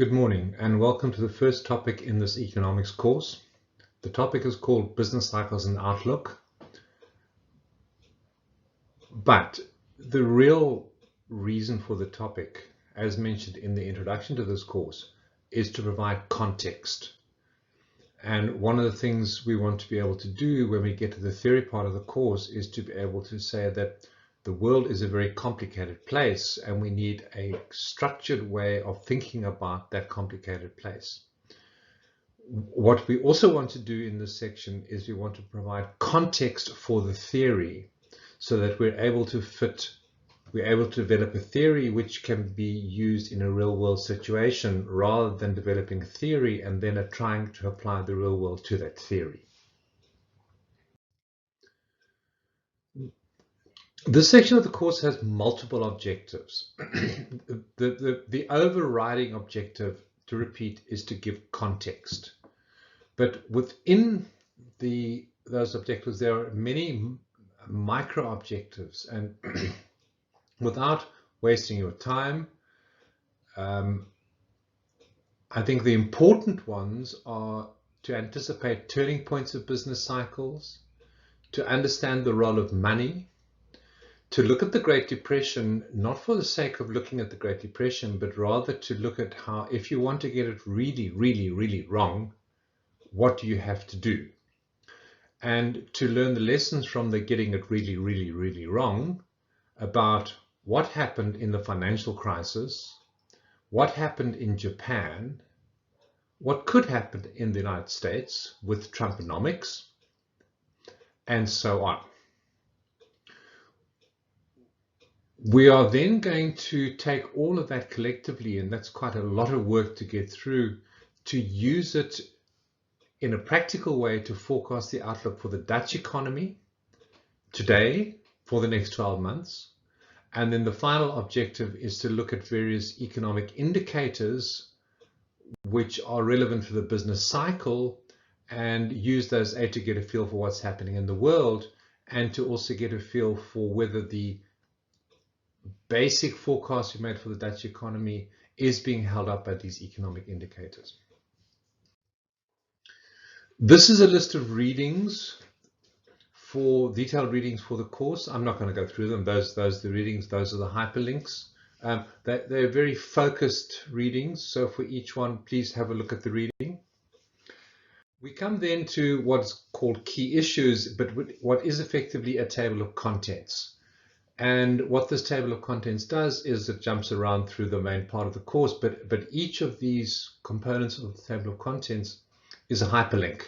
Good morning and welcome to the first topic in this economics course. The topic is called Business Cycles and Outlook. But the real reason for the topic, as mentioned in the introduction to this course, is to provide context. And one of the things we want to be able to do when we get to the theory part of the course is to be able to say that the world is a very complicated place and we need a structured way of thinking about that complicated place. What we also want to do in this section is we want to provide context for the theory so that we're able to develop a theory which can be used in a real world situation rather than developing a theory and then trying to apply the real world to that theory. This section of the course has multiple objectives. The overriding objective, to repeat, is to give context. But within those objectives, there are many micro objectives. And without wasting your time, I think the important ones are to anticipate turning points of business cycles, to understand the role of money, to look at the Great Depression, not for the sake of looking at the Great Depression, but rather to look at how, if you want to get it really, really, really wrong, what do you have to do? And to learn the lessons from the getting it really, really, really wrong about what happened in the financial crisis, what happened in Japan, what could happen in the United States with Trumponomics, and so on. We are then going to take all of that collectively, and that's quite a lot of work to get through, to use it in a practical way to forecast the outlook for the Dutch economy today for the next 12 months. And then the final objective is to look at various economic indicators which are relevant for the business cycle and use those to get a feel for what's happening in the world and to also get a feel for whether the basic forecast we made for the Dutch economy is being held up by these economic indicators. This is a list of readings, for detailed readings for the course. I'm not going to go through them. Those are the readings, those are the hyperlinks. They're very focused readings, so for each one, please have a look at the reading. We come then to what's called key issues, but what is effectively a table of contents. And what this table of contents does is it jumps around through the main part of the course, but each of these components of the table of contents is a hyperlink.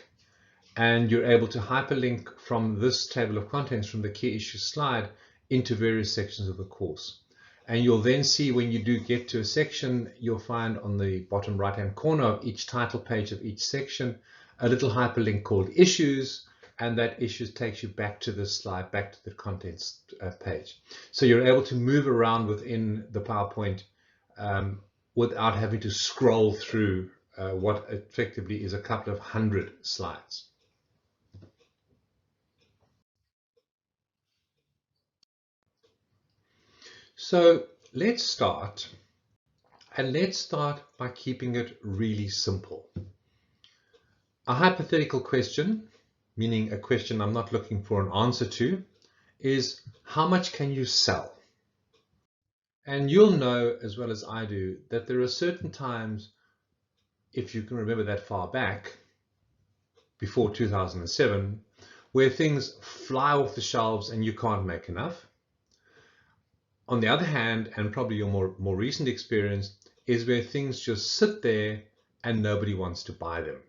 And you're able to hyperlink from this table of contents, from the key issues slide, into various sections of the course. And you'll then see when you do get to a section, you'll find on the bottom right-hand corner of each title page of each section, a little hyperlink called issues, and that issues takes you back to the slide, back to the contents page. So you're able to move around within the PowerPoint without having to scroll through what effectively is a couple of hundred slides. So let's start, and let's start by keeping it really simple. A hypothetical question, meaning a question I'm not looking for an answer to, is how much can you sell? And you'll know as well as I do that there are certain times, if you can remember that far back, before 2007, where things fly off the shelves and you can't make enough. On the other hand, and probably your more recent experience, is where things just sit there and nobody wants to buy them.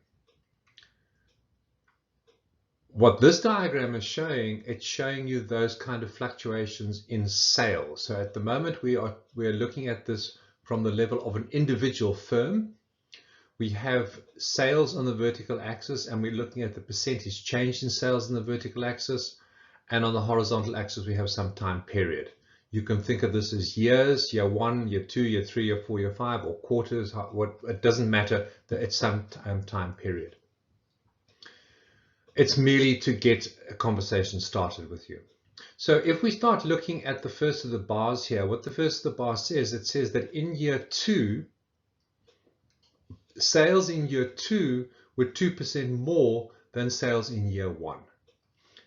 What this diagram is showing, it's showing you those kind of fluctuations in sales. So at the moment we are looking at this from the level of an individual firm. We have sales on the vertical axis and we're looking at the percentage change in sales on the vertical axis, and on the horizontal axis we have some time period. You can think of this as years, year 1, year 2, year 3, year 4, year 5, or quarters. It doesn't matter, that it's some time period. It's merely to get a conversation started with you. So if we start looking at the first of the bars here, what the first of the bar says, it says that in year 2, sales in year 2 were 2% more than sales in year 1.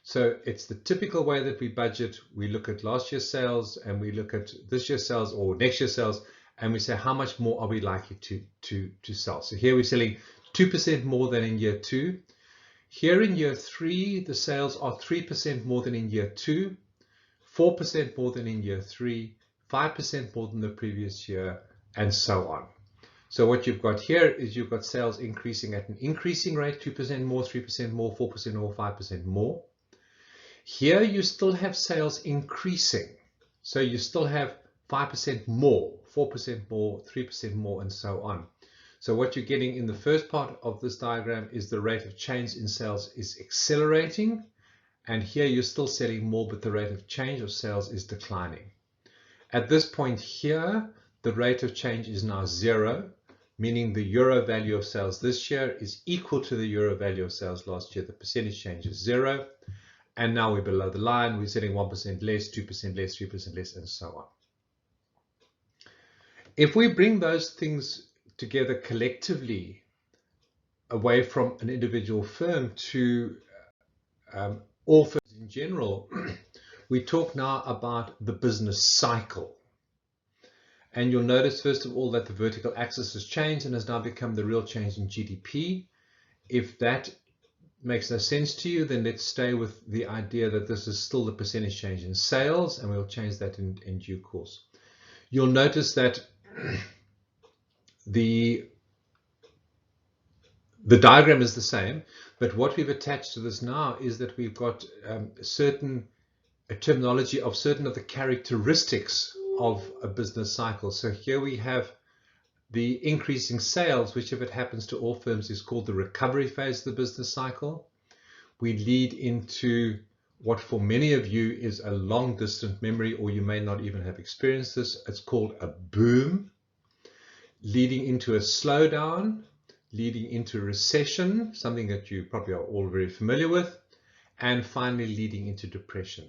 So it's the typical way that we budget. We look at last year's sales and we look at this year's sales or next year's sales, and we say how much more are we likely to sell. So here we're selling 2% more than in year 2. Here in year 3, the sales are 3% more than in year 2, 4% more than in year 3, 5% more than the previous year, and so on. So what you've got here is you've got sales increasing at an increasing rate, 2% more, 3% more, 4% more, 5% more. Here you still have sales increasing. So you still have 5% more, 4% more, 3% more, and so on. So what you're getting in the first part of this diagram is the rate of change in sales is accelerating. And here you're still selling more, but the rate of change of sales is declining. At this point here, the rate of change is now 0, meaning the euro value of sales this year is equal to the euro value of sales last year. The percentage change is 0. And now we're below the line. We're selling 1% less, 2% less, 3% less, and so on. If we bring those things together collectively, away from an individual firm to all firms in general, we talk now about the business cycle. And you'll notice, first of all, that the vertical axis has changed and has now become the real change in GDP. If that makes no sense to you, then let's stay with the idea that this is still the percentage change in sales, and we'll change that in due course. You'll notice that the diagram is the same, but what we've attached to this now is that we've got a terminology of certain of the characteristics of a business cycle. So here we have the increasing sales, which if it happens to all firms is called the recovery phase of the business cycle. We lead into what for many of you is a long distant memory, or you may not even have experienced this. It's called a boom, leading into a slowdown, leading into recession, something that you probably are all very familiar with, and finally leading into depression.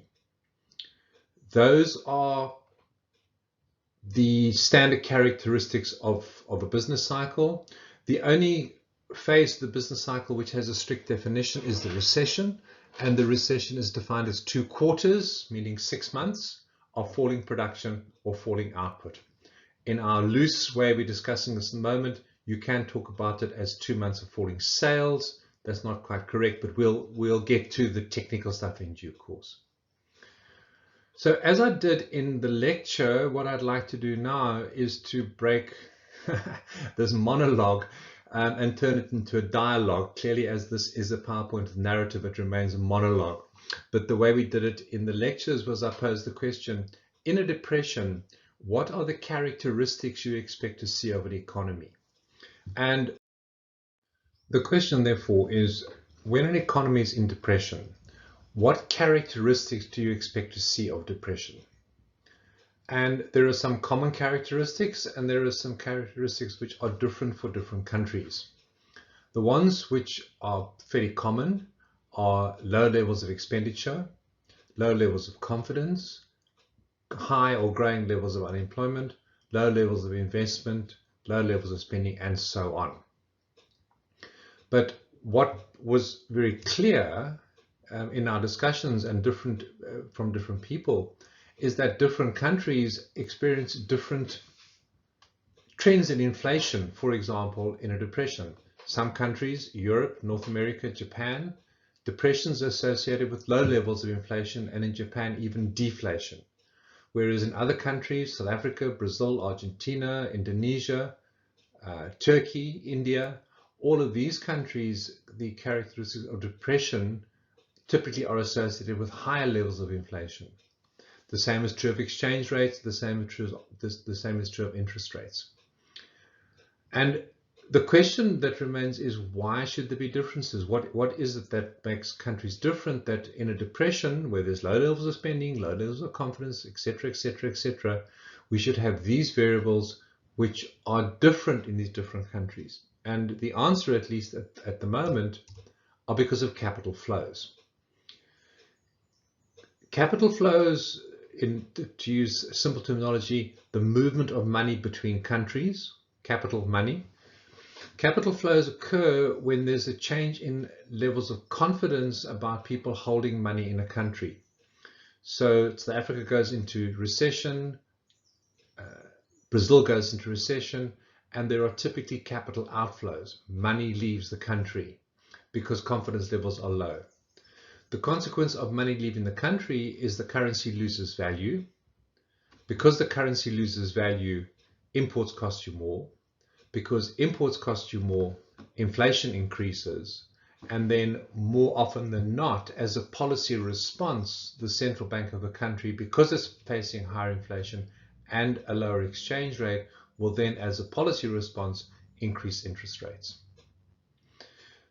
Those are the standard characteristics of a business cycle. The only phase of the business cycle which has a strict definition is the recession, and the recession is defined as 2 quarters, meaning 6 months of falling production or falling output. In our loose way we're discussing this at the moment, you can talk about it as 2 months of falling sales. That's not quite correct, but we'll get to the technical stuff in due course. So as I did in the lecture, what I'd like to do now is to break this monologue and turn it into a dialogue. Clearly, as this is a PowerPoint narrative, it remains a monologue. But the way we did it in the lectures was I posed the question, in a depression, what are the characteristics you expect to see of an economy? And the question, therefore, is when an economy is in depression, what characteristics do you expect to see of depression? And there are some common characteristics, and there are some characteristics which are different for different countries. The ones which are fairly common are low levels of expenditure, low levels of confidence, high or growing levels of unemployment, low levels of investment, low levels of spending, and so on. But what was very clear in our discussions and from different people is that different countries experience different trends in inflation, for example, in a depression. Some countries, Europe, North America, Japan, depressions are associated with low levels of inflation, and in Japan, even deflation. Whereas in other countries, South Africa, Brazil, Argentina, Indonesia, Turkey, India, all of these countries, the characteristics of depression typically are associated with higher levels of inflation. The same is true of exchange rates, the same is true of interest rates. And the question that remains is, why should there be differences? What is it that makes countries different, that in a depression where there's low levels of spending, low levels of confidence, etc., etc., etc., we should have these variables which are different in these different countries? And the answer, at least at the moment, are because of capital flows. Capital flows, to use simple terminology, the movement of money between countries, capital money, Capital flows occur when there's a change in levels of confidence about people holding money in a country. So South Africa goes into recession, Brazil goes into recession, and there are typically capital outflows. Money leaves the country because confidence levels are low. The consequence of money leaving the country is the currency loses value. Because the currency loses value, imports cost you more. Because imports cost you more, inflation increases. And then more often than not, as a policy response, the central bank of the country, because it's facing higher inflation and a lower exchange rate, will then, as a policy response, increase interest rates.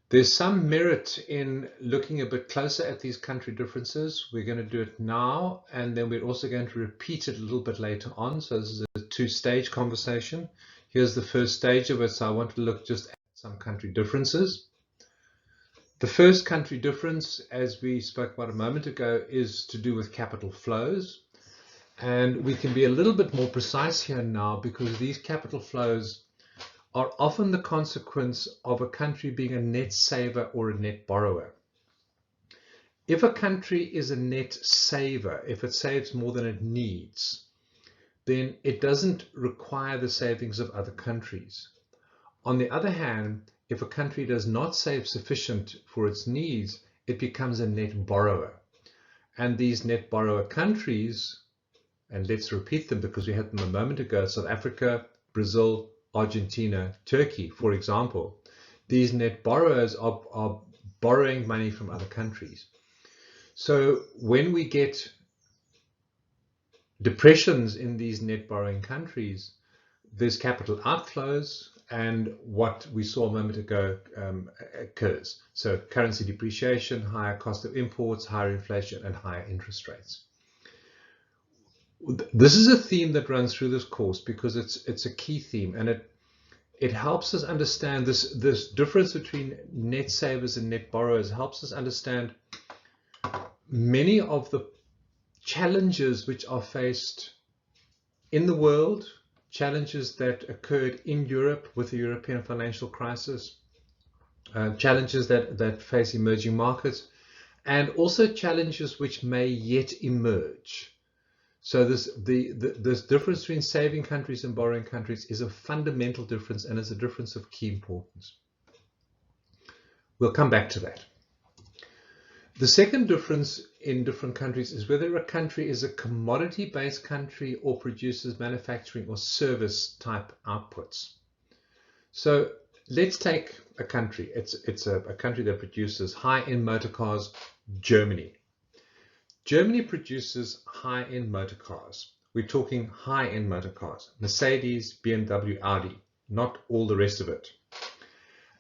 There's some merit in looking a bit closer at these country differences. We're going to do it now, and then we're also going to repeat it a little bit later on. So this is a two-stage conversation. Here's the first stage of it. So I want to look just at some country differences. The first country difference, as we spoke about a moment ago, is to do with capital flows. And we can be a little bit more precise here now because these capital flows are often the consequence of a country being a net saver or a net borrower. If a country is a net saver, if it saves more than it needs, then it doesn't require the savings of other countries. On the other hand, if a country does not save sufficient for its needs, it becomes a net borrower. And these net borrower countries, and let's repeat them because we had them a moment ago, South Africa, Brazil, Argentina, Turkey, for example, these net borrowers are borrowing money from other countries. So when we get depressions in these net borrowing countries, there's capital outflows, and what we saw a moment ago occurs. So currency depreciation, higher cost of imports, higher inflation, and higher interest rates. This is a theme that runs through this course because it's a key theme, and it helps us understand this difference between net savers and net borrowers. Helps us understand many of the challenges which are faced in the world, challenges that occurred in Europe with the European financial crisis, challenges that face emerging markets, and also challenges which may yet emerge. So this difference between saving countries and borrowing countries is a fundamental difference, and is a difference of key importance. We'll come back to that. The second difference in different countries is whether a country is a commodity-based country or produces manufacturing or service type outputs. So let's take a country. It's a country that produces high-end motor cars, Germany. Germany produces high-end motor cars. We're talking high-end motor cars, Mercedes, BMW, Audi, not all the rest of it.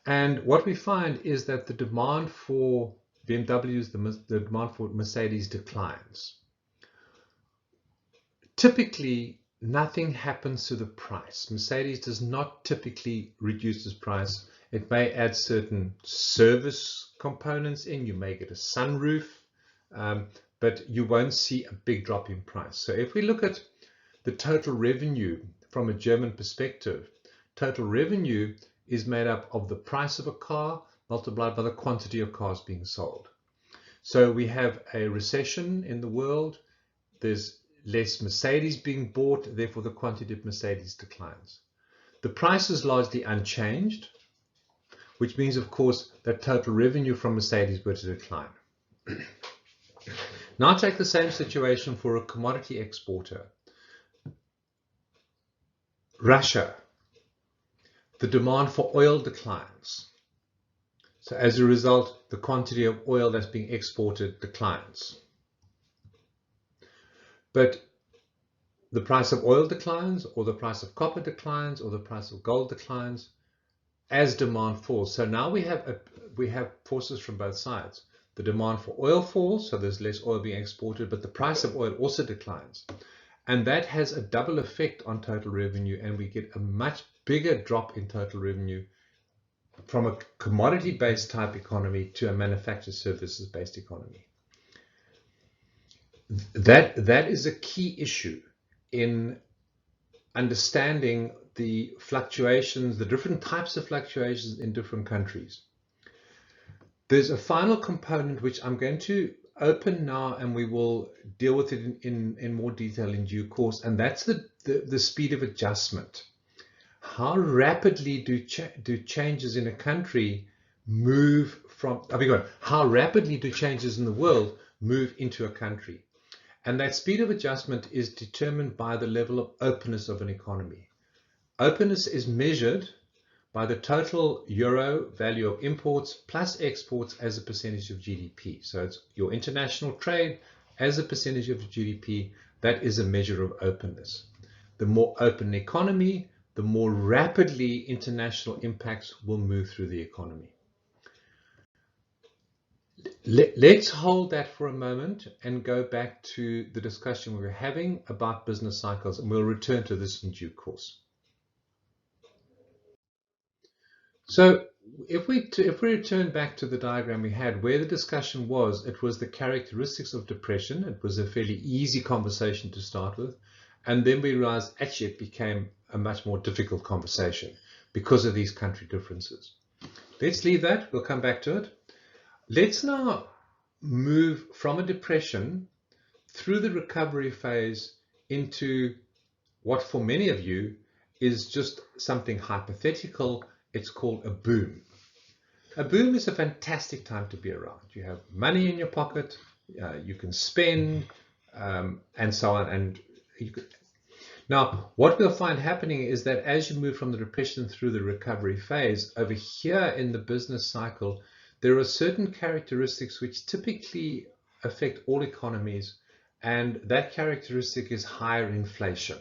And what we find is that the demand for BMWs, the demand for Mercedes declines. Typically, nothing happens to the price. Mercedes does not typically reduce its price. It may add certain service components in. You may get a sunroof, but you won't see a big drop in price. So if we look at the total revenue from a German perspective, total revenue is made up of the price of a car multiplied by the quantity of cars being sold. So we have a recession in the world. There's less Mercedes being bought, therefore the quantity of Mercedes declines. The price is largely unchanged, which means, of course, that total revenue from Mercedes were to decline. Now take the same situation for a commodity exporter. Russia, the demand for oil declines. So as a result, the quantity of oil that's being exported declines. But the price of oil declines, or the price of copper declines, or the price of gold declines as demand falls. So now we have forces from both sides. The demand for oil falls, so there's less oil being exported, but the price of oil also declines. And that has a double effect on total revenue, and we get a much bigger drop in total revenue from a commodity-based type economy to a manufactured services-based economy. That is a key issue in understanding the fluctuations, the different types of fluctuations in different countries. There's a final component which I'm going to open now, and we will deal with it in more detail in due course, and that's the speed of adjustment. How rapidly do changes in a country move from, how rapidly do changes in the world move into a country? And that speed of adjustment is determined by the level of openness of an economy. Openness is measured by the total euro value of imports plus exports as a percentage of GDP. So it's your international trade as a percentage of GDP. That is a measure of openness. The more open economy, the more rapidly international impacts will move through the economy. Let's hold that for a moment and go back to the discussion we were having about business cycles, and we'll return to this in due course. So if we return back to the diagram we had, where the discussion was, it was the characteristics of depression. It was a fairly easy conversation to start with. And then we realized actually it became a much more difficult conversation because of these country differences. Let's leave that. We'll come back to it. Let's now move from a depression through the recovery phase into what for many of you is just something hypothetical. It's called a boom. A boom is a fantastic time to be around. You have money in your pocket, you can spend, and so on. And now, what we'll find happening is that as you move from the depression through the recovery phase, over here in the business cycle, there are certain characteristics which typically affect all economies, and that characteristic is higher inflation.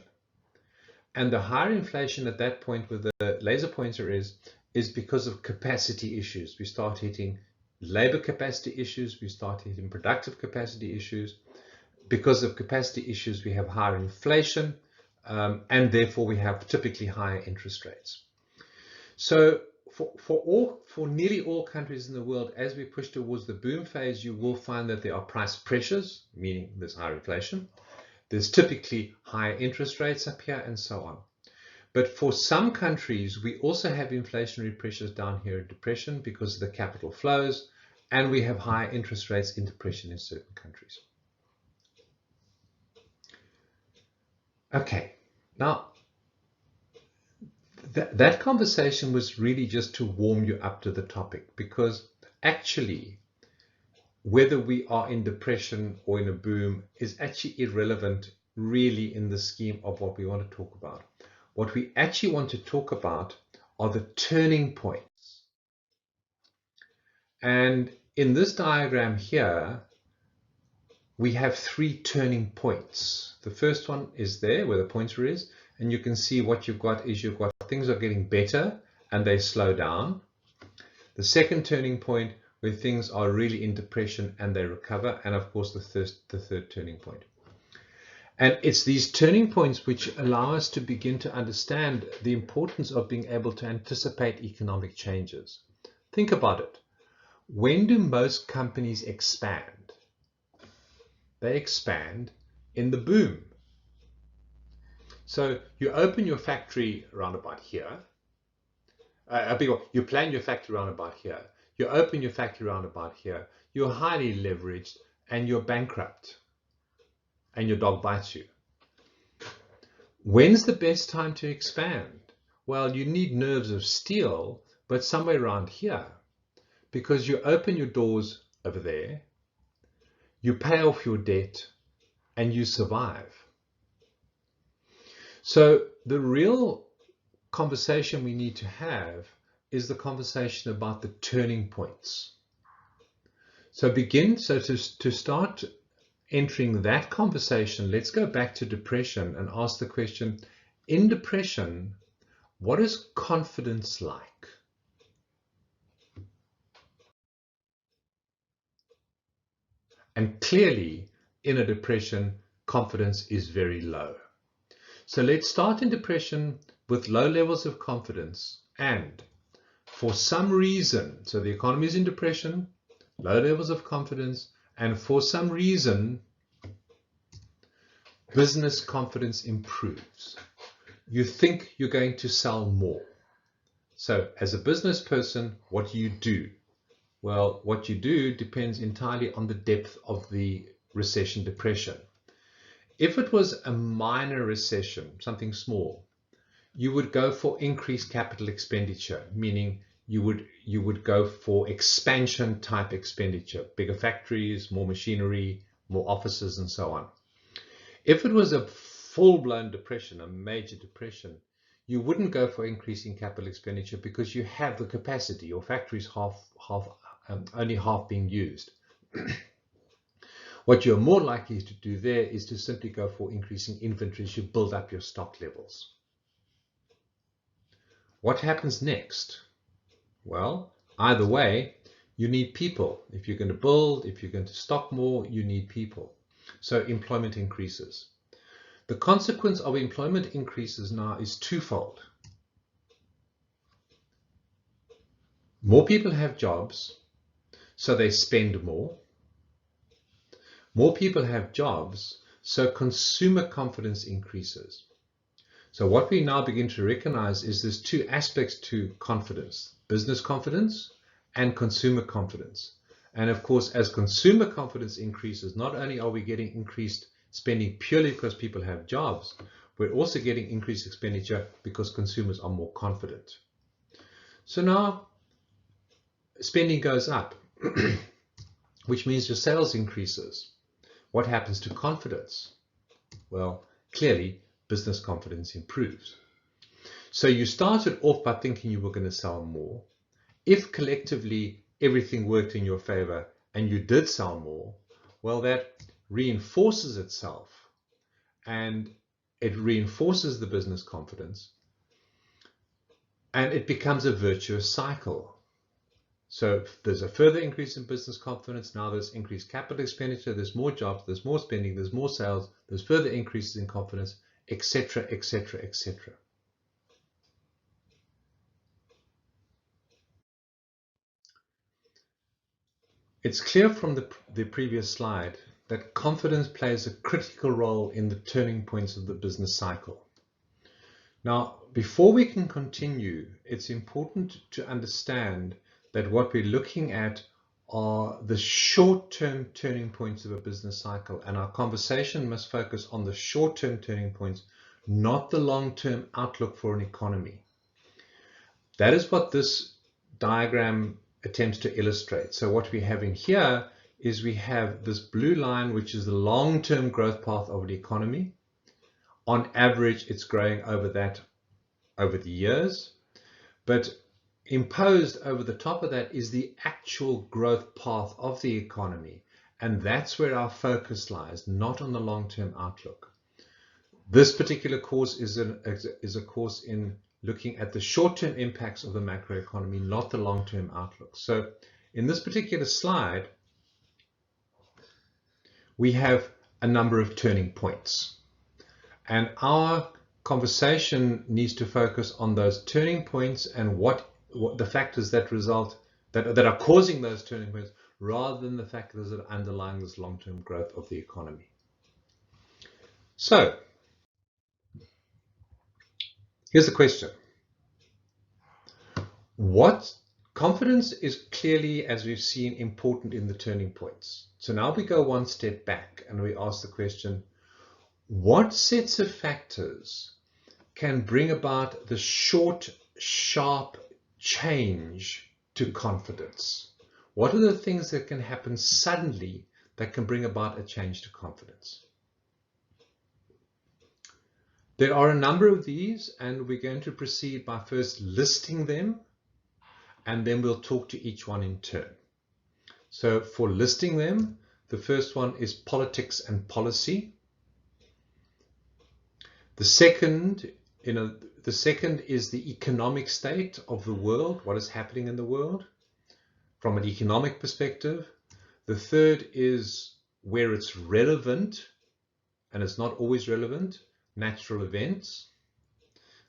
And the higher inflation at that point where the laser pointer is because of capacity issues. We start hitting labor capacity issues, we start hitting productive capacity issues. Because of capacity issues, we have higher inflation, and therefore we have typically higher interest rates. So for nearly all countries in the world, as we push towards the boom phase, you will find that there are price pressures, meaning there's higher inflation. There's typically higher interest rates up here and so on. But for some countries, we also have inflationary pressures down here in depression because of the capital flows, and we have higher interest rates in depression in certain countries. Okay, now that conversation was really just to warm you up to the topic, because actually whether we are in depression or in a boom is actually irrelevant really in the scheme of what we want to talk about. What we actually want to talk about are the turning points. And in this diagram here, we have 3 turning points. The first one is there where the pointer is, and you can see what you've got is you've got things are getting better and they slow down. The second turning point where things are really in depression and they recover, and of course the third turning point. And it's these turning points which allow us to begin to understand the importance of being able to anticipate economic changes. Think about it. When do most companies expand? They expand in the boom. So you open your factory around about here. You plan your factory around about here. You open your factory around about here. You're highly leveraged and you're bankrupt. And your dog bites you. When's the best time to expand? Well, you need nerves of steel, but somewhere around here, because you open your doors over there, you pay off your debt, and you survive. So the real conversation we need to have is the conversation about the turning points. So to start entering that conversation, let's go back to depression and ask the question, in depression, what is confidence like? And clearly, in a depression, confidence is very low. So let's start in depression with low levels of confidence, and for some reason, so the economy is in depression, low levels of confidence, and for some reason, business confidence improves. you think you're going to sell more. So as a business person, what do you do? Well, what you do depends entirely on the depth of the recession depression. If it was a minor recession, something small, you would go for increased capital expenditure, meaning you would go for expansion type expenditure, bigger factories, more machinery, more offices, and so on. If it was a full-blown depression, a major depression, you wouldn't go for increasing capital expenditure because you have the capacity. Your factory's only half being used. What you're more likely to do there is to simply go for increasing inventories. You build up your stock levels. What happens next? Well, either way, you need people. If you're going to build, if you're going to stock more, you need people. So employment increases. The consequence of employment increases now is twofold. More people have jobs, so they spend more. More people have jobs, so consumer confidence increases. So what we now begin to recognize is there's two aspects to confidence: business confidence and consumer confidence. And of course, as consumer confidence increases, not only are we getting increased spending purely because people have jobs, we're also getting increased expenditure because consumers are more confident. So now spending goes up, which means your sales increases. What happens to confidence? Well, clearly, business confidence improves. So you started off by thinking you were going to sell more. If collectively everything worked in your favor and you did sell more, well, that reinforces itself and it reinforces the business confidence and it becomes a virtuous cycle. So if there's a further increase in business confidence, now there's increased capital expenditure, there's more jobs, there's more spending, there's more sales, there's further increases in confidence, etc., etc., etc. It's clear from the previous slide that confidence plays a critical role in the turning points of the business cycle. Now, before we can continue, it's important to understand that what we're looking at are the short-term turning points of a business cycle, and our conversation must focus on the short-term turning points, not the long-term outlook for an economy. That is what this diagram attempts to illustrate. So what we have in here is we have this blue line, which is the long-term growth path of the economy. On average, it's growing over the years, but imposed over the top of that is the actual growth path of the economy. And that's where our focus lies, not on the long-term outlook. This particular course is a course in looking at the short-term impacts of the macroeconomy, not the long-term outlook. So in this particular slide, we have a number of turning points. And our conversation needs to focus on those turning points and what the factors that are causing those turning points, rather than the factors that are underlying this long-term growth of the economy. So here's the question. What confidence is clearly, as we've seen, important in the turning points. So now we go one step back and we ask the question, what sets of factors can bring about the short, sharp change to confidence? What are the things that can happen suddenly that can bring about a change to confidence? There are a number of these, and we're going to proceed by first listing them, and then we'll talk to each one in turn. So for listing them, the first one is politics and policy. The second is the economic state of the world, what is happening in the world from an economic perspective. The third is where it's relevant, and it's not always relevant, natural events.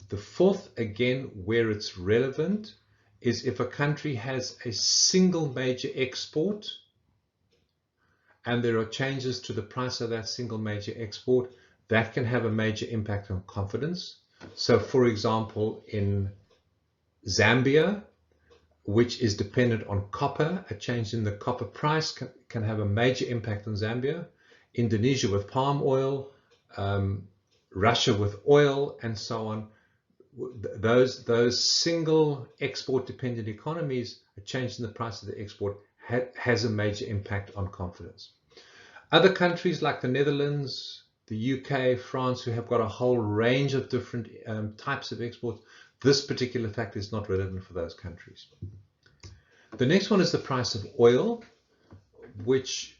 The fourth, again, where it's relevant, is if a country has a single major export and there are changes to the price of that single major export, that can have a major impact on confidence. So for example, in Zambia, which is dependent on copper, a change in the copper price can have a major impact on Zambia. Indonesia with palm oil, Russia with oil, and so on. Those single export dependent economies, a change in the price of the export has a major impact on confidence. Other countries like the Netherlands, the UK, France, who have got a whole range of different types of exports, this particular factor is not relevant for those countries. The next one is the price of oil, which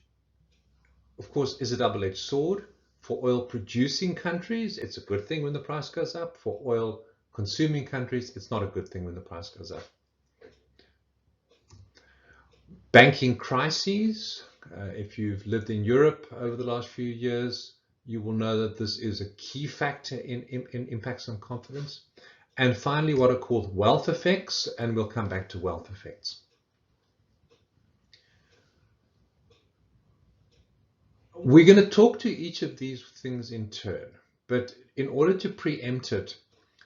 of course is a double-edged sword. For oil producing countries, it's a good thing when the price goes up. For oil consuming countries, it's not a good thing when the price goes up. Banking crises, if you've lived in Europe over the last few years, you will know that this is a key factor in impacts on confidence. And finally, what are called wealth effects, and we'll come back to wealth effects. We're going to talk to each of these things in turn, but in order to preempt it,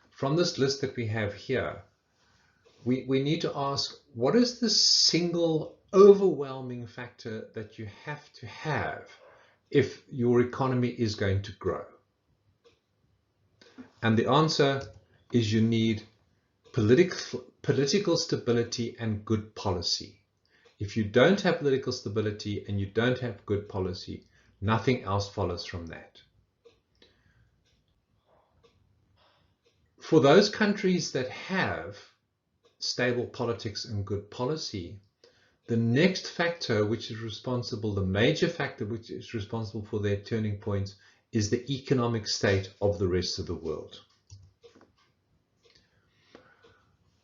from this list that we have here, we need to ask, what is the single overwhelming factor that you have to have if your economy is going to grow? And the answer is you need political stability and good policy. If you don't have political stability and you don't have good policy, nothing else follows from that. For those countries that have stable politics and good policy, the next factor which is responsible, the major factor which is responsible for their turning points, is the economic state of the rest of the world.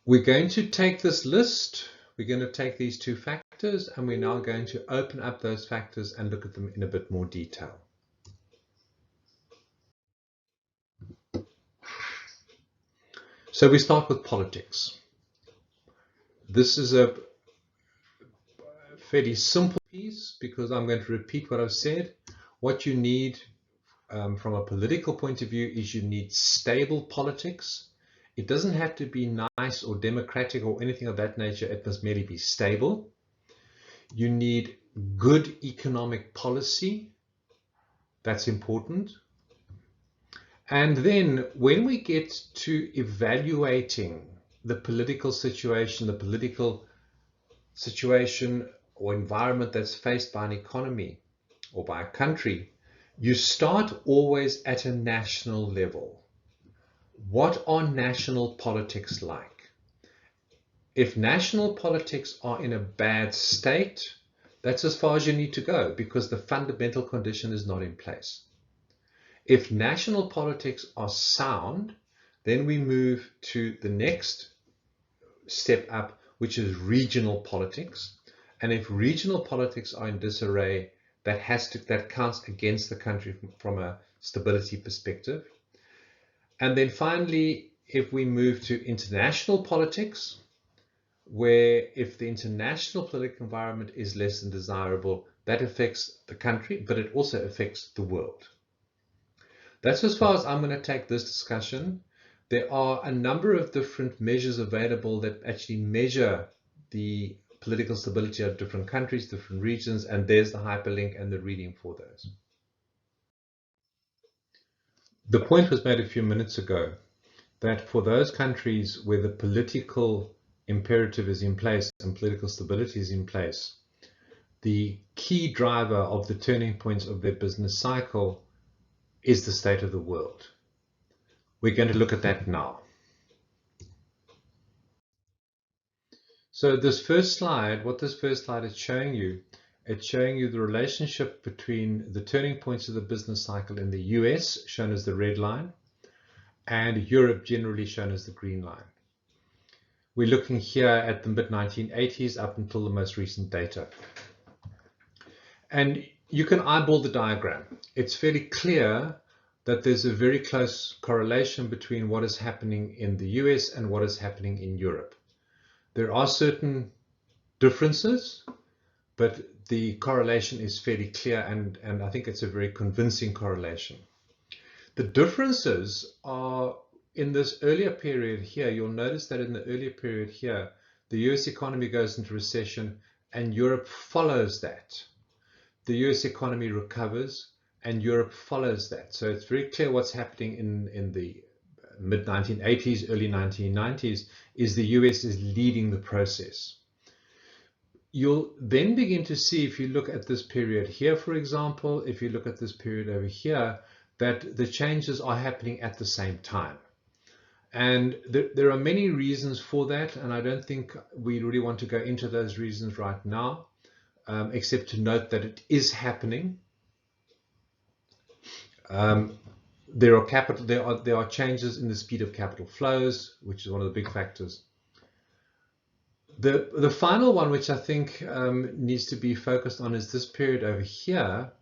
We're going to take this list, we're going to take these two factors, and we're now going to open up those factors and look at them in a bit more detail. So we start with politics. This is a fairly simple piece because I'm going to repeat what I've said. What you need from a political point of view is you need stable politics. It doesn't have to be nice or democratic or anything of that nature. It must merely be stable. You need good economic policy. That's important. And then when we get to evaluating the political situation or environment that's faced by an economy or by a country, you start always at a national level. What are national politics like? If national politics are in a bad state, that's as far as you need to go because the fundamental condition is not in place. If national politics are sound, then we move to the next step up, which is regional politics. And if regional politics are in disarray, that counts against the country from a stability perspective. And then finally, if we move to international politics, where if the international political environment is less than desirable, that affects the country, but it also affects the world. That's as far as I'm going to take this discussion. There are a number of different measures available that actually measure the political stability of different countries, different regions, and there's the hyperlink and the reading for those. The point was made a few minutes ago that for those countries where the political imperative is in place and political stability is in place, the key driver of the turning points of their business cycle is the state of the world. We're going to look at that now. So this first slide, what this first slide is showing you, it's showing you the relationship between the turning points of the business cycle in the US, shown as the red line, and Europe, generally shown as the green line. We're looking here at the mid-1980s up until the most recent data. And you can eyeball the diagram. It's fairly clear that there's a very close correlation between what is happening in the US and what is happening in Europe. There are certain differences, but the correlation is fairly clear, and I think it's a very convincing correlation. The differences are in this earlier period here, you'll notice that in the earlier period here, the US economy goes into recession and Europe follows that. The US economy recovers and Europe follows that. So it's very clear what's happening in the mid 1980s, early 1990s, is the US is leading the process. You'll then begin to see, if you look at this period here, for example, if you look at this period over here, that the changes are happening at the same time. And there are many reasons for that, and I don't think we really want to go into those reasons right now, except to note that it is happening. There are changes in the speed of capital flows, which is one of the big factors. The final one, which I think needs to be focused on, is this period over here.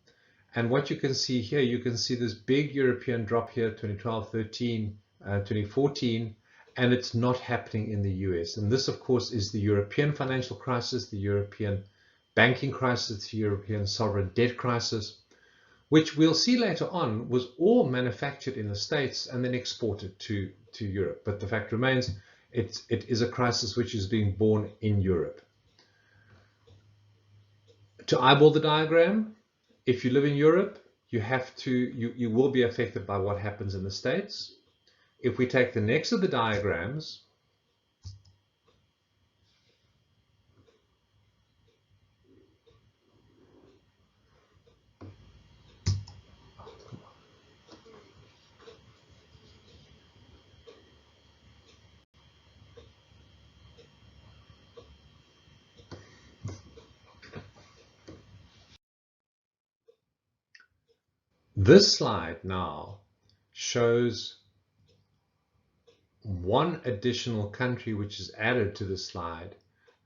And what you can see here, you can see this big European drop here, 2012, 13, 2014, and it's not happening in the US. And this, of course, is the European financial crisis, the European banking crisis, the European sovereign debt crisis, which we'll see later on was all manufactured in the States and then exported to Europe. But the fact remains, it is a crisis which is being born in Europe. To eyeball the diagram, if you live in Europe, you will be affected by what happens in the States. If we take the next of the diagrams, this slide now shows one additional country which is added to the slide,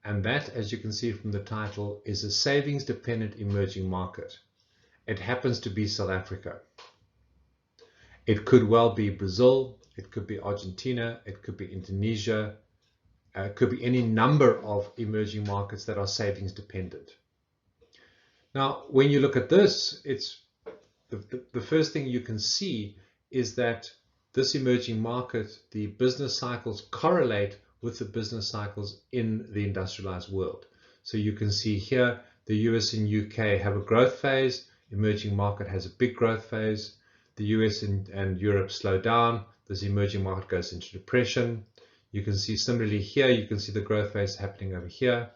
and that, as you can see from the title, is a savings-dependent emerging market. It happens to be South Africa. It could well be Brazil, it could be Argentina, it could be Indonesia, it could be any number of emerging markets that are savings-dependent. Now, when you look at this, it's the first thing you can see is that this emerging market, the business cycles correlate with the business cycles in the industrialized world. So you can see here, the US and UK have a growth phase, emerging market has a big growth phase, the US and Europe slow down, this emerging market goes into depression. You can see similarly here, you can see the growth phase happening over here.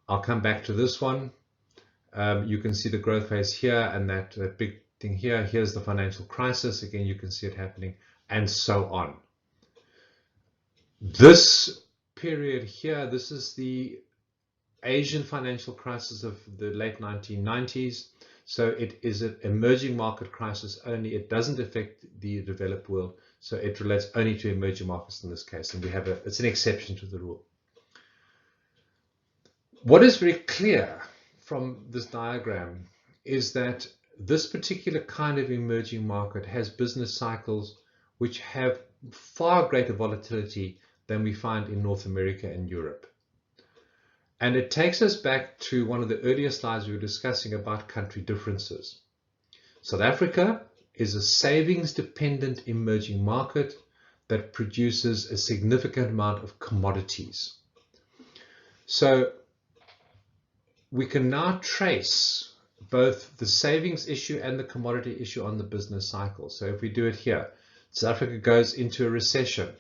I'll come back to this one. You can see the growth phase here and that big thing here. Here's the financial crisis. Again, you can see it happening, and so on. This period here, this is the Asian financial crisis of the late 1990s. So it is an emerging market crisis only. It doesn't affect the developed world. So it relates only to emerging markets in this case. And it's an exception to the rule. What is very clear from this diagram is that this particular kind of emerging market has business cycles which have far greater volatility than we find in North America and Europe. And it takes us back to one of the earlier slides we were discussing about country differences. South Africa is a savings-dependent emerging market that produces a significant amount of commodities. So we can now trace both the savings issue and the commodity issue on the business cycle. So if we do it here, South Africa goes into a recession.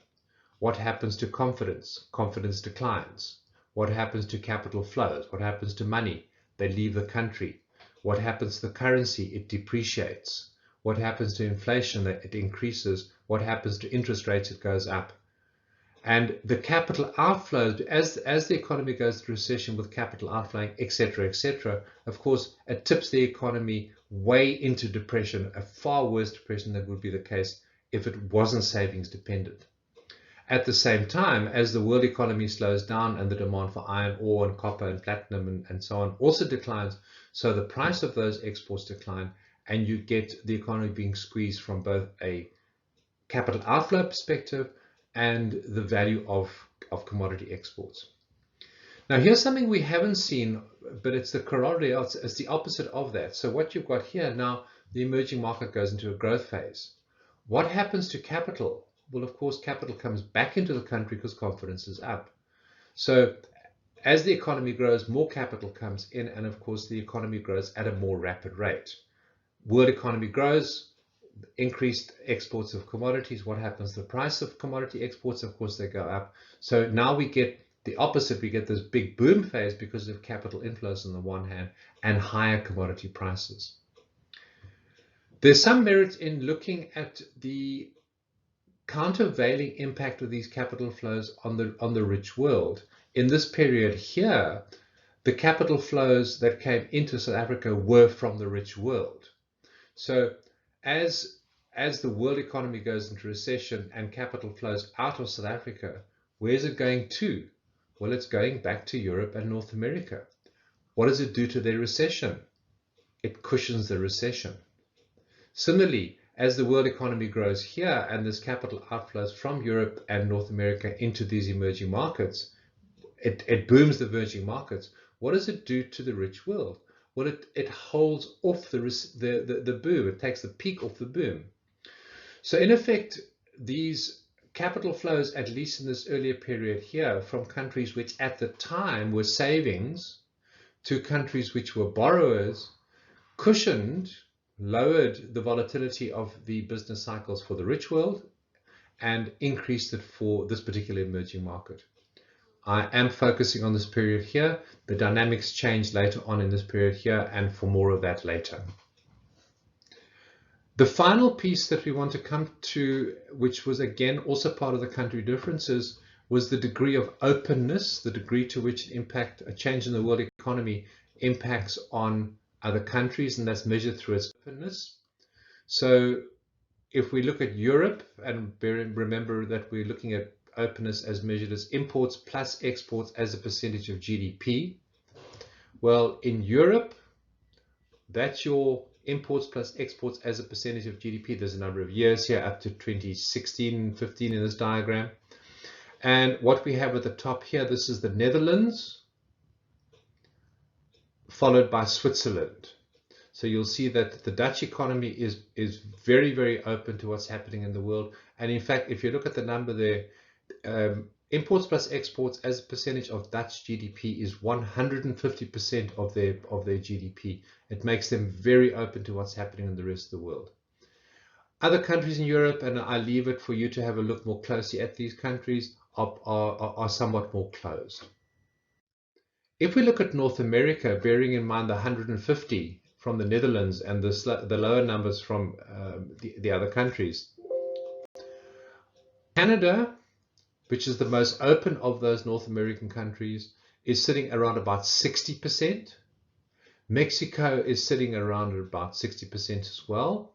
What happens to confidence? Confidence declines. What happens to capital flows? What happens to money? They leave the country. What happens to the currency? It depreciates. What happens to inflation? It increases. What happens to interest rates? It goes up. And the capital outflows, as the economy goes through recession with capital outflowing, etc., of course, it tips the economy way into depression, a far worse depression than would be the case if it wasn't savings dependent. At the same time, as the world economy slows down and the demand for iron ore and copper and platinum and so on also declines, so the price of those exports decline, and you get the economy being squeezed from both a capital outflow perspective and the value of commodity exports. Now here's something we haven't seen, but it's the corollary, it's the opposite of that. So what you've got here now, the emerging market goes into a growth phase. What happens to capital well, of course, capital comes back into the country because confidence is up. So as the economy grows, more capital comes in, and of course, the economy grows at a more rapid rate. World economy grows, increased exports of commodities. What happens to the price of commodity exports? Of course, they go up. So now we get the opposite. We get this big boom phase because of capital inflows on the one hand and higher commodity prices. There's some merit in looking at the countervailing impact of these capital flows on the rich world. In this period here, the capital flows that came into South Africa were from the rich world. So as the world economy goes into recession and capital flows out of South Africa, where's it going to? Well, it's going back to Europe and North America. What does it do to their recession? It cushions the recession. Similarly, as the world economy grows here and this capital outflows from Europe and North America into these emerging markets, it booms the emerging markets. What does it do to the rich world? Well, it holds off the boom. It takes the peak off the boom. So in effect, these capital flows, at least in this earlier period here, from countries which at the time were savings to countries which were borrowers, cushioned, lowered the volatility of the business cycles for the rich world and increased it for this particular emerging market. I am focusing on this period here. The dynamics change later on in this period here, and for more of that later. The final piece that we want to come to, which was again also part of the country differences, was the degree of openness, the degree to which a change in the world economy impacts on other countries, and that's measured through its openness. So if we look at Europe, and remember that we're looking at openness as measured as imports plus exports as a percentage of GDP. Well, in Europe, that's your imports plus exports as a percentage of GDP. There's a number of years here up to 2016, 15 in this diagram. And what we have at the top here, this is the Netherlands, followed by Switzerland. So you'll see that the Dutch economy is very, very open to what's happening in the world. And in fact, if you look at the number there, imports plus exports as a percentage of Dutch GDP is 150% of their GDP. It makes them very open to what's happening in the rest of the world. Other countries in Europe, and I leave it for you to have a look more closely at these countries, are somewhat more closed. If we look at North America, bearing in mind the 150 from the Netherlands and the lower numbers from the other countries, Canada, which is the most open of those North American countries, is sitting around about 60%. Mexico is sitting around about 60% as well,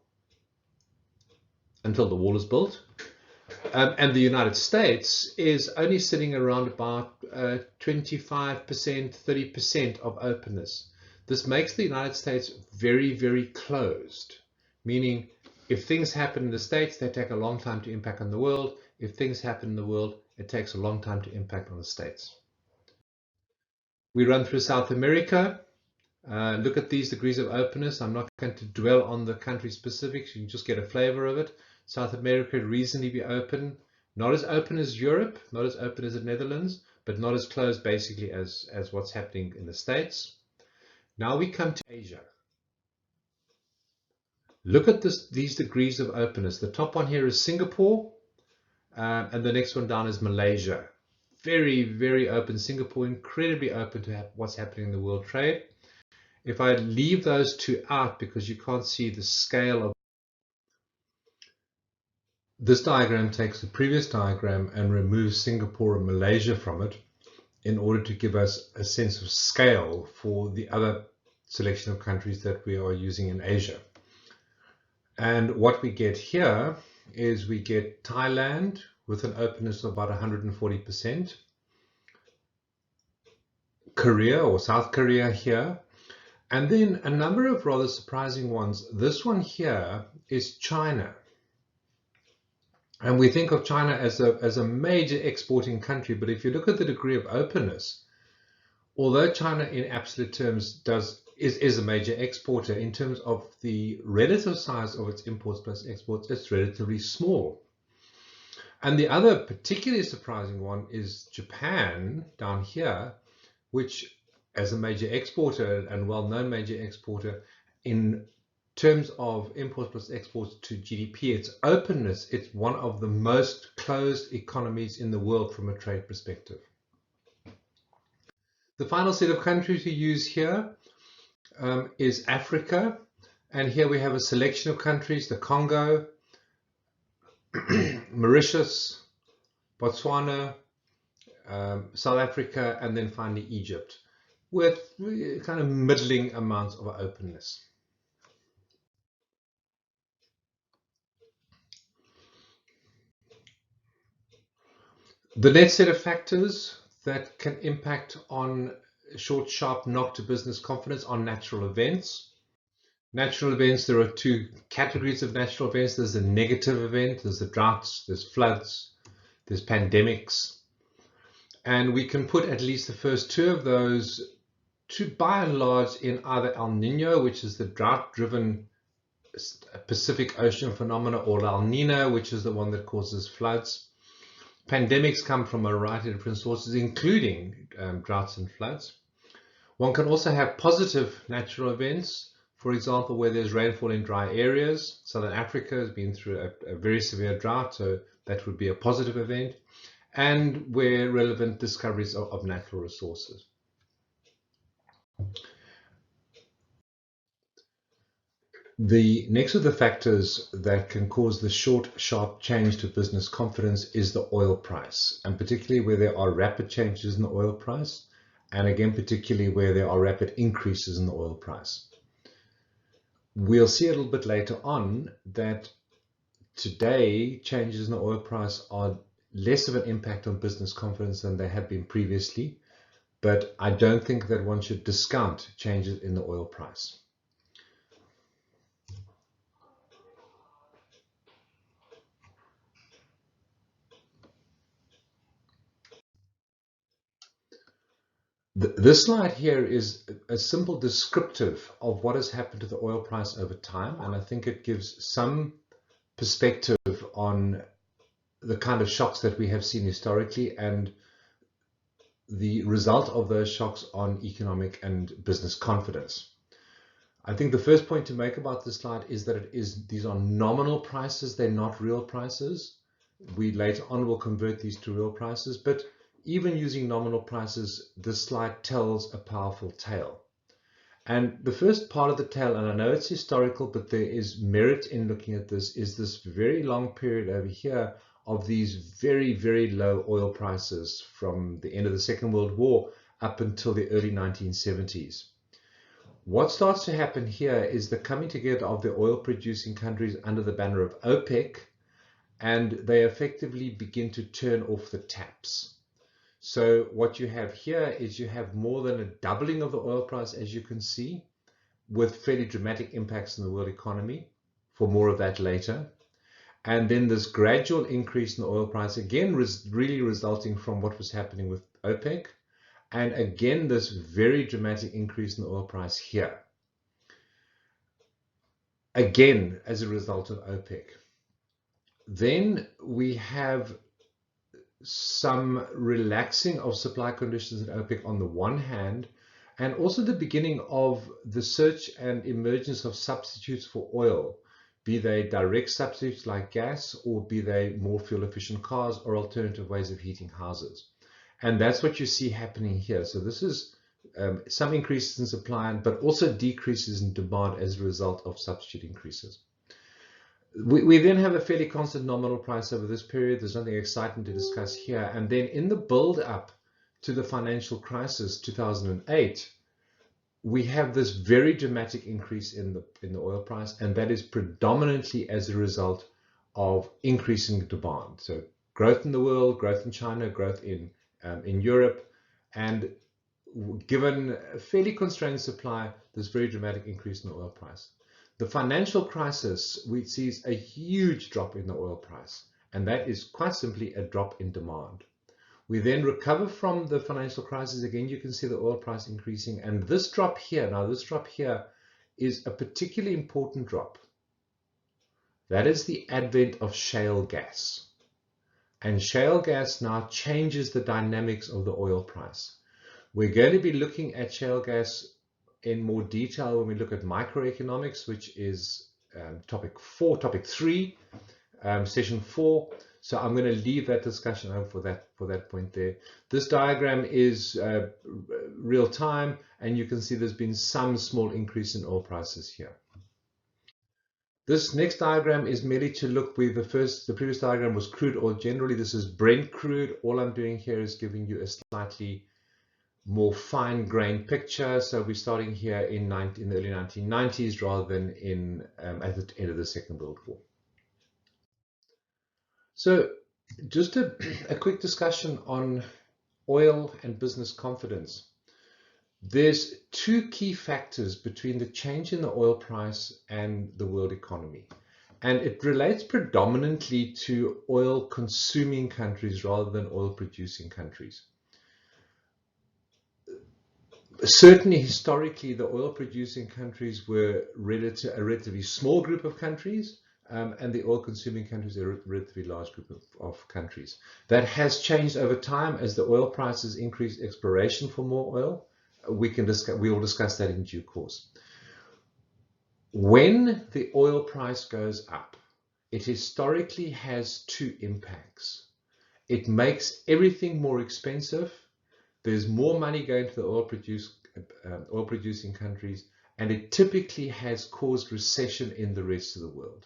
until the wall is built. And the United States is only sitting around about 25%, 30% of openness. This makes the United States very, very closed, meaning if things happen in the States, they take a long time to impact on the world. If things happen in the world, it takes a long time to impact on the States. We run through South America. Look at these degrees of openness. I'm not going to dwell on the country specifics. You can just get a flavor of it. South America reasonably open. Not as open as Europe, not as open as the Netherlands, but not as closed basically as what's happening in the States. Now we come to Asia. Look at these degrees of openness. The top one here is Singapore, and the next one down is Malaysia. Very, very open. Singapore, incredibly open to what's happening in the world trade. If I leave those two out because you can't see the scale of this diagram, takes the previous diagram and removes Singapore and Malaysia from it in order to give us a sense of scale for the other selection of countries that we are using in Asia. And what we get here is we get Thailand with an openness of about 140%, Korea or South Korea here, and then a number of rather surprising ones. This one here is China. And we think of China as a major exporting country, but if you look at the degree of openness, although China in absolute terms is a major exporter, in terms of the relative size of its imports plus exports, it's relatively small. And the other particularly surprising one is Japan down here, which as a major exporter and well-known major exporter in terms of imports plus exports to GDP, its openness, it's one of the most closed economies in the world from a trade perspective. The final set of countries we use here is Africa. And here we have a selection of countries: the Congo, Mauritius, Botswana, South Africa, and then finally Egypt, with kind of middling amounts of openness. The next set of factors that can impact on short, sharp knock to business confidence are natural events. Natural events, there are two categories of natural events. There's a negative event, there's the droughts, there's floods, there's pandemics. And we can put at least the first two of those to by and large in either El Nino, which is the drought-driven Pacific Ocean phenomena, or El Nino, which is the one that causes floods. Pandemics come from a variety of different sources, including droughts and floods. One can also have positive natural events, for example, where there's rainfall in dry areas. Southern Africa has been through a very severe drought, so that would be a positive event, and where relevant discoveries of natural resources. The next of the factors that can cause the short, sharp change to business confidence is the oil price, and particularly where there are rapid changes in the oil price, and again, particularly where there are rapid increases in the oil price. We'll see a little bit later on that today changes in the oil price are less of an impact on business confidence than they have been previously, but I don't think that one should discount changes in the oil price. This slide here is a simple descriptive of what has happened to the oil price over time, and I think it gives some perspective on the kind of shocks that we have seen historically and the result of those shocks on economic and business confidence. I think the first point to make about this slide is that these are nominal prices, they're not real prices. We later on will convert these to real prices, but even using nominal prices, this slide tells a powerful tale. And the first part of the tale, and I know it's historical, but there is merit in looking at this, is this very long period over here of these very, very low oil prices from the end of the Second World War up until the early 1970s. What starts to happen here is the coming together of the oil producing countries under the banner of OPEC, and they effectively begin to turn off the taps. So what you have here is you have more than a doubling of the oil price, as you can see, with fairly dramatic impacts in the world economy. For more of that later. And then this gradual increase in the oil price, again, really resulting from what was happening with OPEC. And again, this very dramatic increase in the oil price here. Again, as a result of OPEC. Then we have some relaxing of supply conditions at OPEC on the one hand, and also the beginning of the search and emergence of substitutes for oil, be they direct substitutes like gas, or be they more fuel efficient cars or alternative ways of heating houses. And that's what you see happening here. So this is some increases in supply, but also decreases in demand as a result of substitute increases. We then have a fairly constant nominal price over this period. There's nothing exciting to discuss here. And then in the build up to the financial crisis, 2008, we have this very dramatic increase in the oil price, and that is predominantly as a result of increasing demand. So growth in the world, growth in China, growth in Europe, and given a fairly constrained supply, this very dramatic increase in the oil price. The financial crisis, we see a huge drop in the oil price, and that is quite simply a drop in demand. We then recover from the financial crisis. Again, you can see the oil price increasing, and this drop here, now this drop here is a particularly important drop. That is the advent of shale gas. And shale gas now changes the dynamics of the oil price. We're going to be looking at shale gas in more detail when we look at microeconomics, which is topic 3, session 4. So I'm going to leave that discussion over for that point there. This diagram is real time, and you can see there's been some small increase in oil prices here. This next diagram is merely to look with the previous diagram was crude oil generally. This is Brent crude. All I'm doing here is giving you a slightly more fine-grained picture. So we're starting here in the early 1990s rather than at the end of the Second World War. So just a quick discussion on oil and business confidence. There's two key factors between the change in the oil price and the world economy. And it relates predominantly to oil consuming countries rather than oil producing countries. Certainly, historically, the oil producing countries were a relatively small group of countries, and the oil consuming countries are a relatively large group of countries. That has changed over time as the oil prices increase exploration for more oil. We will discuss that in due course. When the oil price goes up, it historically has two impacts. It makes everything more expensive. There's more money going to the oil producing countries, and it typically has caused recession in the rest of the world.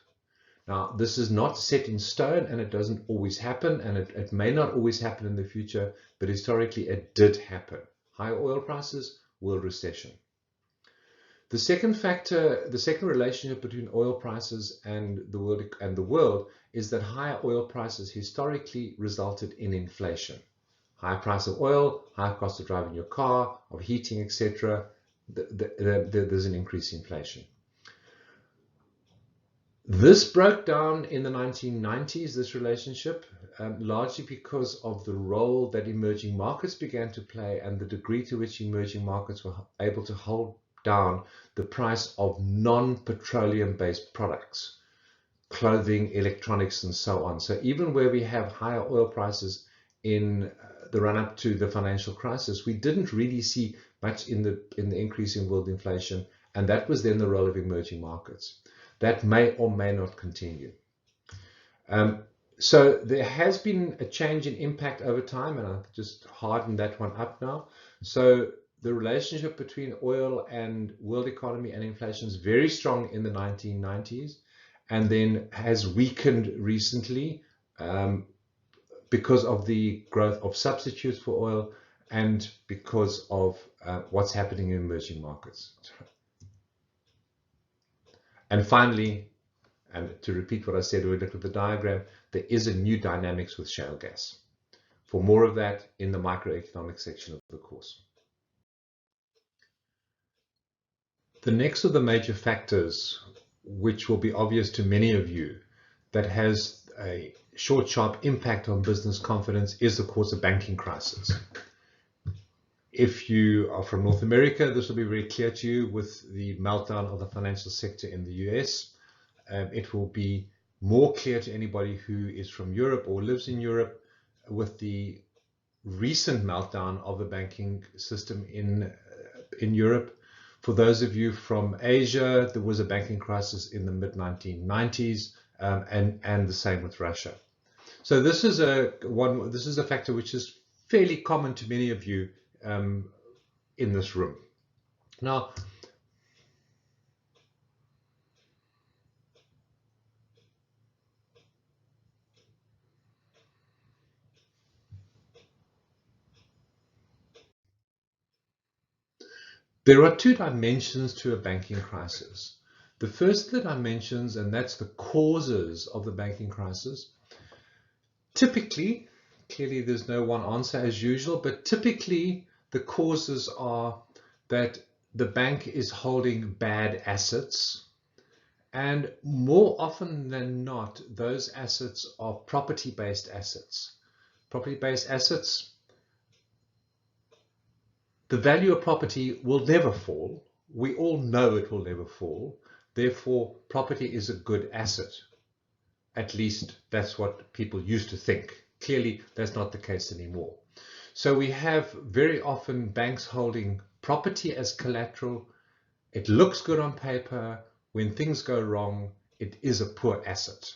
Now, this is not set in stone, and it doesn't always happen, and it may not always happen in the future, but historically it did happen. Higher oil prices, world recession. The second factor, the second relationship between oil prices and the world is that higher oil prices historically resulted in inflation. Higher price of oil, higher cost of driving your car, of heating, etc. There's an increase in inflation. This broke down in the 1990s, this relationship, largely because of the role that emerging markets began to play and the degree to which emerging markets were able to hold down the price of non-petroleum based products, clothing, electronics, and so on. So even where we have higher oil prices in the run-up to the financial crisis, we didn't really see much in the increase in world inflation, and that was then the role of emerging markets. That may or may not continue. So there has been a change in impact over time, and I've just hardened that one up now. So the relationship between oil and world economy and inflation is very strong in the 1990s, and then has weakened recently because of the growth of substitutes for oil and because of what's happening in emerging markets. And finally, and to repeat what I said when we looked at the diagram, there is a new dynamics with shale gas. For more of that in the microeconomics section of the course. The next of the major factors, which will be obvious to many of you, that has a short, sharp impact on business confidence is, of course, a banking crisis. If you are from North America, this will be very clear to you with the meltdown of the financial sector in the US. It will be more clear to anybody who is from Europe or lives in Europe with the recent meltdown of the banking system in Europe. For those of you from Asia, there was a banking crisis in the mid-1990s, and the same with Russia. So this is a factor which is fairly common to many of you in this room. Now, there are two dimensions to a banking crisis. The first of the dimensions, and that's the causes of the banking crisis. Typically, clearly there's no one answer as usual, but typically the causes are that the bank is holding bad assets, and more often than not, those assets are property-based assets. Property-based assets, the value of property will never fall. We all know it will never fall. Therefore, property is a good asset. At least that's what people used to think. Clearly, that's not the case anymore. So we have very often banks holding property as collateral. It looks good on paper. When things go wrong, it is a poor asset.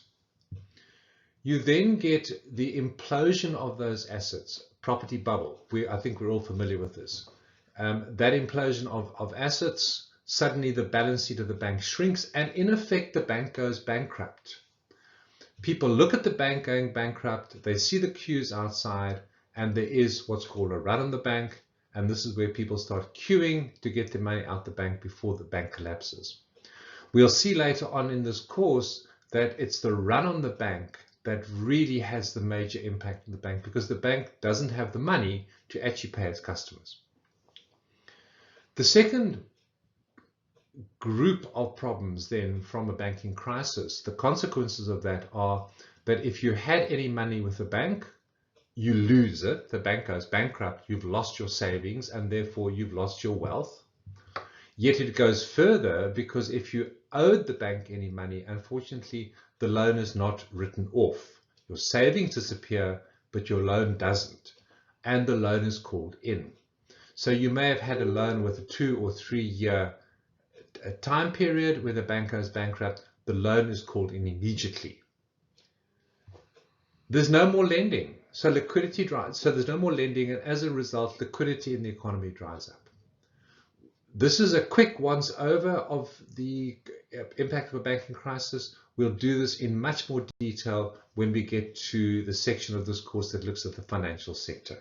You then get the implosion of those assets, property bubble. I think we're all familiar with this. That implosion of assets, suddenly the balance sheet of the bank shrinks, and in effect, the bank goes bankrupt. People look at the bank going bankrupt, they see the queues outside, and there is what's called a run on the bank, and this is where people start queuing to get their money out the bank before the bank collapses. We'll see later on in this course that it's the run on the bank that really has the major impact on the bank, because the bank doesn't have the money to actually pay its customers. The second group of problems then from a banking crisis, the consequences of that are that if you had any money with the bank, you lose it, the bank goes bankrupt, you've lost your savings, and therefore you've lost your wealth. Yet it goes further, because if you owed the bank any money, unfortunately, the loan is not written off. Your savings disappear, but your loan doesn't, and the loan is called in. So you may have had a loan with a 2 or 3 year time period where the bank goes bankrupt. The loan is called in immediately. There's no more lending, so liquidity dries. So there's no more lending, and as a result, liquidity in the economy dries up. This is a quick once over of the impact of a banking crisis. We'll do this in much more detail when we get to the section of this course that looks at the financial sector.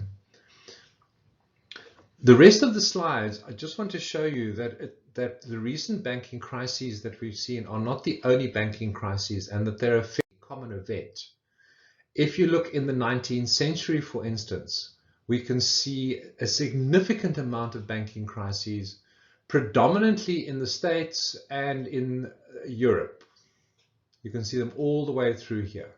The rest of the slides, I just want to show you that the recent banking crises that we've seen are not the only banking crises, and that they're a fairly common event. If you look in the 19th century, for instance, we can see a significant amount of banking crises, predominantly in the States and in Europe. You can see them all the way through here.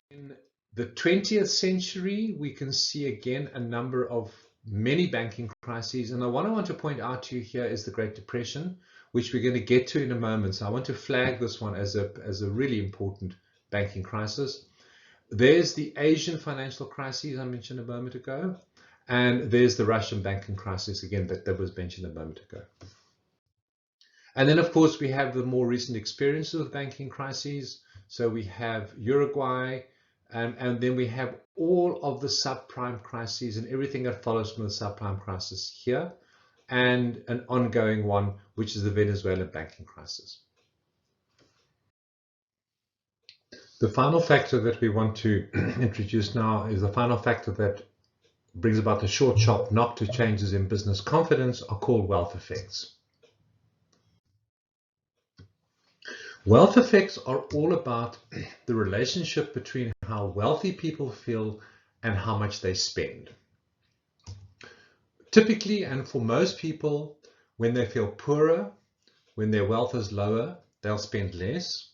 In the 20th century, we can see again a number of many banking crises, and the one I want to point out to you here is the Great Depression, which we're going to get to in a moment. So I want to flag this one as a really important banking crisis. There's the Asian financial crisis I mentioned a moment ago, and there's the Russian banking crisis again that was mentioned a moment ago. And then, of course, we have the more recent experiences of banking crises. So we have Uruguay, and then we have all of the subprime crises and everything that follows from the subprime crisis here, and an ongoing one, which is the Venezuelan banking crisis. The final factor that we want to introduce now is the final factor that brings about the short, sharp knock to changes in business confidence, are called wealth effects. Wealth effects are all about the relationship between how wealthy people feel and how much they spend. Typically, and for most people, when they feel poorer, when their wealth is lower, they'll spend less.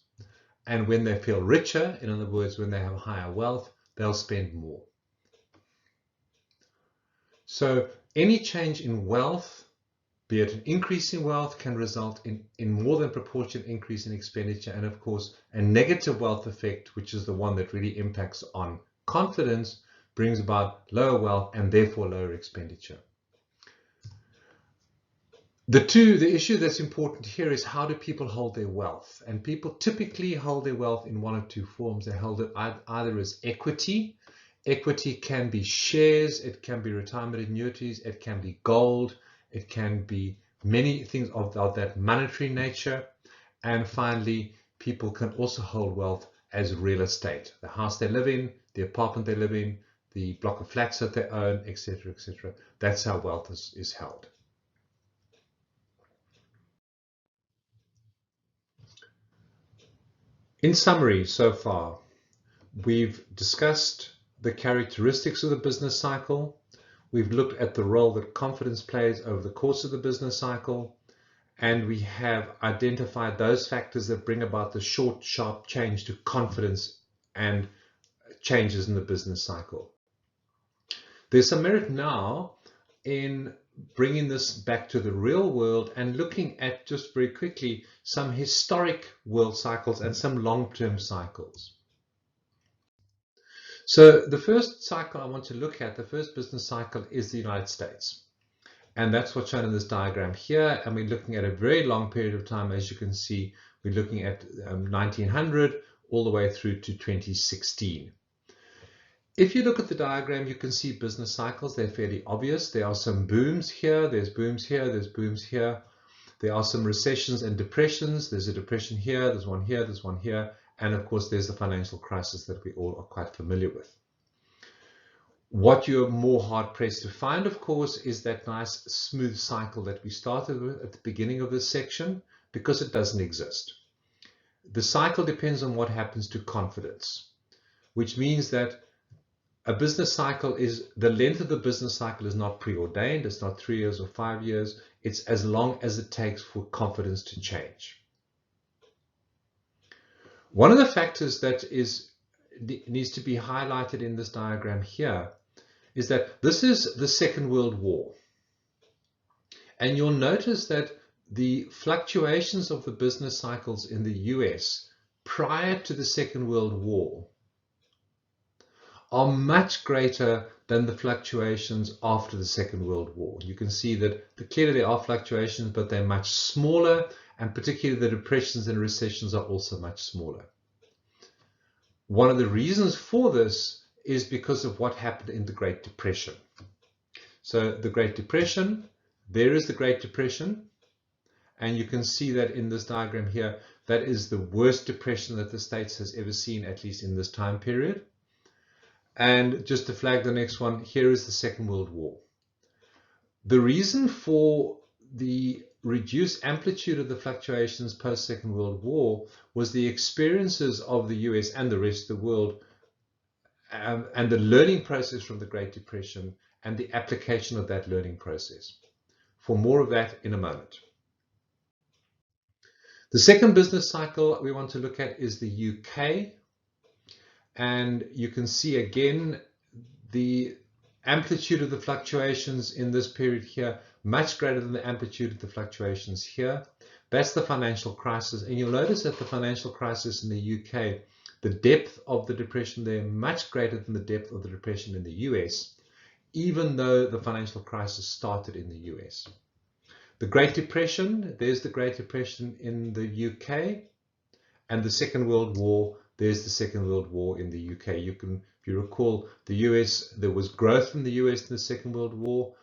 And when they feel richer, in other words, when they have higher wealth, they'll spend more. So any change in wealth, be it an increase in wealth, can result in more than proportionate increase in expenditure. And of course, a negative wealth effect, which is the one that really impacts on confidence, brings about lower wealth and therefore lower expenditure. The issue that's important here is, how do people hold their wealth? And people typically hold their wealth in one of two forms. They hold it either as equity. Equity can be shares, it can be retirement annuities, it can be gold, it can be many things of that monetary nature. And finally, people can also hold wealth as real estate. The house they live in, the apartment they live in, the block of flats that they own, etc., etc. That's how wealth is held. In summary, so far, we've discussed the characteristics of the business cycle. We've looked at the role that confidence plays over the course of the business cycle, and we have identified those factors that bring about the short, sharp change to confidence and changes in the business cycle. There's some merit now in bringing this back to the real world and looking at, just very quickly, some historic world cycles and some long-term cycles. So the first cycle I want to look at, the first business cycle, is the United States. And that's what's shown in this diagram here. And we're looking at a very long period of time. As you can see, we're looking at 1900 all the way through to 2016. If you look at the diagram, you can see business cycles. They're fairly obvious. There are some booms here. There's booms here. There's booms here. There are some recessions and depressions. There's a depression here. There's one here. There's one here. And of course, there's the financial crisis that we all are quite familiar with. What you're more hard-pressed to find, of course, is that nice smooth cycle that we started with at the beginning of this section, because it doesn't exist. The cycle depends on what happens to confidence, which means that a business cycle is, the length of the business cycle is not preordained. It's not 3 years or 5 years. It's as long as it takes for confidence to change. One of the factors that needs to be highlighted in this diagram here is that this is the Second World War. And you'll notice that the fluctuations of the business cycles in the US prior to the Second World War are much greater than the fluctuations after the Second World War. You can see that clearly there are fluctuations, but they're much smaller, and particularly the depressions and recessions are also much smaller. One of the reasons for this is because of what happened in the Great Depression. So the Great Depression, there is the Great Depression, and you can see that in this diagram here, that is the worst depression that the States has ever seen, at least in this time period. And just to flag the next one, here is the Second World War. The reason for the reduced amplitude of the fluctuations post-Second World War was the experiences of the US and the rest of the world, and the learning process from the Great Depression and the application of that learning process. For more of that in a moment. The second business cycle we want to look at is the UK. And you can see again the amplitude of the fluctuations in this period here, much greater than the amplitude of the fluctuations here. That's the financial crisis. And you'll notice that the financial crisis in the UK, the depth of the depression there, much greater than the depth of the depression in the US, even though the financial crisis started in the US. The Great Depression, there's the Great Depression in the UK, and the Second World War, there's the Second World War in the UK. You can, if you recall, the US, there was growth in the US in the Second World War,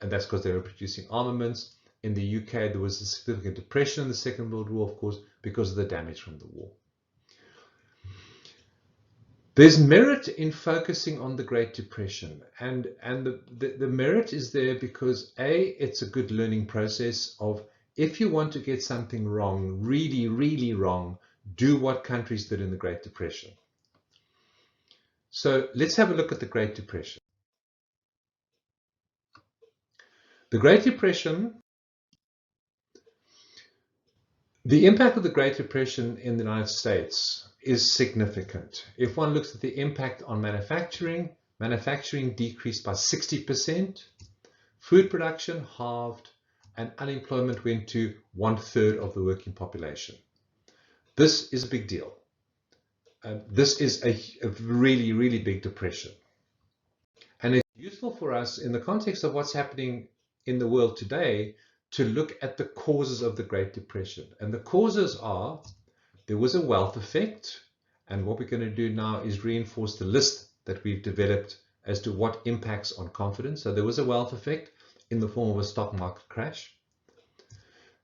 and that's because they were producing armaments. In the UK, there was a significant depression in the Second World War, of course, because of the damage from the war. There's merit in focusing on the Great Depression, and the merit is there because A, it's a good learning process of, if you want to get something wrong, really, really wrong, do what countries did in the Great Depression. So let's have a look at the Great Depression. The Great Depression, the impact of the Great Depression in the United States is significant. If one looks at the impact on manufacturing, manufacturing decreased by 60%, food production halved, and unemployment went to 1/3 of the working population. This is a big deal. This is a really, really big depression. And it's useful for us in the context of what's happening in the world today to look at the causes of the Great Depression. And the causes are, there was a wealth effect. And what we're going to do now is reinforce the list that we've developed as to what impacts on confidence. So there was a wealth effect in the form of a stock market crash.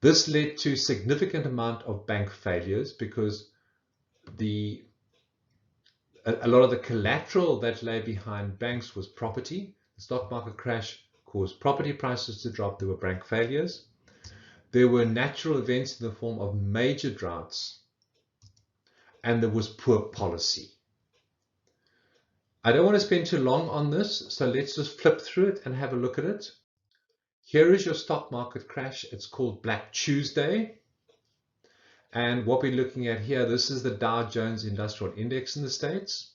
This led to significant amount of bank failures because a lot of the collateral that lay behind banks was property. The stock market crash caused property prices to drop. There were bank failures. There were natural events in the form of major droughts, and there was poor policy. I don't want to spend too long on this, so let's just flip through it and have a look at it. Here is your stock market crash. It's called Black Tuesday. And what we're looking at here, this is the Dow Jones Industrial Index in the States.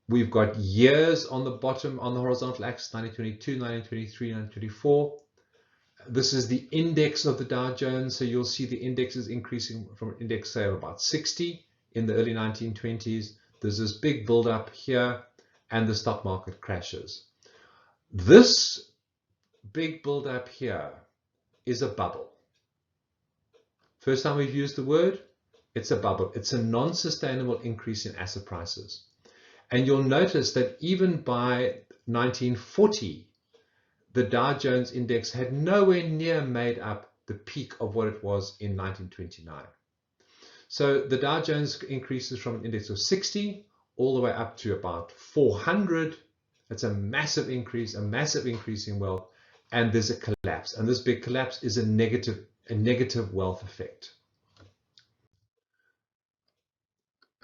We've got years on the bottom, on the horizontal axis, 1922, 1923, 1924. This is the index of the Dow Jones. So you'll see the index is increasing from an index, say, of about 60 in the early 1920s There's this big build-up here, and the stock market crashes. This big build-up here is a bubble. First time we've used the word, it's a bubble. It's a non-sustainable increase in asset prices. And you'll notice that even by 1940, the Dow Jones index had nowhere near made up the peak of what it was in 1929. So the Dow Jones increases from an index of 60 all the way up to about 400. It's a massive increase in wealth, and there's a collapse. And this big collapse is a negative wealth effect.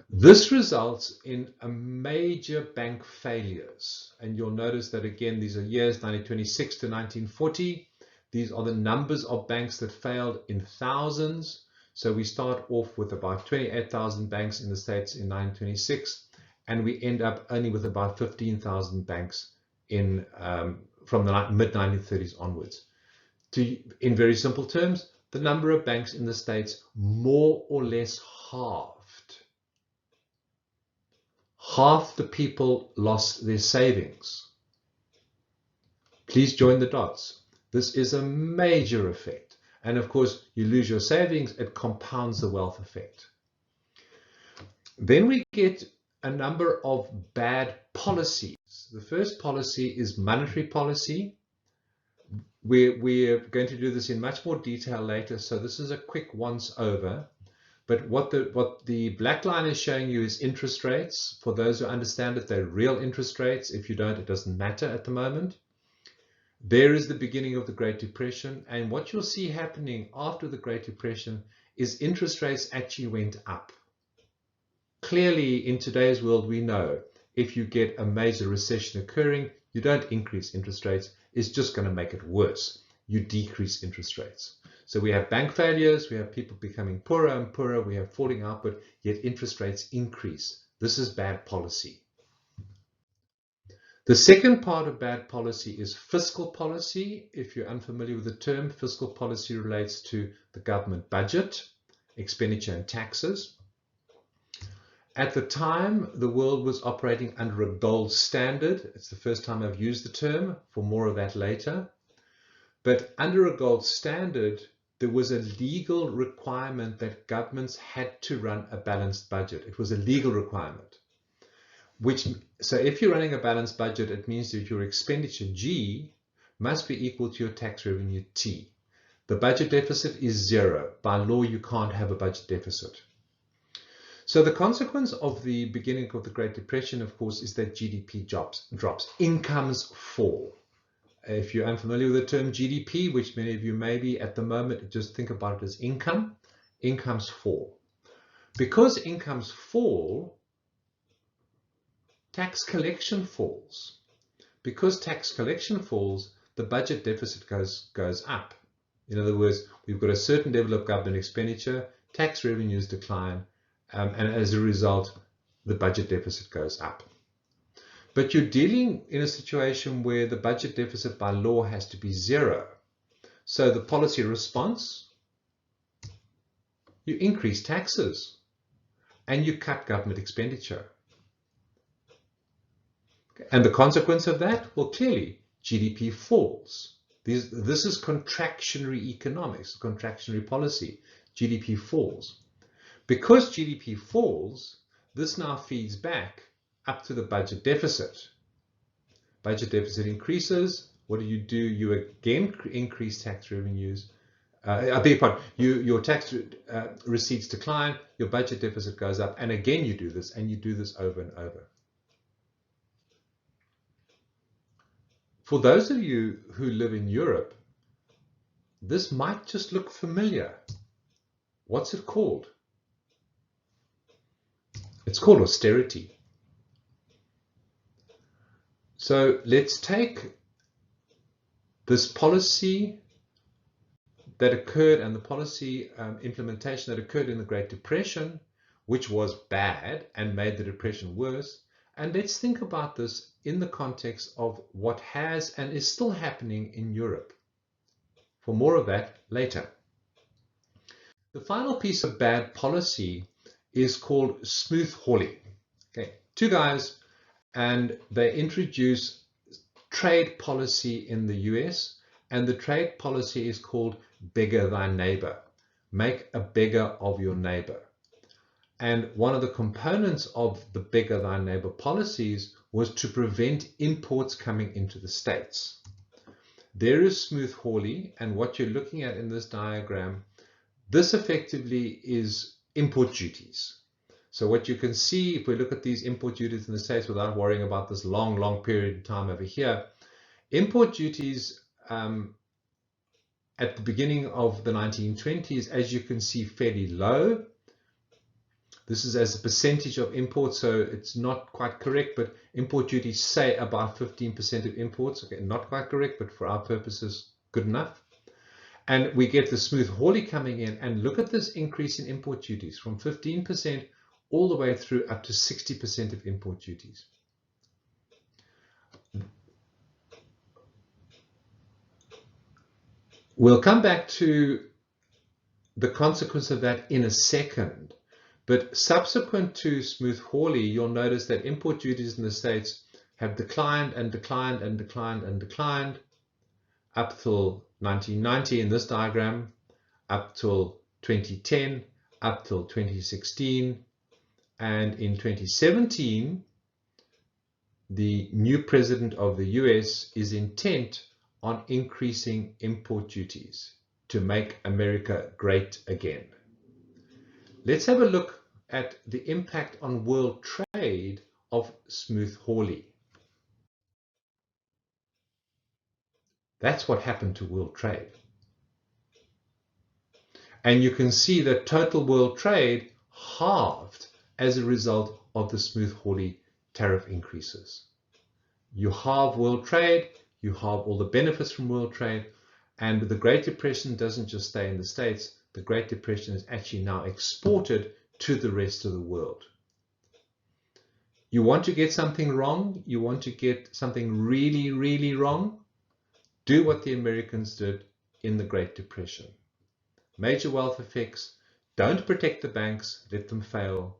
This results in a major bank failures. And you'll notice that again, these are years 1926 to 1940. These are the numbers of banks that failed in thousands. So we start off with about 28,000 banks in the States in 1926, and we end up only with about 15,000 banks from the mid-1930s onwards. In very simple terms, the number of banks in the States more or less halved. Half the people lost their savings. Please join the dots. This is a major effect. And of course, you lose your savings, it compounds the wealth effect. Then we get a number of bad policies. The first policy is monetary policy. We're going to do this in much more detail later, so this is a quick once over. But what the black line is showing you is interest rates. For those who understand it, they're real interest rates. If you don't, it doesn't matter at the moment. There is the beginning of the Great Depression. And what you'll see happening after the Great Depression is interest rates actually went up. Clearly, in today's world, we know if you get a major recession occurring, you don't increase interest rates. It's just going to make it worse. You decrease interest rates. So we have bank failures, we have people becoming poorer and poorer, we have falling output, yet interest rates increase. This is bad policy. The second part of bad policy is fiscal policy. If you're unfamiliar with the term, fiscal policy relates to the government budget, expenditure and taxes. At the time, the world was operating under a gold standard. It's the first time I've used the term, for more of that later. But under a gold standard, there was a legal requirement that governments had to run a balanced budget. It was a legal requirement. So if you're running a balanced budget, it means that your expenditure G must be equal to your tax revenue T. The budget deficit is zero. By law, you can't have a budget deficit. So the consequence of the beginning of the Great Depression, of course, is that GDP drops. Incomes fall. If you're unfamiliar with the term GDP, which many of you may be at the moment, just think about it as income. Incomes fall. Because incomes fall, tax collection falls. Because tax collection falls, the budget deficit goes up. In other words, we've got a certain level of government expenditure, tax revenues decline, and as a result, the budget deficit goes up. But you're dealing in a situation where the budget deficit by law has to be zero. So the policy response, you increase taxes and you cut government expenditure. And the consequence of that, well, clearly GDP falls. This is contractionary economics, contractionary policy. GDP falls. Because GDP falls, this now feeds back up to the budget deficit. Budget deficit increases. What do? You again increase tax revenues. I beg your pardon. Your tax receipts decline. Your budget deficit goes up, and again you do this, and you do this over and over. For those of you who live in Europe, this might just look familiar. What's it called? It's called austerity. So let's take this policy that occurred and the policy implementation that occurred in the Great Depression, which was bad and made the Depression worse, and let's think about this in the context of what has and is still happening in Europe. For more of that later. The final piece of bad policy is called smooth hauling. Okay, two guys, and they introduce trade policy in the US, and the trade policy is called beggar thy neighbor. Make a beggar of your neighbor. And one of the components of the beggar thy neighbor policies was to prevent imports coming into the States. There is Smoot-Hawley, and what you're looking at in this diagram, this effectively is import duties. So what you can see, if we look at these import duties in the States without worrying about this long period of time over here, import duties at the beginning of the 1920s, as you can see, fairly low. This is as a percentage of imports, so it's not quite correct, but import duties say about 15% of imports. Okay, not quite correct, but for our purposes, good enough. And we get the Smoot-Hawley coming in, and look at this increase in import duties from 15% all the way through up to 60% of import duties. We'll come back to the consequence of that in a second, but subsequent to Smoot-Hawley, you'll notice that import duties in the States have declined and declined and declined and declined up till 1990 in this diagram, up till 2010, up till 2016, and in 2017, the new president of the US is intent on increasing import duties to make America great again. Let's have a look at the impact on world trade of Smoot-Hawley. That's what happened to world trade. And you can see that total world trade halved as a result of the Smoot-Hawley tariff increases. You halve world trade, you halve all the benefits from world trade, and the Great Depression doesn't just stay in the States. The Great Depression is actually now exported to the rest of the world. You want to get something wrong, you want to get something really wrong, do what the Americans did in the Great Depression. Major wealth effects, don't protect the banks, let them fail,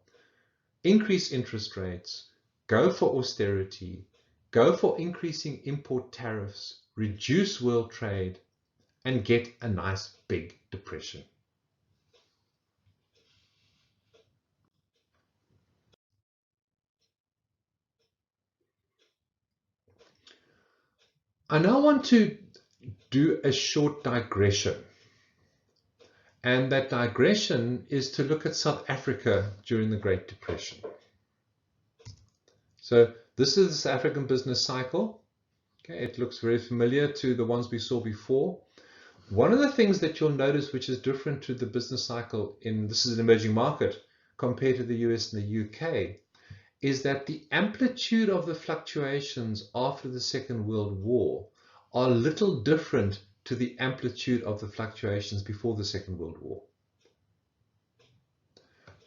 increase interest rates, go for austerity, go for increasing import tariffs, reduce world trade, and get a nice big depression. I now want to do a short digression. And that digression is to look at South Africa during the Great Depression. So this is the South African business cycle. Okay, it looks very familiar to the ones we saw before. One of the things that you'll notice which is different to the business cycle this is an emerging market compared to the US and the UK, is that the amplitude of the fluctuations after the Second World War are a little different to the amplitude of the fluctuations before the Second World War.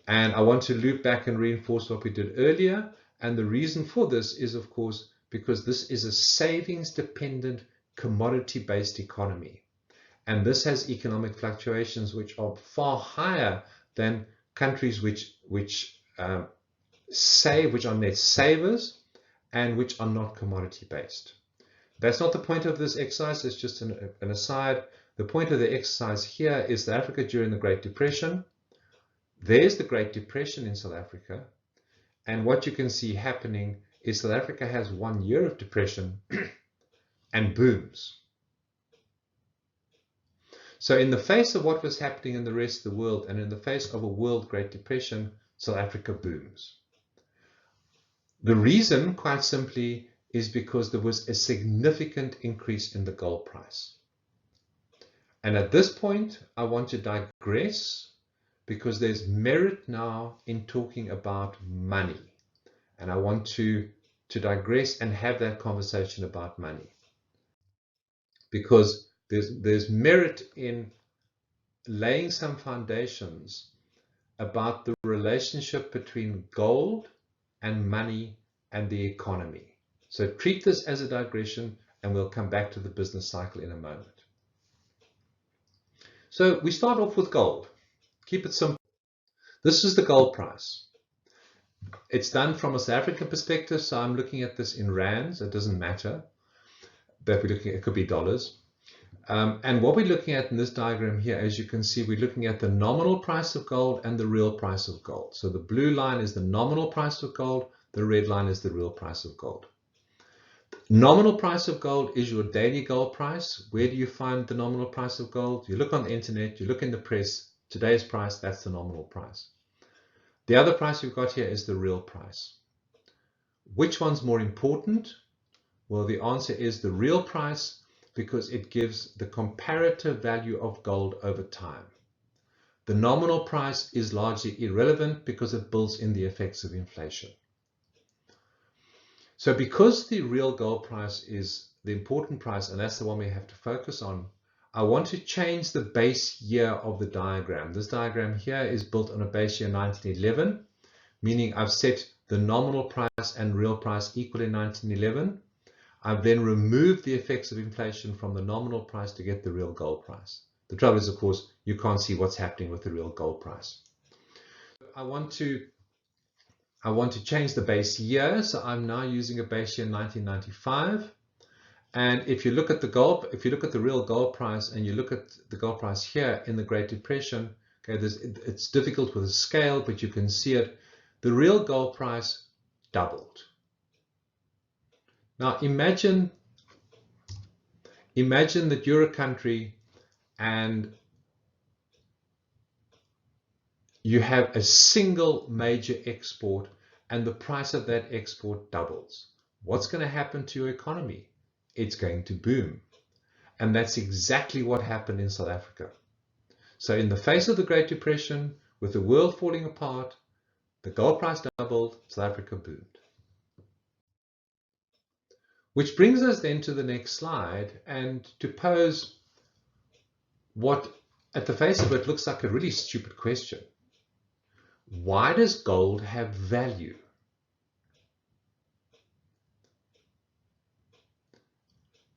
And I want to loop back and reinforce what we did earlier. And the reason for this is, of course, because this is a savings-dependent, commodity-based economy. And this has economic fluctuations which are far higher than countries which save, which are net savers, and which are not commodity-based. That's not the point of this exercise. It's just an aside. The point of the exercise here is that Africa during the Great Depression. There's the Great Depression in South Africa. And what you can see happening is South Africa has 1 year of depression and booms. So in the face of what was happening in the rest of the world and in the face of a world Great Depression, South Africa booms. The reason, quite simply, is because there was a significant increase in the gold price. And at this point, I want to digress because there's merit now in talking about money. And I want to digress and have that conversation about money. Because there's merit in laying some foundations about the relationship between gold and money and the economy. So treat this as a digression, and we'll come back to the business cycle in a moment. So we start off with gold. Keep it simple. This is the gold price. It's done from a South African perspective, so I'm looking at this in rands. It doesn't matter that we're looking at, it could be dollars. And what we're looking at in this diagram here, as you can see, we're looking at the nominal price of gold and the real price of gold. So the blue line is the nominal price of gold, the red line is the real price of gold. Nominal price of gold is your daily gold price. Where do you find the nominal price of gold? You look on the internet, you look in the press, today's price, that's the nominal price. The other price we've got here is the real price. Which one's more important? Well, the answer is the real price, because it gives the comparative value of gold over time. The nominal price is largely irrelevant because it builds in the effects of inflation. So because the real gold price is the important price, and that's the one we have to focus on, I want to change the base year of the diagram. This diagram here is built on a base year 1911, meaning I've set the nominal price and real price equal in 1911. I've then removed the effects of inflation from the nominal price to get the real gold price. The trouble is, of course, you can't see what's happening with the real gold price. I want to change the base year, so I'm now using a base year 1995. And if you look at the real gold price and you look at the gold price here in the Great Depression, okay, it's difficult with a scale, but you can see it. The real gold price doubled. Now imagine that you're a country and you have a single major export and the price of that export doubles. What's going to happen to your economy? It's going to boom. And that's exactly what happened in South Africa. So in the face of the Great Depression, with the world falling apart, the gold price doubled, South Africa boomed. Which brings us then to the next slide and to pose what at the face of it looks like a really stupid question. Why does gold have value?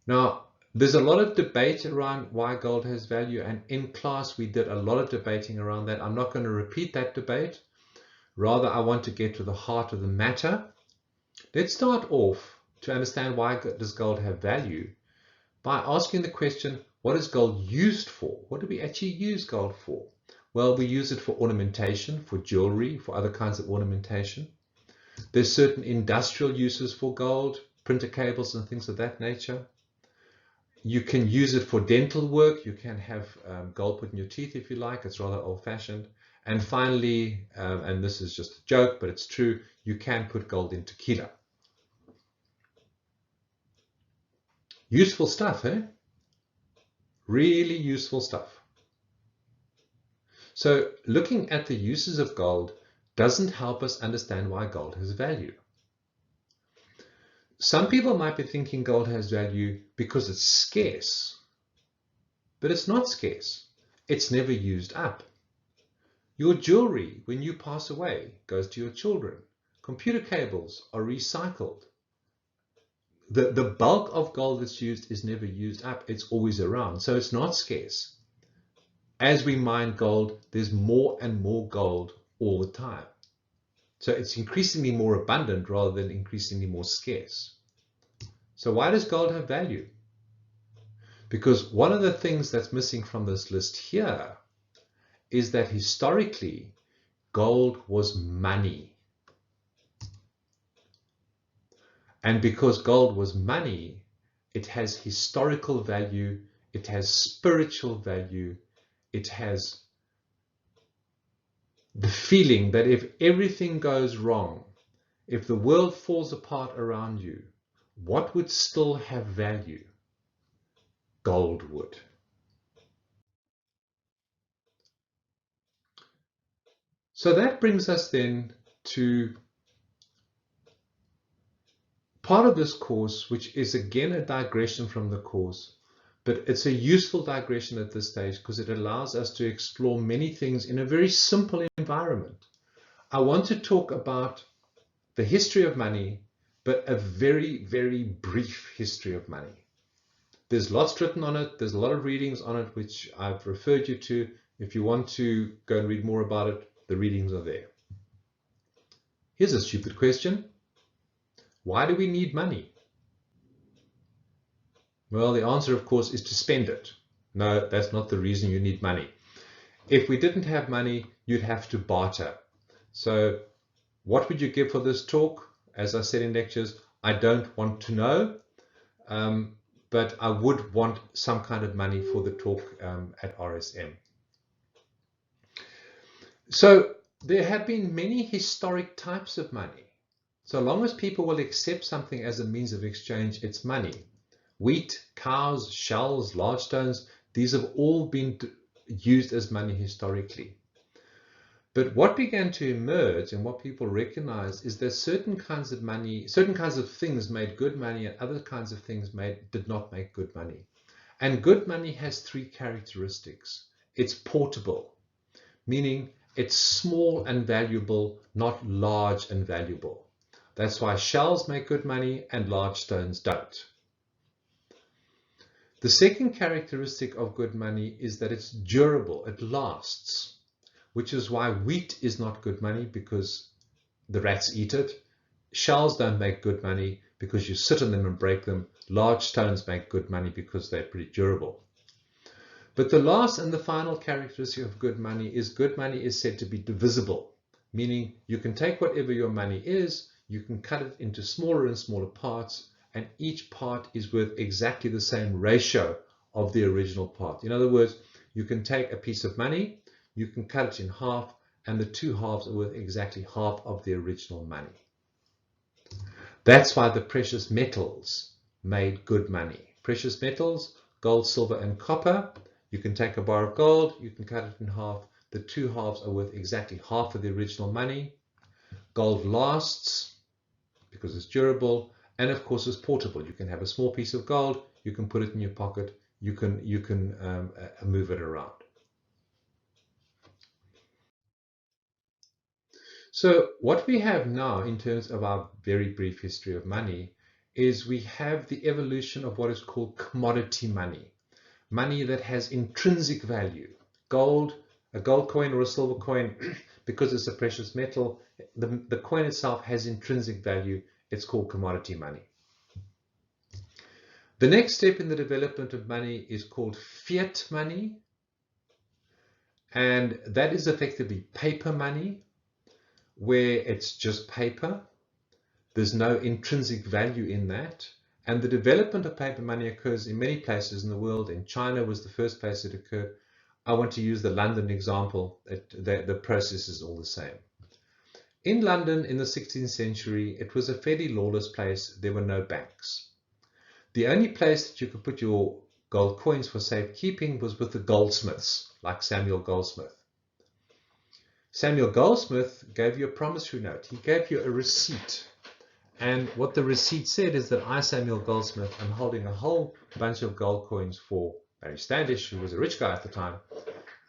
Now, there's a lot of debate around why gold has value, and in class we did a lot of debating around that. I'm not going to repeat that debate. Rather, I want to get to the heart of the matter. Let's start off to understand why does gold have value by asking the question, what is gold used for? What do we actually use gold for? Well, we use it for ornamentation, for jewelry, for other kinds of ornamentation. There's certain industrial uses for gold, printer cables and things of that nature. You can use it for dental work. You can have gold put in your teeth if you like. It's rather old-fashioned. And finally, and this is just a joke, but it's true, you can put gold in tequila. Useful stuff, eh? Really useful stuff. So looking at the uses of gold doesn't help us understand why gold has value. Some people might be thinking gold has value because it's scarce, but it's not scarce. It's never used up. Your jewelry, when you pass away, goes to your children. Computer cables are recycled. The bulk of gold that's used is never used up. It's always around, so it's not scarce. As we mine gold, there's more and more gold all the time. So it's increasingly more abundant rather than increasingly more scarce. So why does gold have value? Because one of the things that's missing from this list here is that historically, gold was money. And because gold was money, it has historical value, it has spiritual value, it has the feeling that if everything goes wrong, if the world falls apart around you, what would still have value? Gold would. So that brings us then to part of this course, which is again a digression from the course, but it's a useful digression at this stage because it allows us to explore many things in a very simple environment. I want to talk about the history of money, but a very, very brief history of money. There's lots written on it. There's a lot of readings on it, which I've referred you to. If you want to go and read more about it, the readings are there. Here's a stupid question. Why do we need money? Well, the answer, of course, is to spend it. No, that's not the reason you need money. If we didn't have money, you'd have to barter. So what would you give for this talk? As I said in lectures, I don't want to know, but I would want some kind of money for the talk at RSM. So there have been many historic types of money. So long as people will accept something as a means of exchange, it's money. Wheat, cows, shells, large stones, these have all been used as money historically. But what began to emerge and what people recognize is that certain kinds of money, certain kinds of things made good money and other kinds of things did not make good money. And good money has three characteristics. It's portable, meaning it's small and valuable, not large and valuable. That's why shells make good money and large stones don't. The second characteristic of good money is that it's durable, it lasts, which is why wheat is not good money because the rats eat it. Shells don't make good money because you sit on them and break them. Large stones make good money because they're pretty durable. But the last and the final characteristic of good money is said to be divisible, meaning you can take whatever your money is, you can cut it into smaller and smaller parts, and each part is worth exactly the same ratio of the original part. In other words, you can take a piece of money, you can cut it in half, and the two halves are worth exactly half of the original money. That's why the precious metals made good money. Precious metals, gold, silver, and copper. You can take a bar of gold, you can cut it in half. The two halves are worth exactly half of the original money. Gold lasts because it's durable, and of course it's portable. You can have a small piece of gold, you can put it in your pocket, you can move it around. So what we have now in terms of our very brief history of money is we have the evolution of what is called commodity money. Money that has intrinsic value. Gold, a gold coin or a silver coin, because it's a precious metal, the coin itself has intrinsic value. It's called commodity money. The next step in the development of money is called fiat money, and that is effectively paper money, where it's just paper. There's no intrinsic value in that. And the development of paper money occurs in many places in the world. In China was the first place it occurred. I want to use the London example. The process is all the same. In London in the 16th century, it was a fairly lawless place. There were no banks. The only place that you could put your gold coins for safekeeping was with the goldsmiths, like Samuel Goldsmith. Samuel Goldsmith gave you a promissory note. He gave you a receipt. And what the receipt said is that I, Samuel Goldsmith, am holding a whole bunch of gold coins for Barry Standish, who was a rich guy at the time.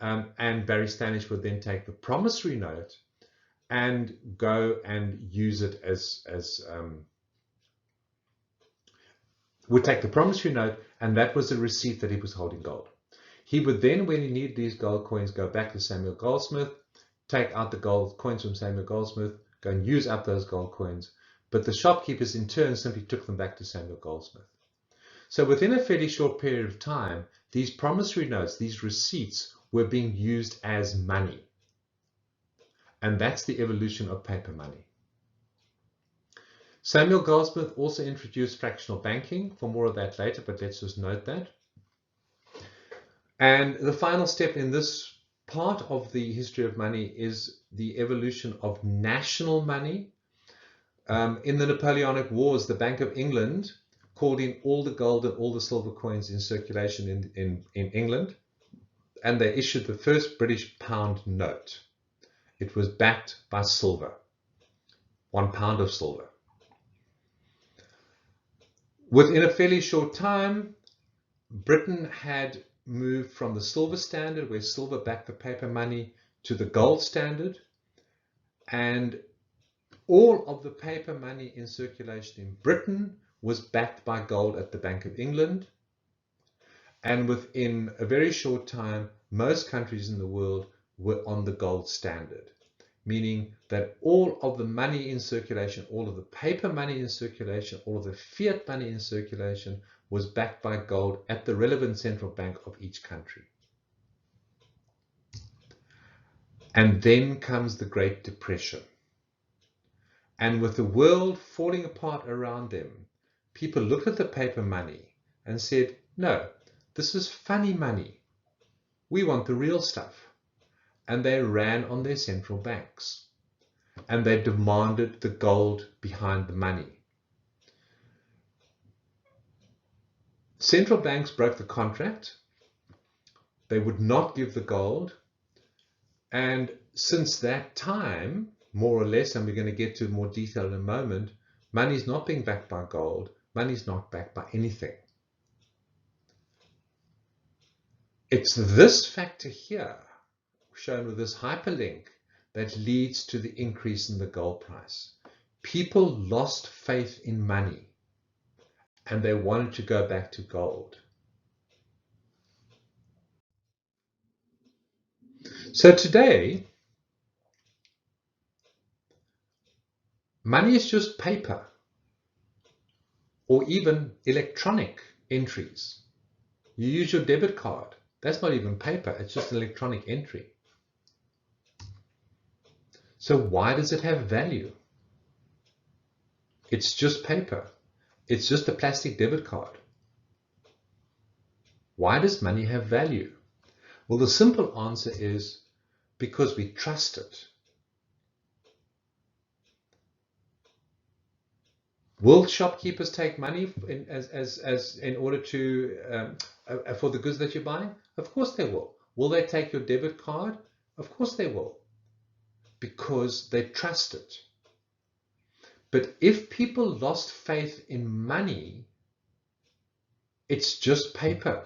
And Barry Standish would then take the promissory note and go and use it would take the promissory note, and that was a receipt that he was holding gold. He would then, when he needed these gold coins, go back to Samuel Goldsmith, take out the gold coins from Samuel Goldsmith, go and use up those gold coins. But the shopkeepers in turn simply took them back to Samuel Goldsmith. So within a fairly short period of time, these promissory notes, these receipts, were being used as money. And that's the evolution of paper money. Samuel Goldsmith also introduced fractional banking. For more of that later, but let's just note that. And the final step in this part of the history of money is the evolution of national money. In the Napoleonic Wars, the Bank of England called in all the gold and all the silver coins in circulation in England, and they issued the first British pound note. It was backed by silver, 1 pound of silver. Within a fairly short time, Britain had moved from the silver standard, where silver backed the paper money, to the gold standard, and all of the paper money in circulation in Britain was backed by gold at the Bank of England. And within a very short time, most countries in the world were on the gold standard. meaning that all of the money in circulation, all of the paper money in circulation, all of the fiat money in circulation was backed by gold at the relevant central bank of each country. And then comes the Great Depression. And with the world falling apart around them, people looked at the paper money and said, no, this is funny money. We want the real stuff. And they ran on their central banks. And they demanded the gold behind the money. Central banks broke the contract. They would not give the gold. And since that time, more or less, and we're going to get to more detail in a moment, money is not being backed by gold. Money is not backed by anything. It's this factor here, shown with this hyperlink, that leads to the increase in the gold price. People lost faith in money, and they wanted to go back to gold. So today, money is just paper or even electronic entries. You use your debit card. That's not even paper. It's just an electronic entry. So why does it have value? It's just paper. It's just a plastic debit card. Why does money have value? Well, the simple answer is because we trust it. Will shopkeepers take money in order to for the goods that you're buying? Of course they will. Will they take your debit card? Of course they will, because they trust it. But if people lost faith in money, it's just paper.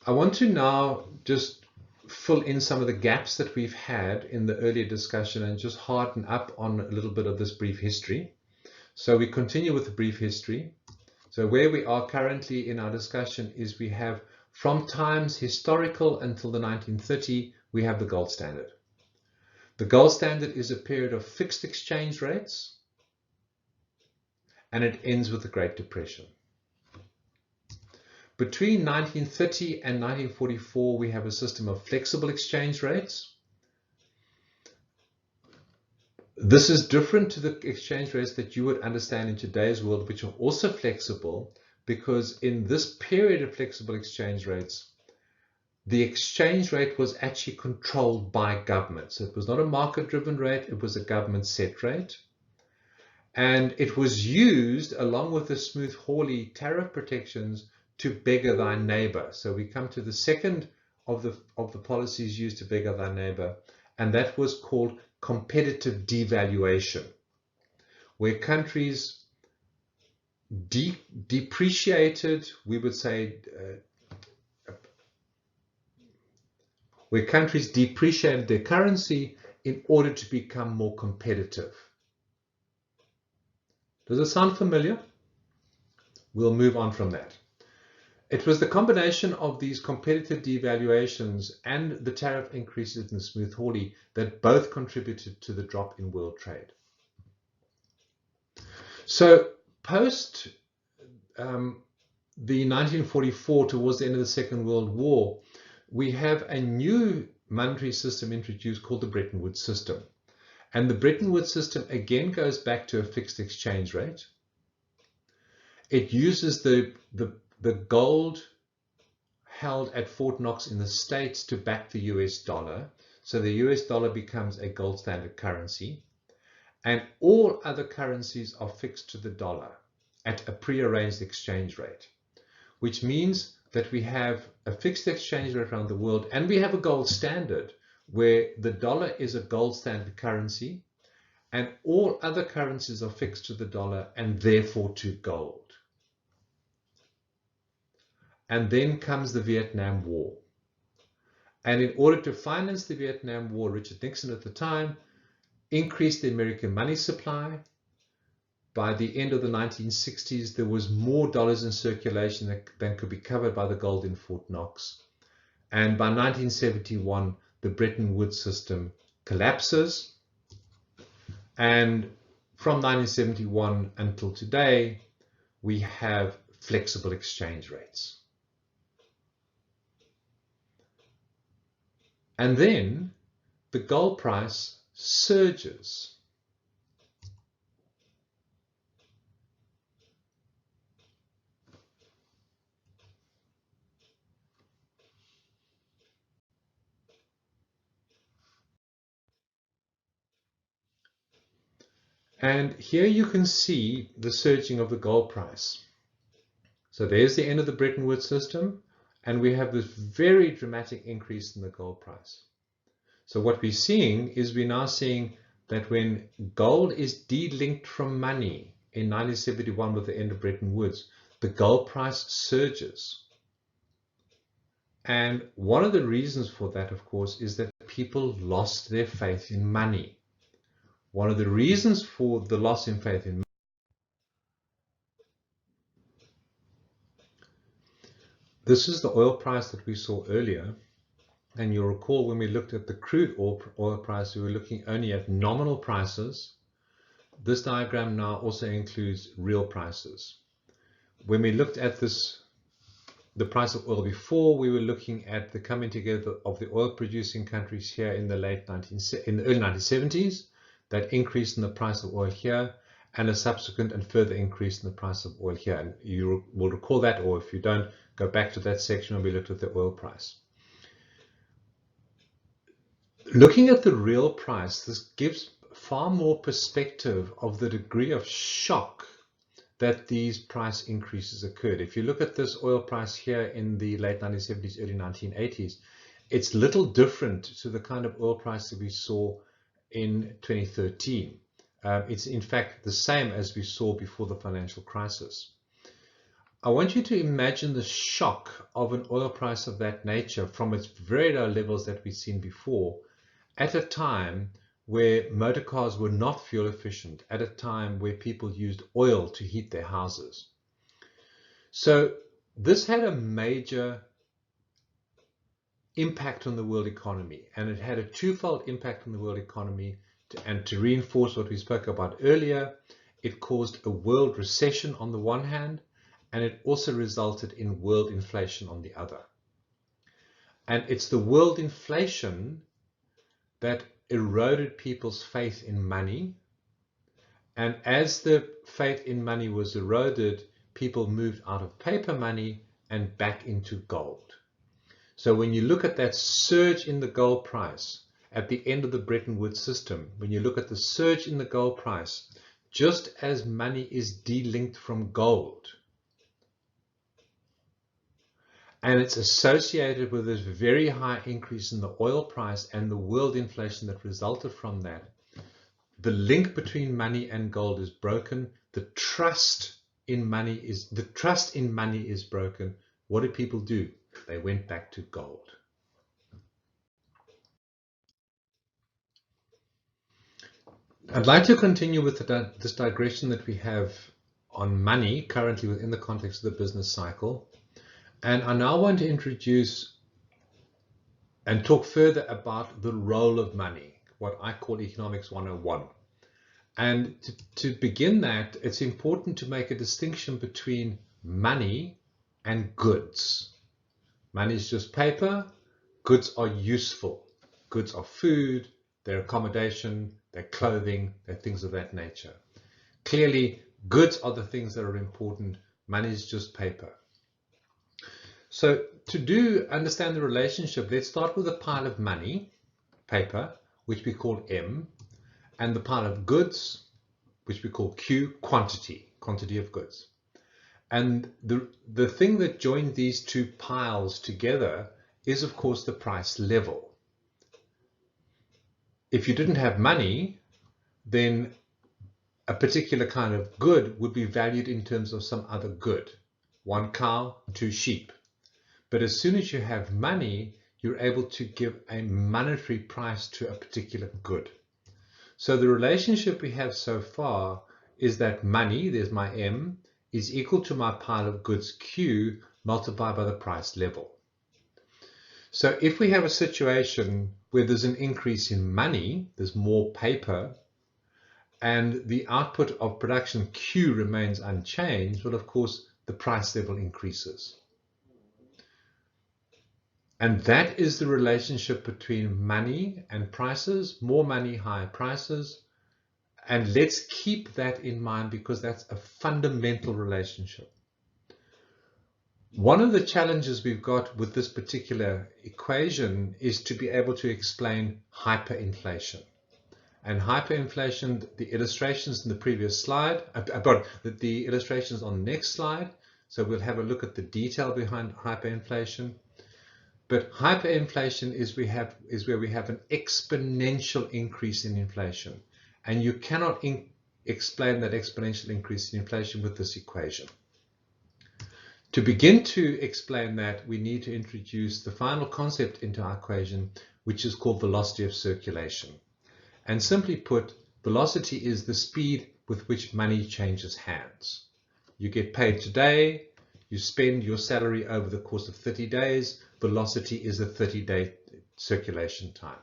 I want to now just fill in some of the gaps that we've had in the earlier discussion and just harden up on a little bit of this brief history. So we continue with the brief history. So where we are currently in our discussion is we have from times historical until the 1930, we have the gold standard. The gold standard is a period of fixed exchange rates, and it ends with the Great Depression. Between 1930 and 1944, we have a system of flexible exchange rates. This is different to the exchange rates that you would understand in today's world, which are also flexible, because in this period of flexible exchange rates, the exchange rate was actually controlled by government. So it was not a market-driven rate, it was a government set rate. And it was used along with the Smooth-Hawley tariff protections to beggar thy neighbor. So we come to the second of the policies used to beggar thy neighbor, and that was called competitive devaluation, where countries depreciated, we would say, where countries depreciated their currency in order to become more competitive. Does it sound familiar? We'll move on from that. It was the combination of these competitive devaluations and the tariff increases in the Smooth-Hawley that both contributed to the drop in world trade. So post the 1944, towards the end of the Second World War, we have a new monetary system introduced called the Bretton Woods system. And the Bretton Woods system again goes back to a fixed exchange rate. It uses the gold held at Fort Knox in the States to back the US dollar. So the US dollar becomes a gold standard currency. And all other currencies are fixed to the dollar at a prearranged exchange rate, which means that we have a fixed exchange rate around the world, and we have a gold standard where the dollar is a gold standard currency and all other currencies are fixed to the dollar and therefore to gold. And then comes the Vietnam War. And in order to finance the Vietnam War, Richard Nixon at the time increased the American money supply, by the end of the 1960s, there was more dollars in circulation than could be covered by the gold in Fort Knox. And by 1971, the Bretton Woods system collapses. And from 1971 until today, we have flexible exchange rates. And then the gold price surges. And here you can see the surging of the gold price. So there's the end of the Bretton Woods system, and we have this very dramatic increase in the gold price. So what we're seeing is we're now seeing that when gold is de-linked from money in 1971 with the end of Bretton Woods, the gold price surges. And one of the reasons for that, of course, is that people lost their faith in money. One of the reasons for the loss in faith in money, this is the oil price that we saw earlier. And you'll recall when we looked at the crude oil price, we were looking only at nominal prices. This diagram now also includes real prices. When we looked at this, the price of oil before, we were looking at the coming together of the oil producing countries here in the early 1970s, that increase in the price of oil here, and a subsequent and further increase in the price of oil here. And you will recall that, or if you don't, go back to that section where we looked at the oil price. Looking at the real price, this gives far more perspective of the degree of shock that these price increases occurred. If you look at this oil price here in the late 1970s, early 1980s, it's little different to the kind of oil price that we saw in 2013. It's in fact the same as we saw before the financial crisis. I want you to imagine the shock of an oil price of that nature from its very low levels that we've seen before, at a time where motor cars were not fuel efficient, at a time where people used oil to heat their houses. So this had a major impact on the world economy, and it had a twofold impact on the world economy. And to reinforce what we spoke about earlier, it caused a world recession on the one hand, and it also resulted in world inflation on the other. And it's the world inflation that eroded people's faith in money. And as the faith in money was eroded, people moved out of paper money and back into gold. So when you look at that surge in the gold price at the end of the Bretton Woods system, when you look at the surge in the gold price, just as money is de-linked from gold, and it's associated with this very high increase in the oil price and the world inflation that resulted from that, the link between money and gold is broken. The trust in money is broken. What did people do? They went back to gold. I'd like to continue with this digression that we have on money currently within the context of the business cycle. And I now want to introduce and talk further about the role of money, what I call Economics 101. And to begin that, it's important to make a distinction between money and goods. Money is just paper. Goods are useful. Goods are food, they're accommodation, they're clothing, they're things of that nature. Clearly, goods are the things that are important. Money is just paper. So to understand the relationship, let's start with a pile of money, paper, which we call M, and the pile of goods, which we call Q, quantity of goods. And the thing that joined these two piles together is, of course, the price level. If you didn't have money, then a particular kind of good would be valued in terms of some other good. 1 cow, 2 sheep. But as soon as you have money, you're able to give a monetary price to a particular good. So the relationship we have so far is that money, there's my M, is equal to my pile of goods Q multiplied by the price level. So if we have a situation where there's an increase in money, there's more paper, and the output of production Q remains unchanged, well, of course, the price level increases. And that is the relationship between money and prices, more money, higher prices. And let's keep that in mind because that's a fundamental relationship. One of the challenges we've got with this particular equation is to be able to explain hyperinflation. And hyperinflation, the illustrations in the previous slide, the illustrations on the next slide. So we'll have a look at the detail behind hyperinflation. But hyperinflation is where we have an exponential increase in inflation. And you cannot explain that exponential increase in inflation with this equation. To begin to explain that, we need to introduce the final concept into our equation, which is called velocity of circulation. And simply put, velocity is the speed with which money changes hands. You get paid today, you spend your salary over the course of 30 days. Velocity is a 30-day circulation time.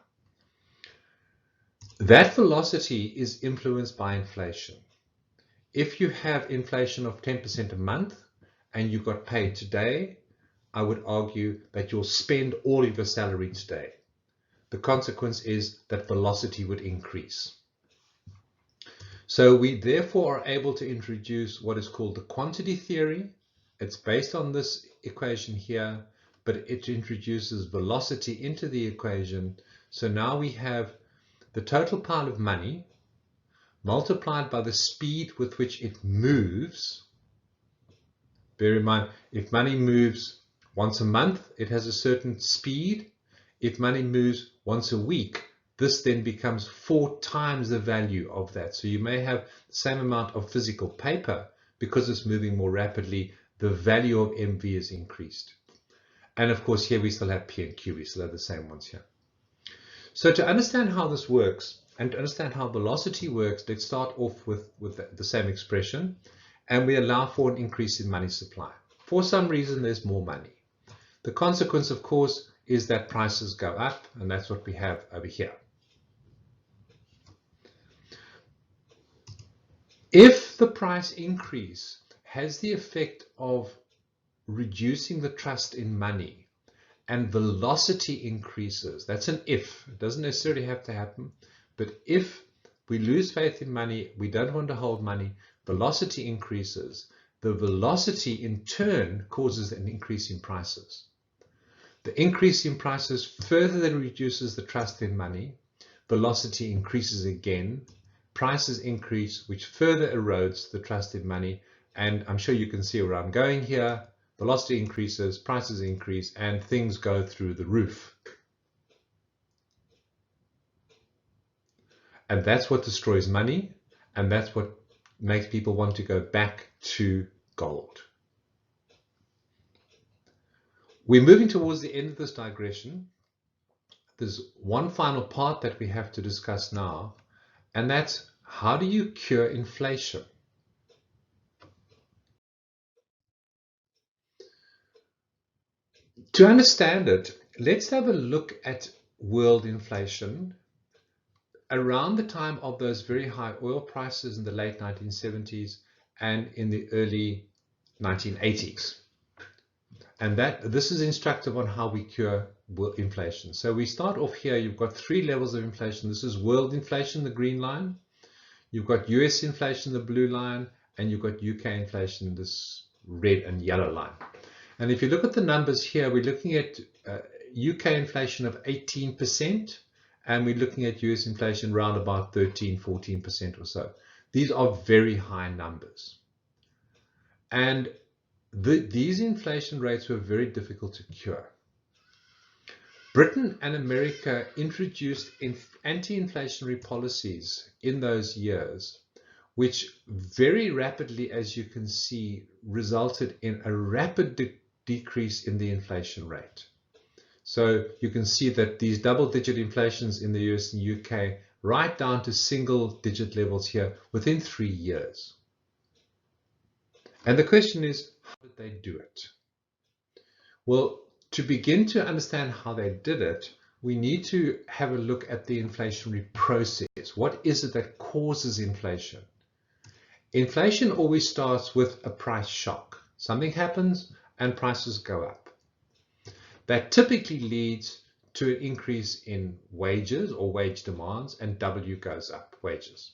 That velocity is influenced by inflation. If you have inflation of 10% a month and you got paid today, I would argue that you'll spend all of your salary today. The consequence is that velocity would increase. So we therefore are able to introduce what is called the quantity theory. It's based on this equation here, but it introduces velocity into the equation. So now we have the total pile of money multiplied by the speed with which it moves. Bear in mind, if money moves once a month, it has a certain speed. If money moves once a week, this then becomes 4 times the value of that. So you may have the same amount of physical paper, because it's moving more rapidly, the value of MV is increased. And of course, here we still have P and Q, we still have the same ones here. So to understand how this works and to understand how velocity works, let's start off with the same expression, and we allow for an increase in money supply. For some reason, there's more money. The consequence, of course, is that prices go up, and that's what we have over here. If the price increase has the effect of reducing the trust in money and velocity increases, that's an if. It doesn't necessarily have to happen, but if we lose faith in money, we don't want to hold money, velocity increases, the velocity in turn causes an increase in prices. The increase in prices further reduces the trust in money, velocity increases again, prices increase, which further erodes the trust in money, and I'm sure you can see where I'm going here. Velocity increases, prices increase, and things go through the roof. And that's what destroys money, and that's what makes people want to go back to gold. We're moving towards the end of this digression. There's one final part that we have to discuss now, and that's how do you cure inflation? To understand it, let's have a look at world inflation around the time of those very high oil prices in the late 1970s and in the early 1980s. And this is instructive on how we cure inflation. So we start off here, you've got 3 levels of inflation. This is world inflation, the green line. You've got US inflation, the blue line, and you've got UK inflation, this red and yellow line. And if you look at the numbers here, we're looking at UK inflation of 18%, and we're looking at US inflation around about 13, 14% or so. These are very high numbers. And these inflation rates were very difficult to cure. Britain and America introduced anti-inflationary policies in those years, which very rapidly, as you can see, resulted in a rapid decrease in the inflation rate. So you can see that these double-digit inflations in the US and UK right down to single-digit levels here within 3 years. And the question is, how did they do it? Well, to begin to understand how they did it, we need to have a look at the inflationary process. What is it that causes inflation? Inflation always starts with a price shock. Something happens and prices go up. That typically leads to an increase in wages or wage demands, and W goes up, wages.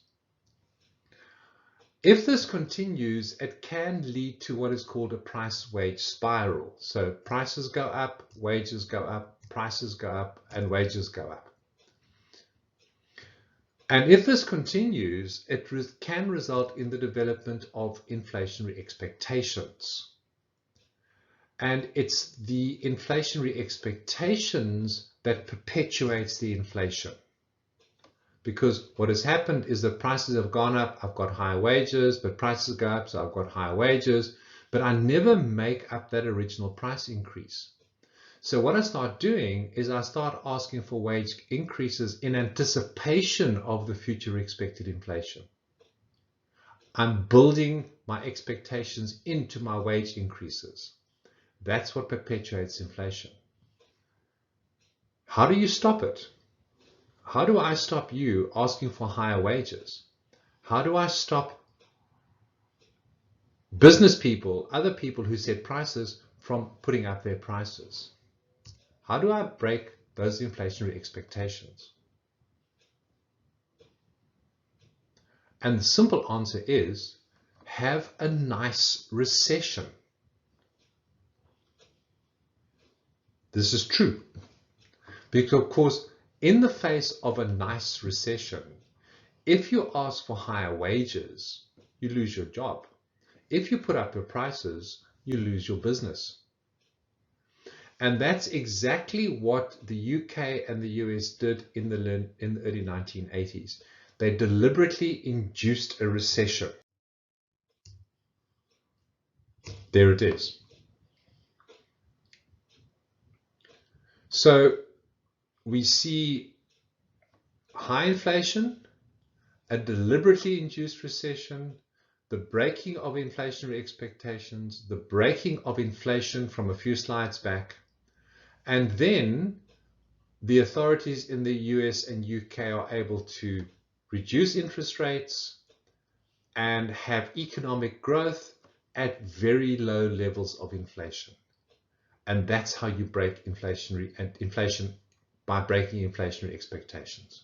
If this continues, it can lead to what is called a price-wage spiral. So prices go up, wages go up, prices go up, and wages go up. And if this continues, it can result in the development of inflationary expectations. And it's the inflationary expectations that perpetuates the inflation. Because what has happened is that prices have gone up, I've got higher wages, but prices go up, so I've got higher wages, but I never make up that original price increase. So what I start doing is I start asking for wage increases in anticipation of the future expected inflation. I'm building my expectations into my wage increases. That's what perpetuates inflation. How do you stop it? How do I stop you asking for higher wages? How do I stop business people, other people who set prices, from putting up their prices? How do I break those inflationary expectations? And the simple answer is, have a nice recession. This is true. Because, of course, in the face of a nice recession, if you ask for higher wages, you lose your job. If you put up your prices, you lose your business. And that's exactly what the UK and the US did in the early 1980s. They deliberately induced a recession. There it is. So we see high inflation, a deliberately induced recession, the breaking of inflationary expectations, the breaking of inflation from a few slides back, and then the authorities in the US and UK are able to reduce interest rates and have economic growth at very low levels of inflation. And that's how you break inflation, by breaking inflationary expectations.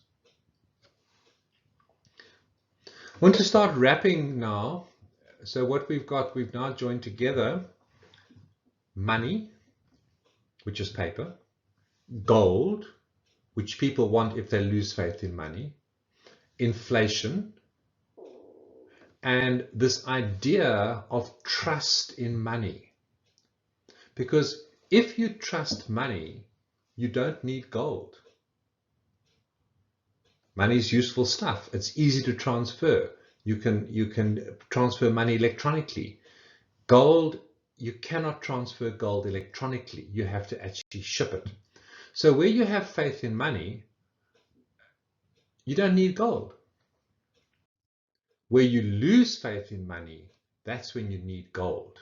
I want to start wrapping now. So what we've now joined together money, which is paper, gold, which people want if they lose faith in money, inflation, and this idea of trust in money. Because if you trust money, you don't need gold. Money is useful stuff. It's easy to transfer. You can transfer money electronically. Gold, you cannot transfer gold electronically. You have to actually ship it. So where you have faith in money, you don't need gold. Where you lose faith in money, that's when you need gold.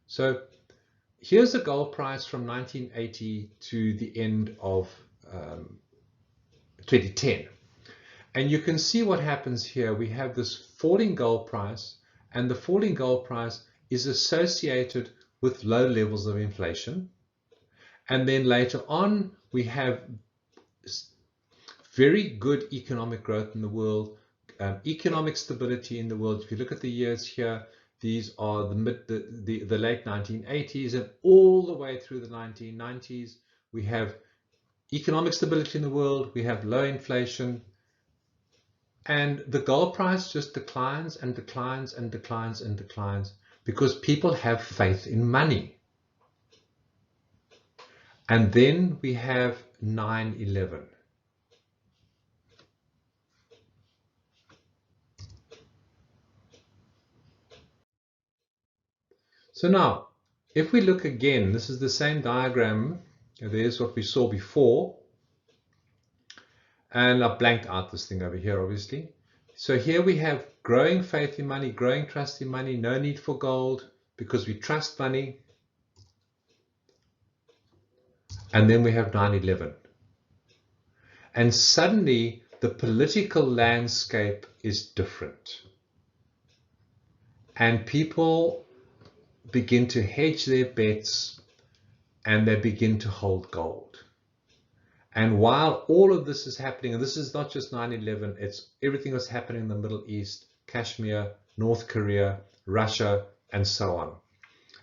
So here's the gold price from 1980 to the end of 2010. And you can see what happens here. We have this falling gold price, and the falling gold price is associated with low levels of inflation. And then later on, we have very good economic growth in the world, economic stability in the world. If you look at the years here, these are the late 1980s, and all the way through the 1990s, we have economic stability in the world, we have low inflation, and the gold price just declines and declines and declines and declines because people have faith in money. And then we have 9/11. So now, if we look again, this is the same diagram. There's what we saw before. And I blanked out this thing over here, obviously. So here we have growing faith in money, growing trust in money, no need for gold because we trust money. And then we have 9/11. And suddenly the political landscape is different. And people begin to hedge their bets and they begin to hold gold. And while all of this is happening, and this is not just 9/11, it's everything that's happening in the Middle East, Kashmir, North Korea, Russia, and so on.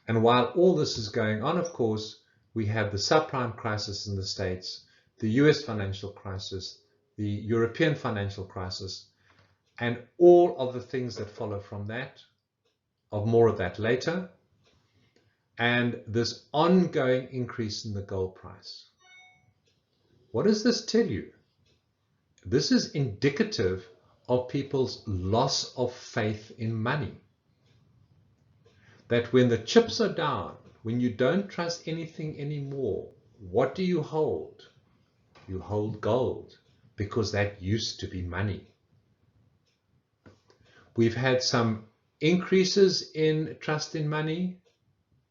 And while all this is going on, of course, we have the subprime crisis in the States, the US financial crisis, the European financial crisis, and all of the things that follow from that, of more of that later, and this ongoing increase in the gold price. What does this tell you? This is indicative of people's loss of faith in money. That when the chips are down, when you don't trust anything anymore, what do you hold? You hold gold because that used to be money. We've had some increases in trust in money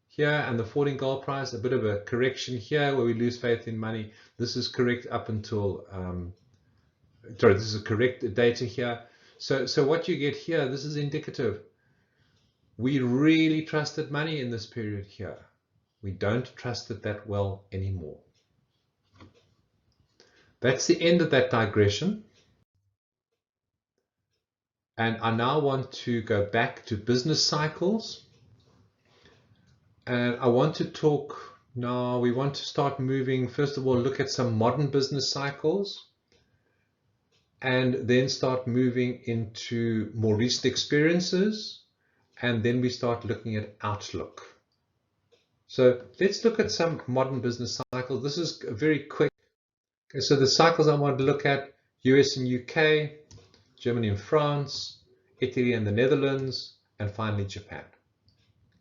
here and the falling gold price, a bit of a correction here where we lose faith in money. This is correct up until, this is a correct data here. So what you get here, this is indicative. We really trusted money in this period here. We don't trust it that well anymore. That's the end of that digression. And I now want to go back to business cycles. And I want to talk now, we want to start moving, first of all, look at some modern business cycles and then start moving into more recent experiences. And then we start looking at outlook. So let's look at some modern business cycles. This is very quick. Okay, so the cycles I want to look at, US and UK, Germany and France, Italy and the Netherlands, and finally Japan.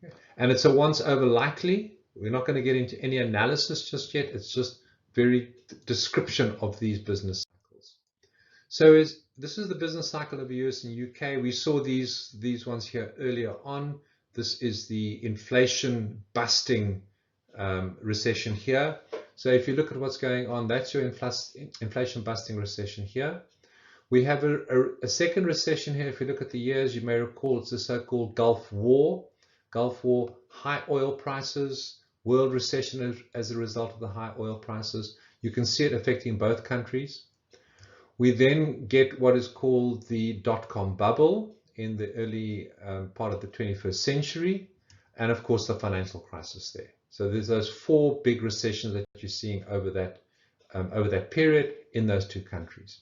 Okay. And it's a once over likely. We're not going to get into any analysis just yet. It's just very description of these business cycles. So this is the business cycle of the US and UK. We saw these ones here earlier on. This is the inflation busting recession here. So if you look at what's going on, that's your inflation busting recession here. We have a second recession here. If you look at the years, you may recall it's the so-called Gulf War. Gulf War, high oil prices, world recession as a result of the high oil prices. You can see it affecting both countries. We then get what is called the dot-com bubble in the early part of the 21st century, and of course the financial crisis there. So there's those four big recessions that you're seeing over that period in those two countries.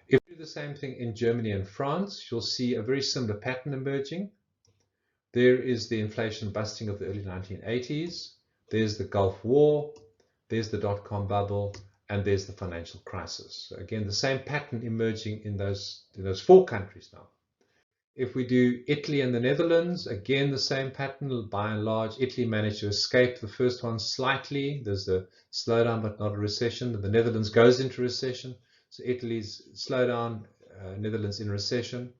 If we do the same thing in Germany and France, you'll see a very similar pattern emerging. There is the inflation busting of the early 1980s. There's the Gulf War. There's the dot-com bubble. And there's the financial crisis. So again, the same pattern emerging in those four countries now. If we do Italy and the Netherlands, again, the same pattern. By and large, Italy managed to escape the first one slightly. There's a slowdown, but not a recession. The Netherlands goes into recession. So Italy's slowdown, Netherlands in recession.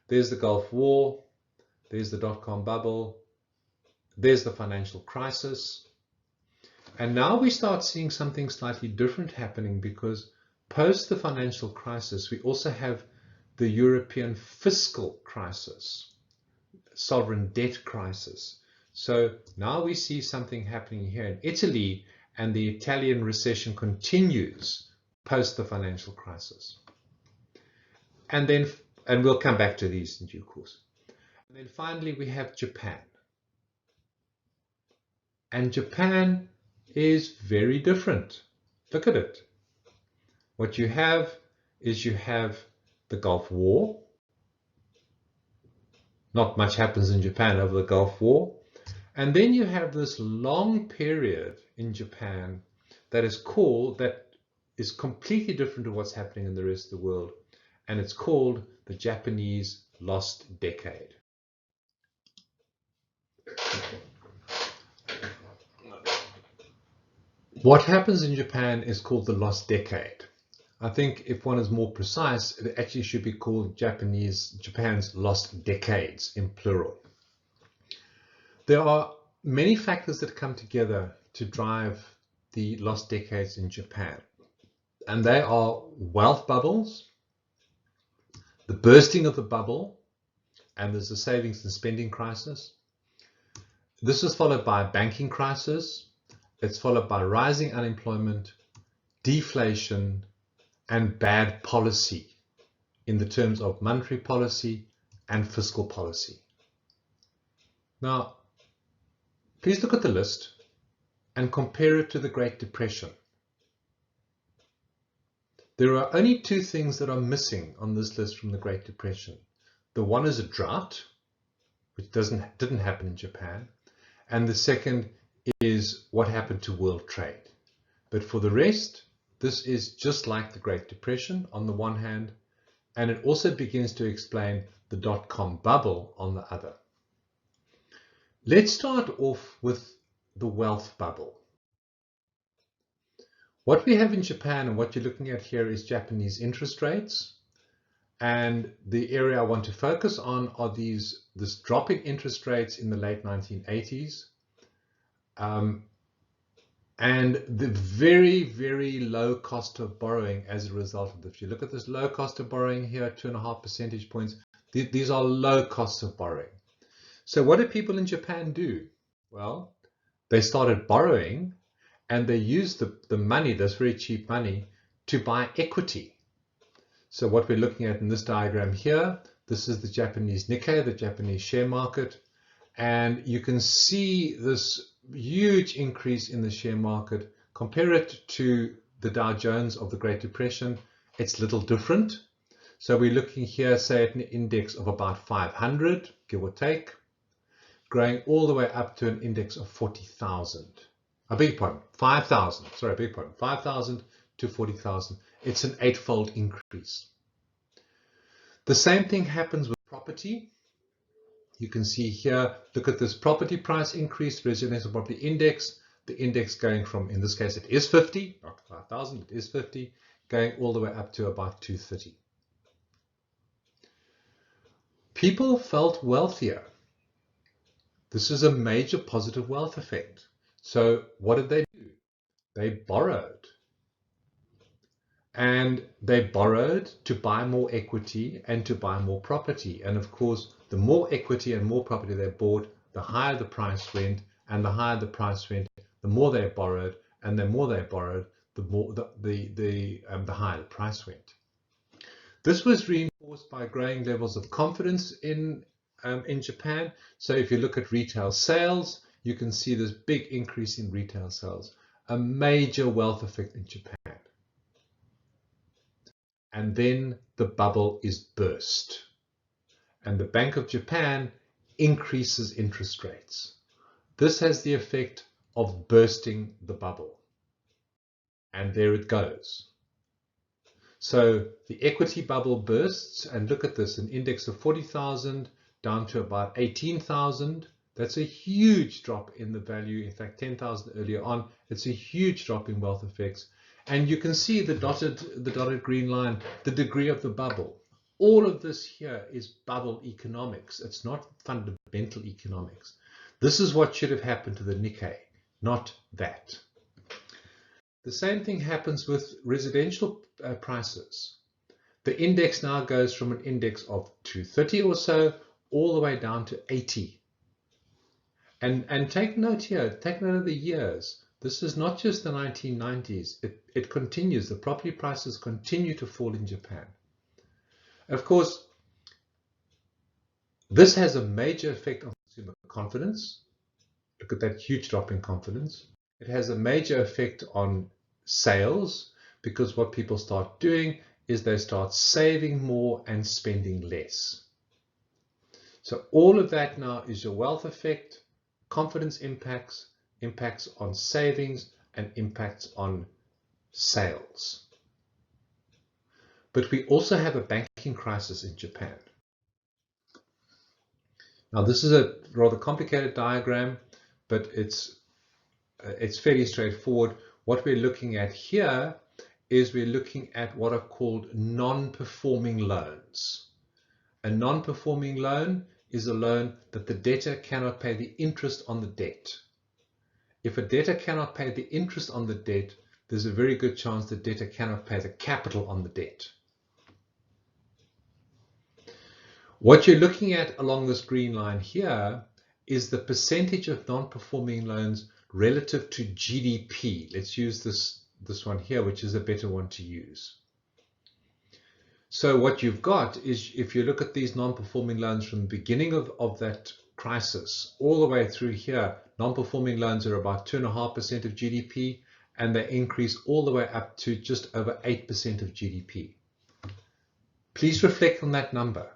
There's the Gulf War. There's the dot-com bubble. There's the financial crisis. And now we start seeing something slightly different happening because post the financial crisis, we also have the European fiscal crisis, sovereign debt crisis. So now we see something happening here in Italy, and the Italian recession continues post the financial crisis. And we'll come back to these in due course. And then finally, we have Japan. And Japan is very different. Look at it. What you have is you have the Gulf War. Not much happens in Japan over the Gulf War. And then you have this long period in Japan that is completely different to what's happening in the rest of the world. And it's called the Japanese Lost Decade. What happens in Japan is called the Lost Decade. I think if one is more precise, it actually should be called Japan's lost decades in plural. There are many factors that come together to drive the lost decades in Japan, and they are wealth bubbles, the bursting of the bubble, and there's a savings and spending crisis. This is followed by a banking crisis. It's followed by rising unemployment, deflation, and bad policy in the terms of monetary policy and fiscal policy. Now, please look at the list and compare it to the Great Depression. There are only two things that are missing on this list from the Great Depression. The one is a drought, which didn't happen in Japan, and the second is what happened to world trade. But for the rest, this is just like the Great Depression on the one hand, and it also begins to explain the dot-com bubble on the other. Let's start off with the wealth bubble. What we have in Japan and what you're looking at here is Japanese interest rates. And the area I want to focus on are this dropping interest rates in the late 1980s. And the very, very low cost of borrowing as a result of this. If you look at this low cost of borrowing here, 2.5 percentage points, these are low costs of borrowing. So what did people in Japan do? Well, they started borrowing and they used the money, this very cheap money, to buy equity. So what we're looking at in this diagram here, this is the Japanese Nikkei, the Japanese share market. And you can see this huge increase in the share market. Compare it to the Dow Jones of the Great Depression. It's little different. So we're looking here, say, at an index of about 500, give or take, growing all the way up to an index of 40,000. I beg your pardon, 5,000. Sorry, I beg your pardon, 5,000 to 40,000. It's an 8-fold increase. The same thing happens with property. You can see here, look at this property price increase, residential property index, the index going from, in this case, it is 50, not 5,000, it is 50, going all the way up to about 230. People felt wealthier. This is a major positive wealth effect. So what did they do? They borrowed. And they borrowed to buy more equity and to buy more property. And of course, the more equity and more property they bought, the higher the price went, and the higher the price went, the more they borrowed, and the more they borrowed, the higher the price went. This was reinforced by growing levels of confidence in Japan. So if you look at retail sales, you can see this big increase in retail sales, a major wealth effect in Japan. And then the bubble is burst. And the Bank of Japan increases interest rates. This has the effect of bursting the bubble. And there it goes. So the equity bubble bursts, and look at this, an index of 40,000 down to about 18,000. That's a huge drop in the value. In fact, 10,000 earlier on. It's a huge drop in wealth effects. And you can see the dotted green line, the degree of the bubble. All of this here is bubble economics. It's not fundamental economics. This is what should have happened to the Nikkei, not that. The same thing happens with residential prices. The index now goes from an index of 230 or so all the way down to 80. And take note here, take note of the years. This is not just the 1990s. It continues. The property prices continue to fall in Japan. Of course, this has a major effect on consumer confidence. Look at that huge drop in confidence. It has a major effect on sales, because what people start doing is they start saving more and spending less. So all of that now is your wealth effect, confidence impacts on savings, and impacts on sales. But we also have a banking crisis in Japan. Now this is a rather complicated diagram, but it's fairly straightforward. What we're looking at here is we're looking at what are called non-performing loans. A non-performing loan is a loan that the debtor cannot pay the interest on the debt. If a debtor cannot pay the interest on the debt, there's a very good chance the debtor cannot pay the capital on the debt. What you're looking at along this green line here is the percentage of non-performing loans relative to GDP. Let's use this one here, which is a better one to use. So what you've got is, if you look at these non-performing loans from the beginning of that crisis all the way through here, non-performing loans are about 2.5% of GDP, and they increase all the way up to just over 8% of GDP. Please reflect on that number.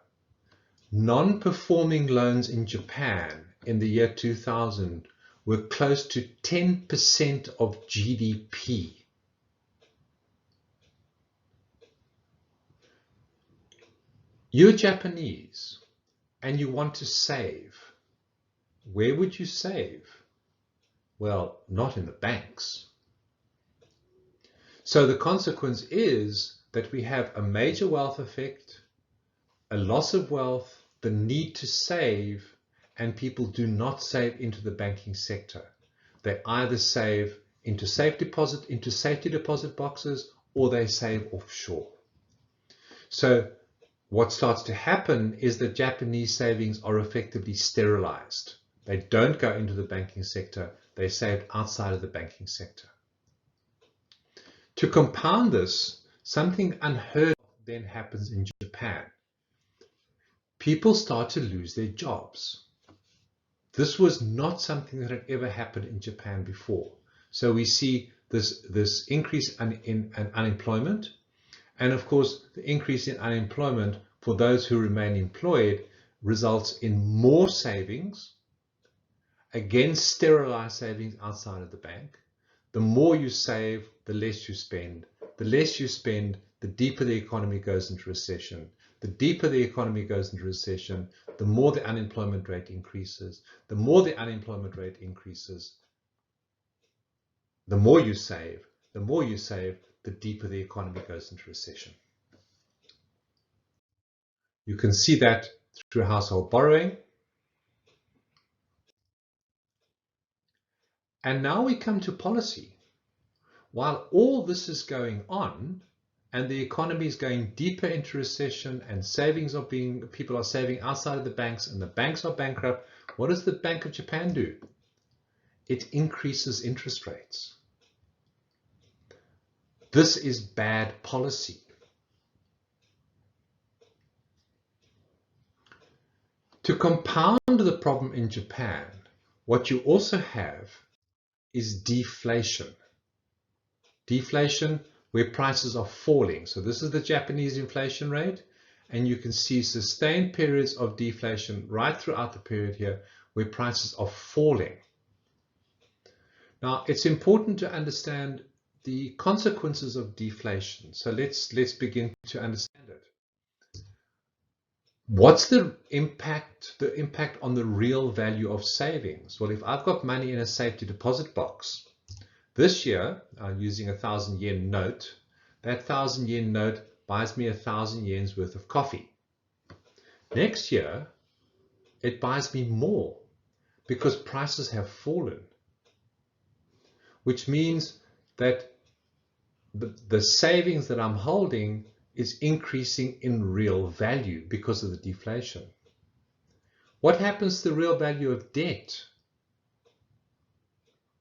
Non-performing loans in Japan in the year 2000 were close to 10% of GDP. You're Japanese and you want to save. Where would you save? Well, not in the banks. So the consequence is that we have a major wealth effect, a loss of wealth, the need to save, and people do not save into the banking sector. They either save into safety deposit boxes, or they save offshore. So what starts to happen is that Japanese savings are effectively sterilized. They don't go into the banking sector, they're saved outside of the banking sector. To compound this, something unheard of then happens in Japan. People start to lose their jobs. This was not something that had ever happened in Japan before. So we see this increase in unemployment. And of course, the increase in unemployment for those who remain employed results in more savings, again, sterilized savings outside of the bank. The more you save, the less you spend. The less you spend, the deeper the economy goes into recession. The deeper the economy goes into recession, the more the unemployment rate increases. The more the unemployment rate increases, the more you save. The more you save, the deeper the economy goes into recession. You can see that through household borrowing. And now we come to policy. While all this is going on, and the economy is going deeper into recession, and people are saving outside of the banks, and the banks are bankrupt, what does the Bank of Japan do? It increases interest rates. This is bad policy. To compound the problem in Japan, what you also have is deflation. Deflation where prices are falling. So this is the Japanese inflation rate, and you can see sustained periods of deflation right throughout the period here where prices are falling. Now, it's important to understand the consequences of deflation. So let's begin to understand it. What's the impact on the real value of savings? Well, if I've got money in a safety deposit box, this year, using a 1,000 yen note, that 1,000 yen note buys me 1,000 yens worth of coffee. Next year, it buys me more because prices have fallen, which means that the savings that I'm holding is increasing in real value because of the deflation. What happens to the real value of debt?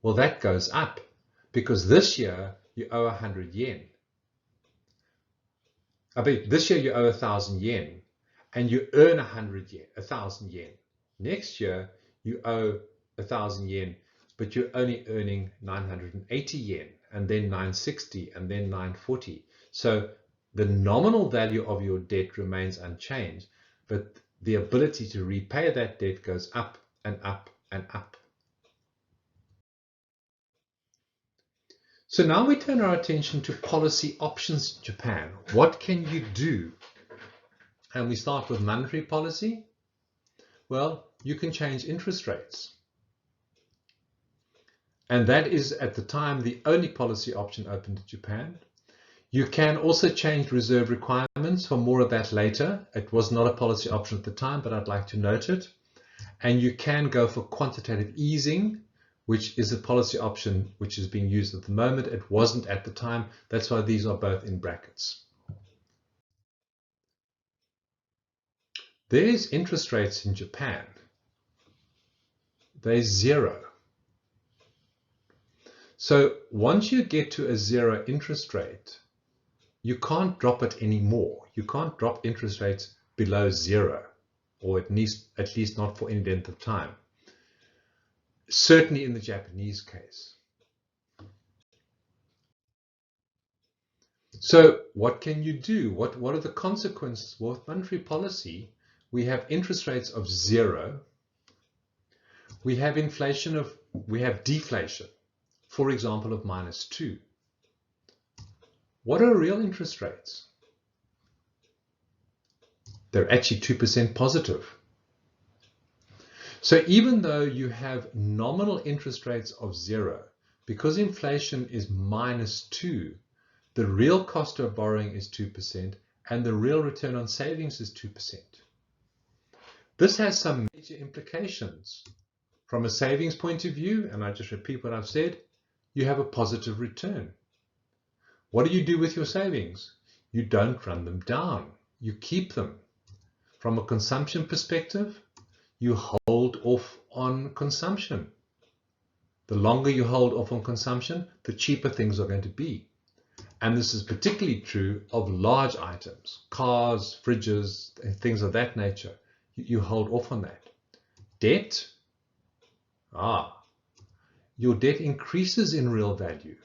Well, that goes up because this year you owe 100 yen. This year you owe 1,000 yen and you earn 1,000 yen. Next year you owe 1,000 yen, but you're only earning 980 yen, and then 960, and then 940. So the nominal value of your debt remains unchanged, but the ability to repay that debt goes up and up and up. So now we turn our attention to policy options in Japan. What can you do? And we start with monetary policy. Well, you can change interest rates. And that is, at the time, the only policy option open to Japan. You can also change reserve requirements. For more of that later. It was not a policy option at the time, but I'd like to note it. And you can go for quantitative easing, which is a policy option which is being used at the moment. It wasn't at the time. That's why these are both in brackets. There's interest rates in Japan. They're zero. So once you get to a zero interest rate, you can't drop it anymore. You can't drop interest rates below zero, or at least not for any length of time. Certainly in the Japanese case. So what can you do? What are the consequences? Well, with monetary policy, we have interest rates of zero. We have deflation, for example, of -2. What are real interest rates? They're actually 2% positive. So even though you have nominal interest rates of zero, because inflation is -2, the real cost of borrowing is 2%, and the real return on savings is 2%. This has some major implications. From a savings point of view, and I just repeat what I've said, you have a positive return. What do you do with your savings? You don't run them down. You keep them. From a consumption perspective, you hold off on consumption. The longer you hold off on consumption, the cheaper things are going to be. And this is particularly true of large items, cars, fridges, things of that nature. You hold off on that. Debt, your debt increases in real value.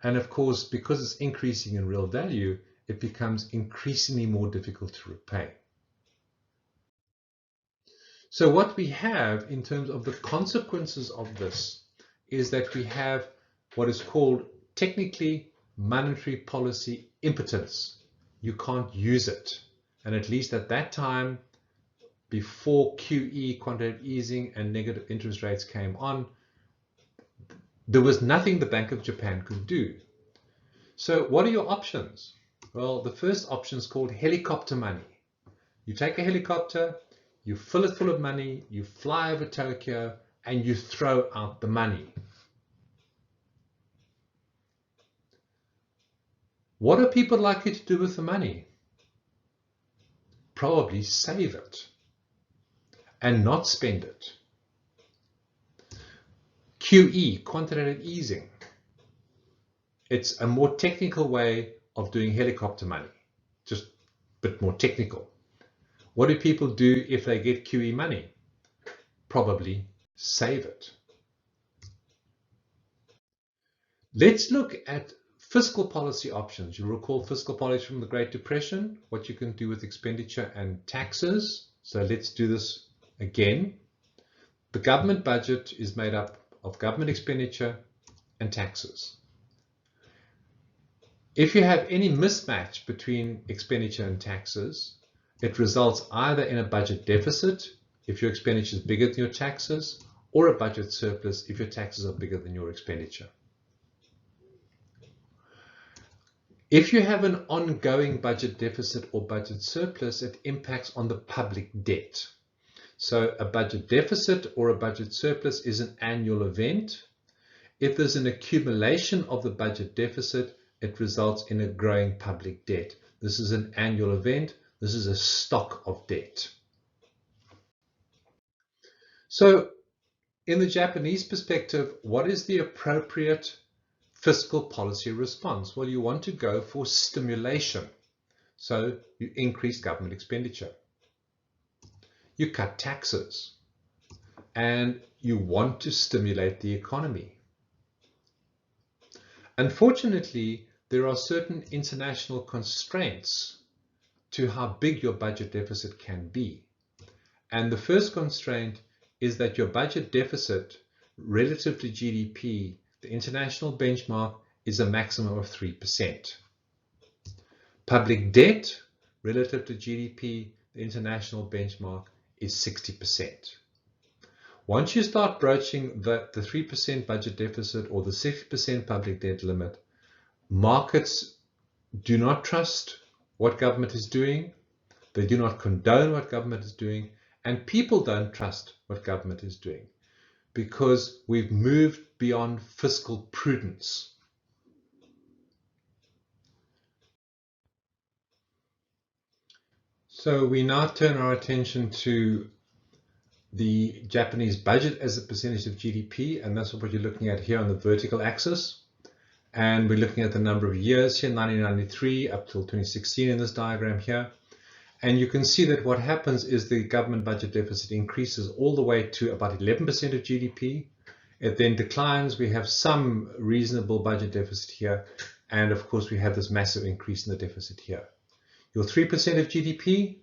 And of course, because it's increasing in real value, it becomes increasingly more difficult to repay. So what we have in terms of the consequences of this is that we have what is called technically monetary policy impotence. You can't use it. And at least at that time, before QE, quantitative easing, and negative interest rates came on, there was nothing the Bank of Japan could do. So what are your options? Well, the first option is called helicopter money. You take a helicopter, you fill it full of money, you fly over Tokyo, and you throw out the money. What are people likely to do with the money? Probably save it and not spend it. QE, quantitative easing. It's a more technical way of doing helicopter money, just a bit more technical. What do people do if they get QE money? Probably save it. Let's look at fiscal policy options. You recall fiscal policy from the Great Depression, what you can do with expenditure and taxes. So let's do this again. The government budget is made up of government expenditure and taxes. If you have any mismatch between expenditure and taxes, it results either in a budget deficit if your expenditure is bigger than your taxes, or a budget surplus if your taxes are bigger than your expenditure. If you have an ongoing budget deficit or budget surplus, it impacts on the public debt. So a budget deficit or a budget surplus is an annual event. If there's an accumulation of the budget deficit, it results in a growing public debt. This is an annual event. This is a stock of debt. So in the Japanese perspective, what is the appropriate fiscal policy response? Well, you want to go for stimulation. So you increase government expenditure. You cut taxes. And you want to stimulate the economy. Unfortunately, there are certain international constraints to how big your budget deficit can be. And the first constraint is that your budget deficit relative to GDP, the international benchmark, is a maximum of 3%. Public debt relative to GDP, the international benchmark, is 60%. Once you start broaching the 3% budget deficit or the 60% public debt limit, markets do not trust what government is doing. They do not condone what government is doing. And people don't trust what government is doing because we've moved beyond fiscal prudence. So we now turn our attention to the Japanese budget as a percentage of GDP, and that's what you're looking at here on the vertical axis. And we're looking at the number of years here, 1993 up till 2016 in this diagram here. And you can see that what happens is the government budget deficit increases all the way to about 11% of GDP. It then declines. We have some reasonable budget deficit here. And of course, we have this massive increase in the deficit here. Your 3% of GDP,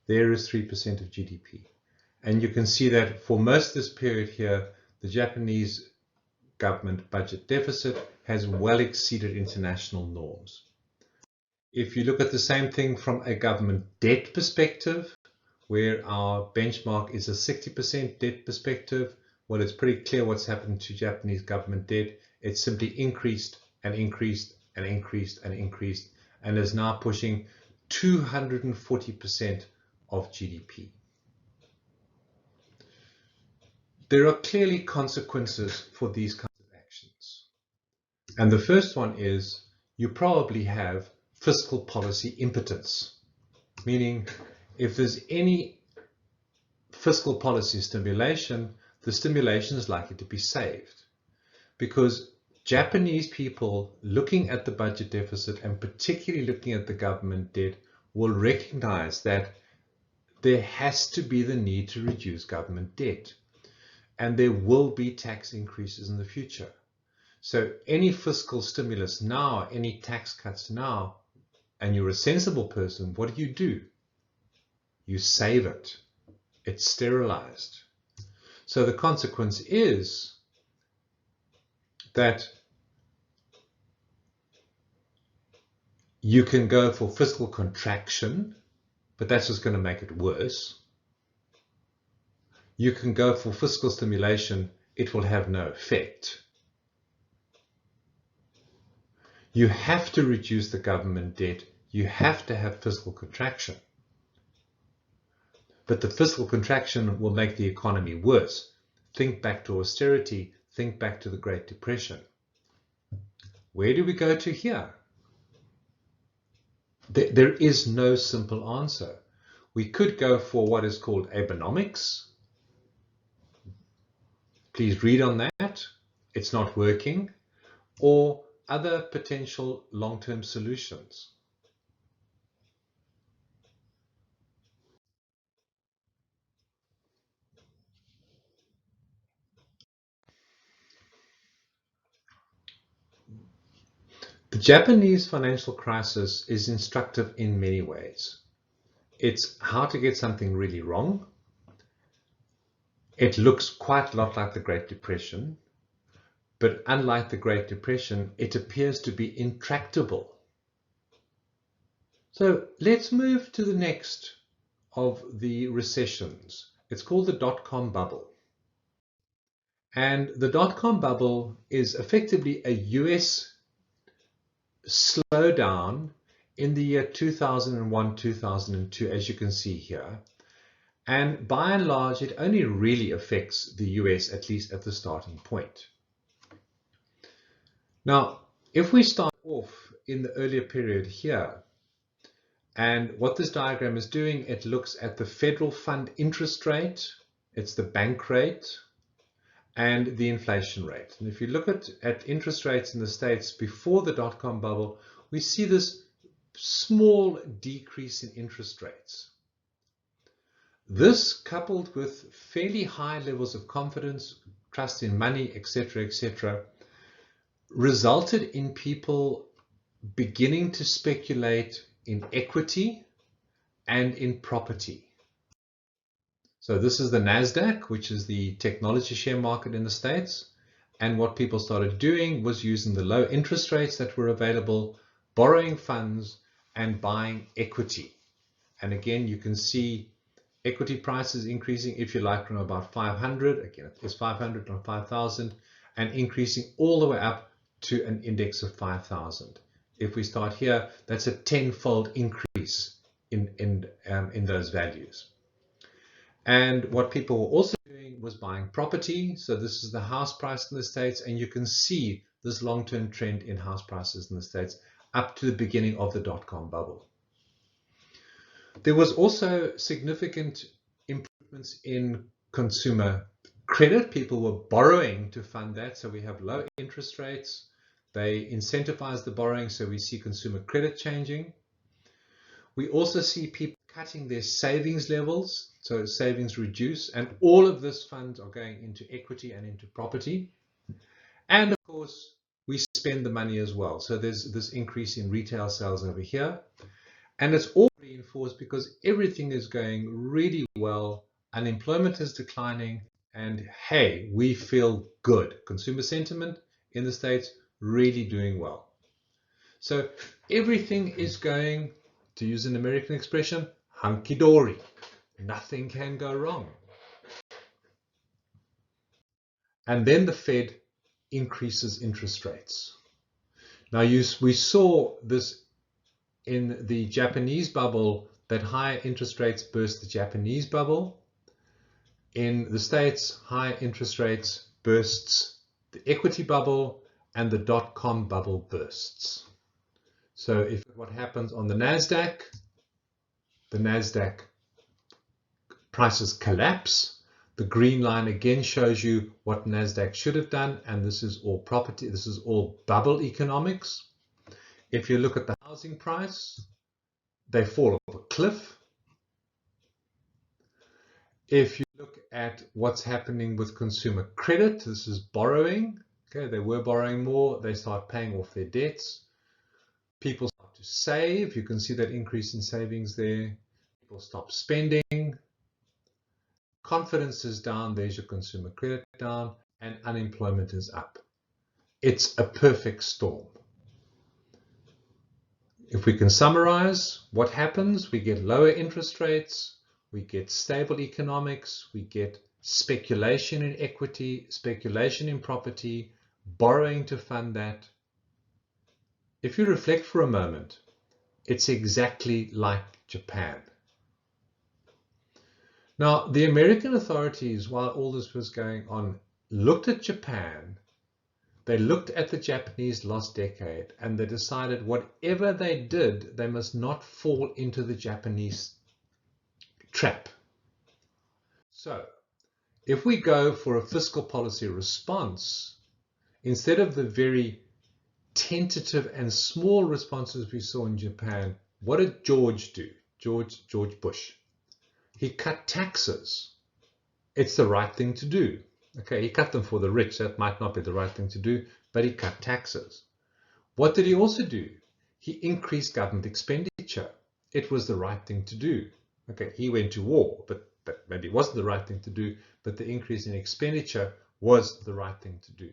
there is 3% of GDP. And you can see that for most of this period here, the Japanese government budget deficit has well exceeded international norms. If you look at the same thing from a government debt perspective, where our benchmark is a 60% debt perspective, well, it's pretty clear what's happened to Japanese government debt. It's simply increased and increased and increased and increased, and is now pushing 240% of GDP. There are clearly consequences for these kinds of actions. And the first one is you probably have fiscal policy impotence, meaning if there's any fiscal policy stimulation, the stimulation is likely to be saved, because Japanese people looking at the budget deficit and particularly looking at the government debt will recognize that there has to be the need to reduce government debt, and there will be tax increases in the future. So any fiscal stimulus now, any tax cuts now, and you're a sensible person, what do? You save it. It's sterilized. So the consequence is that you can go for fiscal contraction, but that's just going to make it worse. You can go for fiscal stimulation, it will have no effect. You have to reduce the government debt. You have to have fiscal contraction. But the fiscal contraction will make the economy worse. Think back to austerity. Think back to the Great Depression. Where do we go to here? There is no simple answer. We could go for what is called Abenomics. Please read on that. It's not working. Or other potential long-term solutions. The Japanese financial crisis is instructive in many ways. It's how to get something really wrong. It looks quite a lot like the Great Depression, but unlike the Great Depression, it appears to be intractable. So let's move to the next of the recessions. It's called the dot-com bubble. And the dot-com bubble is effectively a US slowdown in the year 2001, 2002, as you can see here. And by and large, it only really affects the US, at least at the starting point. Now, if we start off in the earlier period here, and what this diagram is doing, it looks at the federal fund interest rate, it's the bank rate, and the inflation rate. And if you look at interest rates in the States before the dot-com bubble, we see this small decrease in interest rates. This, coupled with fairly high levels of confidence, trust in money, etc., resulted in people beginning to speculate in equity and in property. So this is the NASDAQ, which is the technology share market in the States. And what people started doing was using the low interest rates that were available, borrowing funds and buying equity. And again, you can see equity prices increasing, if you like, from about 500, again, it's 500, not 5,000, and increasing all the way up to an index of 5,000. if we start here, that's a 10-fold increase in those values. And what people were also doing was buying property. So this is the house price in the States, and you can see this long-term trend in house prices in the States up to the beginning of the dot-com bubble. There was also significant improvements in consumer credit. People were borrowing to fund that. So we have low interest rates. They incentivize the borrowing, so we see consumer credit changing. We also see people cutting their savings levels, so savings reduce, and all of this funds are going into equity and into property. And of course, we spend the money as well. So there's this increase in retail sales over here. And it's all reinforced because everything is going really well. Unemployment is declining, and hey, we feel good. Consumer sentiment in the States really doing well. So everything is going, to use an American expression, hunky-dory. Nothing can go wrong. And then the Fed increases interest rates. Now we saw this in the Japanese bubble, that higher interest rates burst the Japanese bubble. In the States, high interest rates bursts the equity bubble, and the dot-com bubble bursts. So if what happens on the NASDAQ prices collapse. The green line again shows you what NASDAQ should have done, and this is all property, this is all bubble economics. If you look at the housing price, they fall off a cliff. If you look at what's happening with consumer credit, this is borrowing. Okay, they were borrowing more, they start paying off their debts. People start to save, you can see that increase in savings there. People stop spending. Confidence is down, there's your consumer credit down, and unemployment is up. It's a perfect storm. If we can summarize what happens, we get lower interest rates, we get stable economics, we get speculation in equity, speculation in property, borrowing to fund that. If you reflect for a moment, it's exactly like Japan. Now, the American authorities, while all this was going on, looked at Japan. They looked at the Japanese lost decade, and they decided whatever they did, they must not fall into the Japanese trap. So, if we go for a fiscal policy response, instead of the very tentative and small responses we saw in Japan, what did George do? George Bush. He cut taxes. It's the right thing to do. Okay, he cut them for the rich. That might not be the right thing to do, but he cut taxes. What did he also do? He increased government expenditure. It was the right thing to do. Okay, he went to war, but maybe it wasn't the right thing to do, but the increase in expenditure was the right thing to do.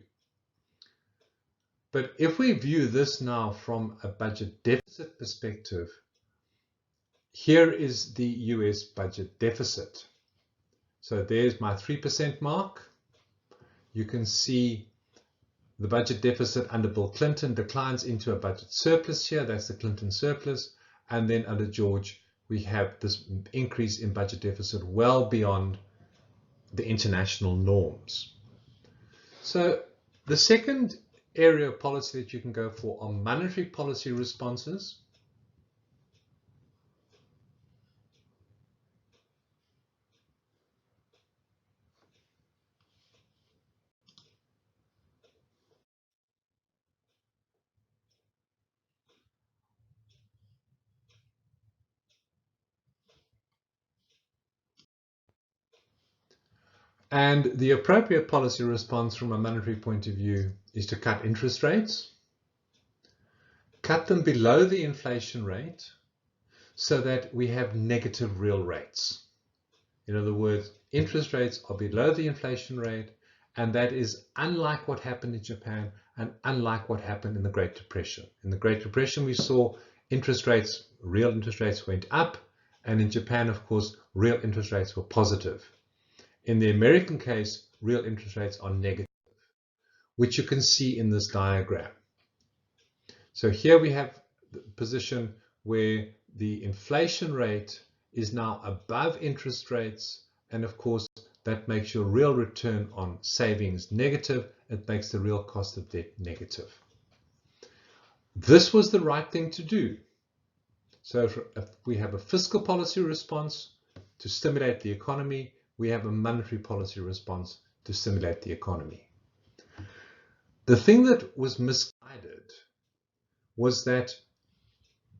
But if we view this now from a budget deficit perspective, here is the US budget deficit. So there's my 3% mark. You can see the budget deficit under Bill Clinton declines into a budget surplus here. That's the Clinton surplus. And then under George, we have this increase in budget deficit well beyond the international norms. So the second area of policy that you can go for are monetary policy responses. And the appropriate policy response from a monetary point of view is to cut interest rates, cut them below the inflation rate so that we have negative real rates. In other words, interest rates are below the inflation rate, and that is unlike what happened in Japan and unlike what happened in the Great Depression. In the Great Depression, we saw interest rates, real interest rates went up, and in Japan, of course, real interest rates were positive. In the American case, real interest rates are negative, which you can see in this diagram. So here we have position where the inflation rate is now above interest rates, and of course that makes your real return on savings negative. It makes the real cost of debt negative. This was the right thing to do. So if we have a fiscal policy response to stimulate the economy, we have a monetary policy response to stimulate the economy. The thing that was misguided was that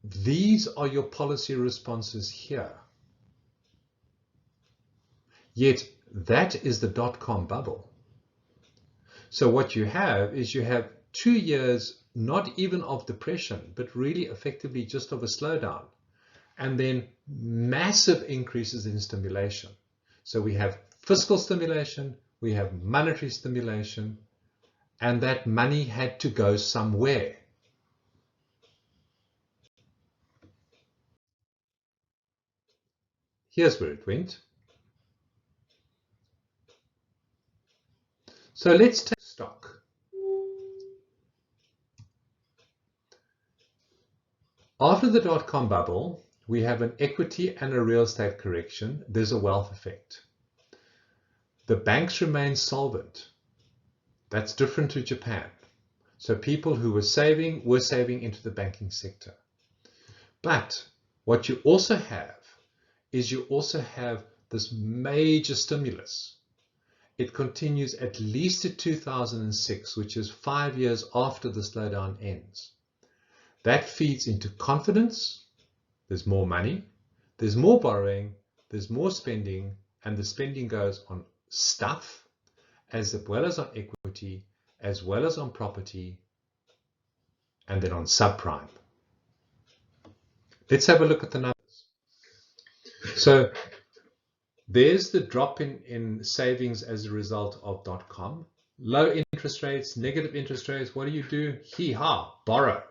these are your policy responses here. Yet that is the dot-com bubble. So what you have is you have 2 years, not even of depression, but really effectively just of a slowdown, and then massive increases in stimulation. So we have fiscal stimulation, we have monetary stimulation, and that money had to go somewhere. Here's where it went. So let's take stock. After the dot-com bubble, we have an equity and a real estate correction. There's a wealth effect. The banks remain solvent. That's different to Japan. So people who were saving into the banking sector. But what you also have is you also have this major stimulus. It continues at least to 2006, which is 5 years after the slowdown ends. That feeds into confidence. There's more money, there's more borrowing, there's more spending, and the spending goes on stuff as well as on equity, as well as on property, and then on subprime. Let's have a look at the numbers. So there's the drop in savings as a result of dot-com. Low interest rates, negative interest rates. What do? Hee-haw, borrow.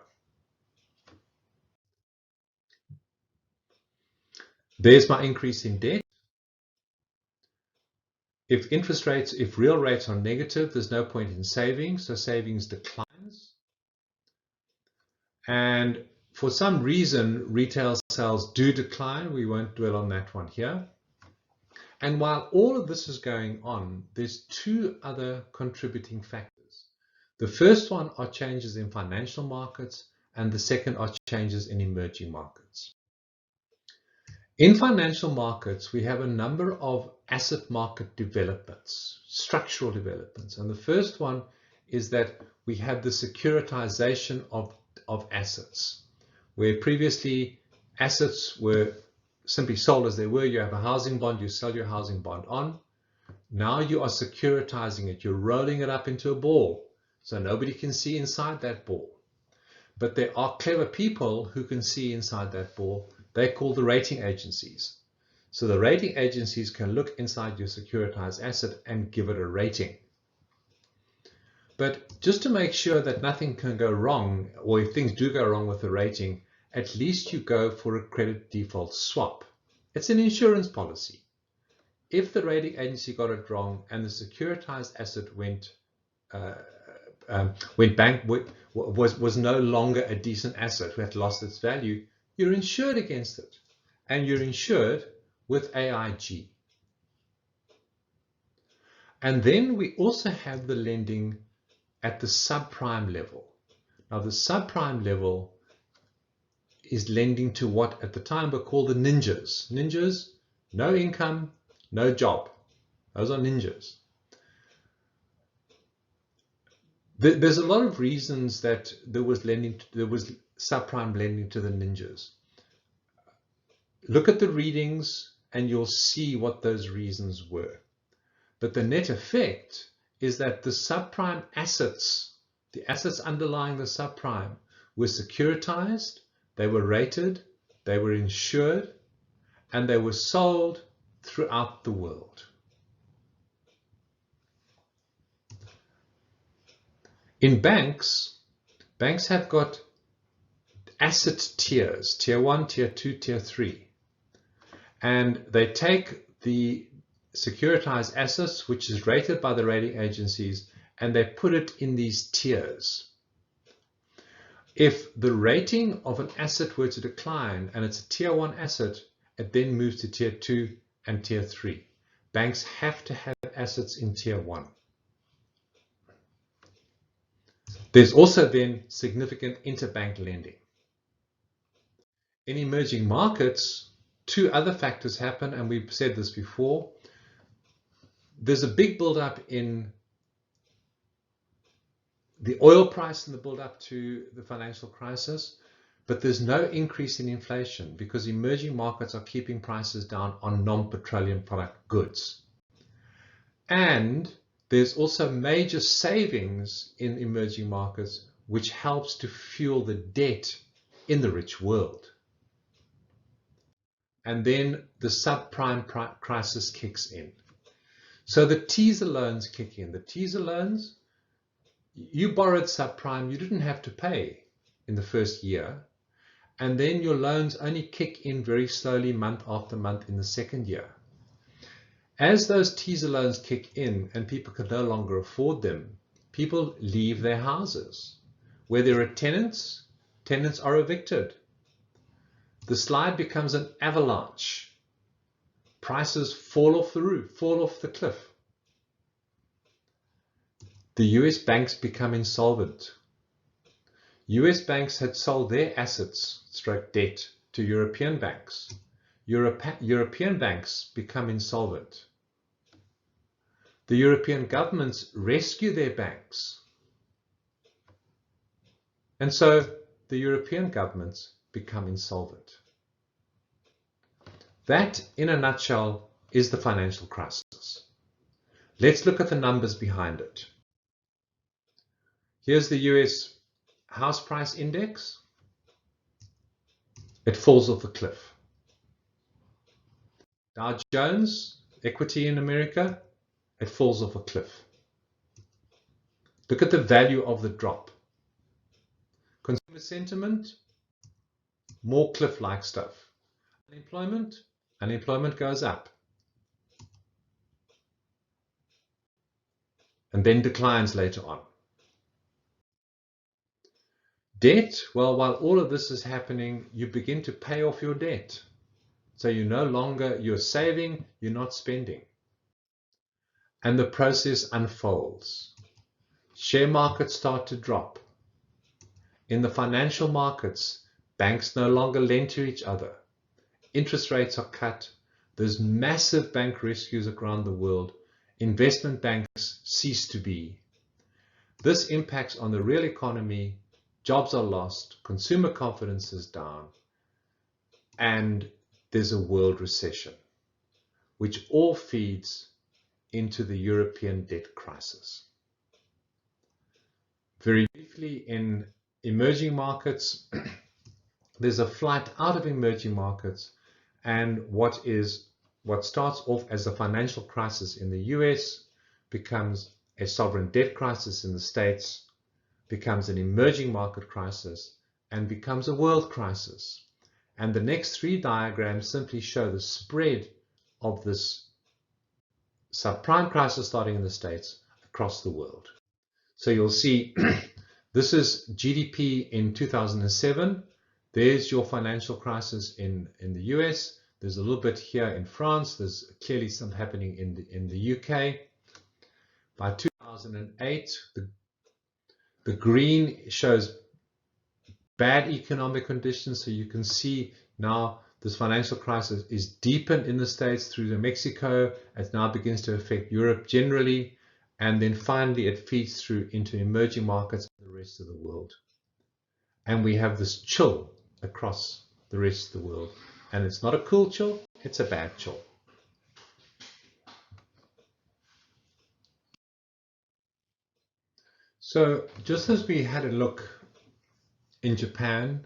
There's my increase in debt. If real rates are negative, there's no point in saving, so savings declines. And for some reason, retail sales do decline. We won't dwell on that one here. And while all of this is going on, there's 2 other contributing factors. The first one are changes in financial markets, and the second are changes in emerging markets. In financial markets, we have a number of asset market developments, structural developments. And the first one is that we have the securitization of assets, where previously assets were simply sold as they were. You have a housing bond, you sell your housing bond on. Now you are securitizing it. You're rolling it up into a ball, so nobody can see inside that ball. But there are clever people who can see inside that ball. They're called the rating agencies. So the rating agencies can look inside your securitized asset and give it a rating. But just to make sure that nothing can go wrong, or if things do go wrong with the rating, at least you go for a credit default swap. It's an insurance policy. If the rating agency got it wrong and the securitized asset went bank, was no longer a decent asset, had lost its value, you're insured against it. And you're insured with AIG. And then we also have the lending at the subprime level. Now the subprime level is lending to what at the time were called the ninjas. Ninjas, no income, no job. Those are ninjas. There's a lot of reasons that there was subprime lending to the ninjas. Look at the readings and you'll see what those reasons were. But the net effect is that the subprime assets, the assets underlying the subprime, were securitized, they were rated, they were insured, and they were sold throughout the world. In banks, banks have got asset tiers, tier 1, tier 2, tier 3. And they take the securitized assets, which is rated by the rating agencies, and they put it in these tiers. If the rating of an asset were to decline and it's a tier 1 asset, it then moves to tier 2 and tier 3. Banks have to have assets in tier 1. There's also then significant interbank lending. In emerging markets, two other factors happen, and we've said this before. There's a big build-up in the oil price in the build-up to the financial crisis, but there's no increase in inflation because emerging markets are keeping prices down on non-petroleum product goods. And there's also major savings in emerging markets, which helps to fuel the debt in the rich world. And then the subprime crisis kicks in. So the teaser loans kick in. The teaser loans, you borrowed subprime, you didn't have to pay in the first year. And then your loans only kick in very slowly month after month in the second year. As those teaser loans kick in and people can no longer afford them, people leave their houses. Where there are tenants, tenants are evicted. The slide becomes an avalanche. Prices fall off the roof, fall off the cliff. The US banks become insolvent. US banks had sold their assets, stroke debt, to European banks. European banks become insolvent. The European governments rescue their banks. And so the European governments become insolvent. That, in a nutshell, is the financial crisis. Let's look at the numbers behind it. Here's the US house price index. It falls off a cliff. Dow Jones, equity in America, it falls off a cliff. Look at the value of the drop. Consumer sentiment, more cliff-like stuff. Unemployment goes up and then declines later on. Debt, well, while all of this is happening, you begin to pay off your debt. So you're saving, you're not spending. And the process unfolds. Share markets start to drop. In the financial markets, banks no longer lend to each other. Interest rates are cut. There's massive bank rescues around the world. Investment banks cease to be. This impacts on the real economy. Jobs are lost. Consumer confidence is down. And there's a world recession, which all feeds into the European debt crisis. Very briefly, in emerging markets, there's a flight out of emerging markets, and what starts off as a financial crisis in the US becomes a sovereign debt crisis in the States, becomes an emerging market crisis, and becomes a world crisis. And the next three diagrams simply show the spread of this subprime crisis starting in the States across the world. So you'll see this is GDP in 2007. There's your financial crisis in the US. There's a little bit here in France. There's clearly some happening in the UK. By 2008, the green shows bad economic conditions. So you can see now this financial crisis is deepened in the States through Mexico. It now begins to affect Europe generally. And then finally, it feeds through into emerging markets and the rest of the world. And we have this chill across the rest of the world. And it's not a cool chill, it's a bad chill. So just as we had a look in Japan,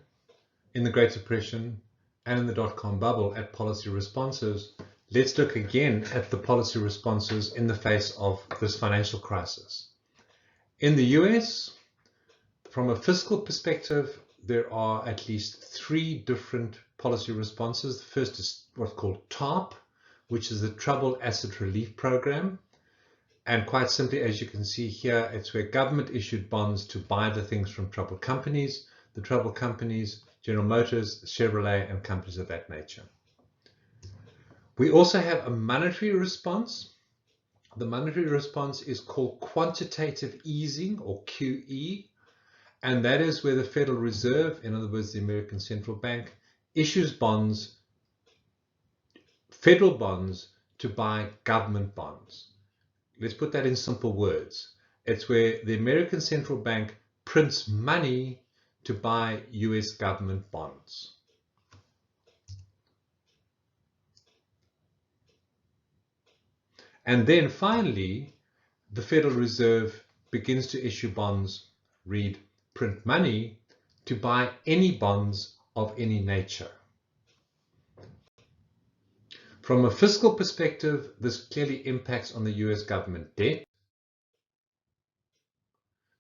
in the Great Depression, and in the dot-com bubble at policy responses, let's look again at the policy responses in the face of this financial crisis. In the US, from a fiscal perspective, there are at least three different policy responses. The first is what's called TARP, which is the Troubled Asset Relief Program. And quite simply, as you can see here, it's where government issued bonds to buy the things from troubled companies. the travel companies, General Motors, Chevrolet, and companies of that nature. We also have a monetary response. The monetary response is called quantitative easing, or QE, and that is where the Federal Reserve, in other words, the American Central Bank, issues bonds, federal bonds, to buy government bonds. Let's put that in simple words. It's where the American Central Bank prints money to buy US government bonds. And then finally, the Federal Reserve begins to issue bonds, read, print money, to buy any bonds of any nature. From a fiscal perspective, this clearly impacts on the US government debt.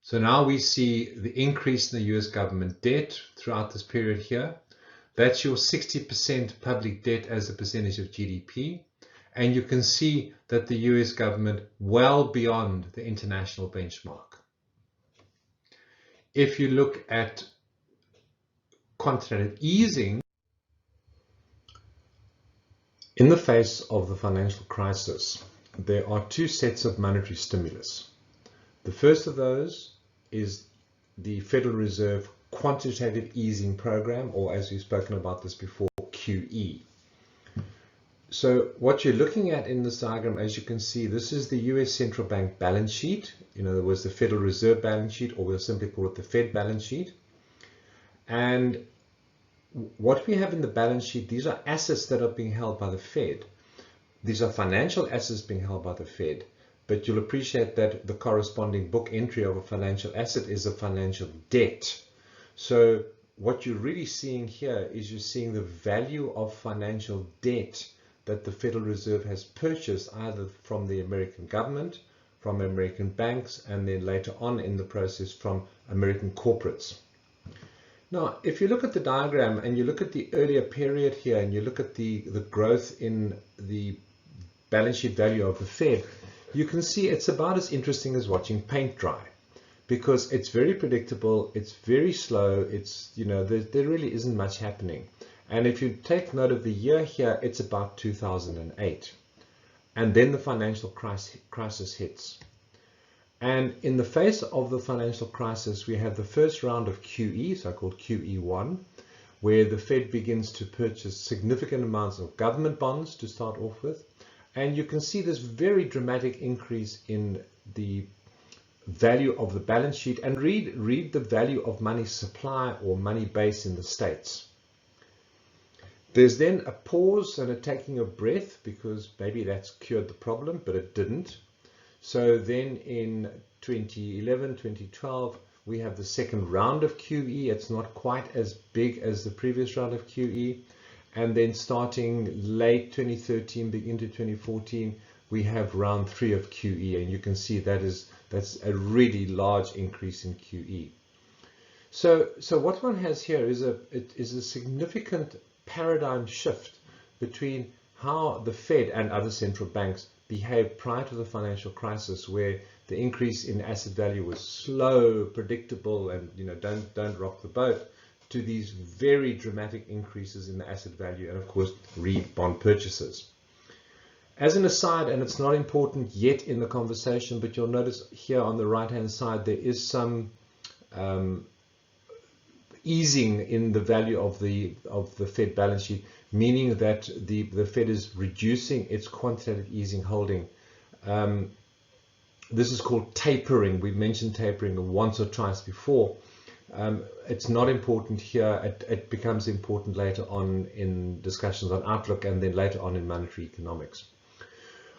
So now we see the increase in the US government debt throughout this period here. That's your 60% public debt as a percentage of GDP. And you can see that the US government well beyond the international benchmark. If you look at quantitative easing, in the face of the financial crisis, there are two sets of monetary stimulus. The first of those is the Federal Reserve quantitative easing program, or as we've spoken about this before, QE. So what you're looking at in this diagram, as you can see, this is the US Central Bank balance sheet. In other words, the Federal Reserve balance sheet, or we'll simply call it the Fed balance sheet. And what we have in the balance sheet, these are assets that are being held by the Fed. These are financial assets being held by the Fed. But you'll appreciate that the corresponding book entry of a financial asset is a financial debt. So what you're really seeing here is you're seeing the value of financial debt that the Federal Reserve has purchased either from the American government, from American banks, and then later on in the process from American corporates. Now, if you look at the diagram and you look at the earlier period here and you look at the growth in the balance sheet value of the Fed, you can see it's about as interesting as watching paint dry, because it's very predictable, it's very slow, it's, you know, there really isn't much happening. And if you take note of the year here, it's about 2008. And then the financial crisis hits. And in the face of the financial crisis, we have the first round of QE, so-called QE1, where the Fed begins to purchase significant amounts of government bonds to start off with. And you can see this very dramatic increase in the value of the balance sheet, and read the value of money supply or money base in the States. There's then a pause and a taking of breath, because maybe that's cured the problem, but it didn't. So then in 2011, 2012, we have the second round of QE. It's not quite as big as the previous round of QE. And then starting late 2013, into 2014, we have round 3 of QE. And you can see that's a really large increase in QE. So what one has here is a significant paradigm shift between how the Fed and other central banks behaved prior to the financial crisis, where the increase in asset value was slow, predictable, and, you know, don't rock the boat, to these very dramatic increases in the asset value, and of course bond purchases. As an aside, and it's not important yet in the conversation, but you'll notice here on the right hand side there is some easing in the value of the Fed balance sheet, meaning that the Fed is reducing its quantitative easing holding. This is called tapering. We've mentioned tapering once or twice before. It's not important here. It becomes important later on in discussions on outlook, and then later on in monetary economics.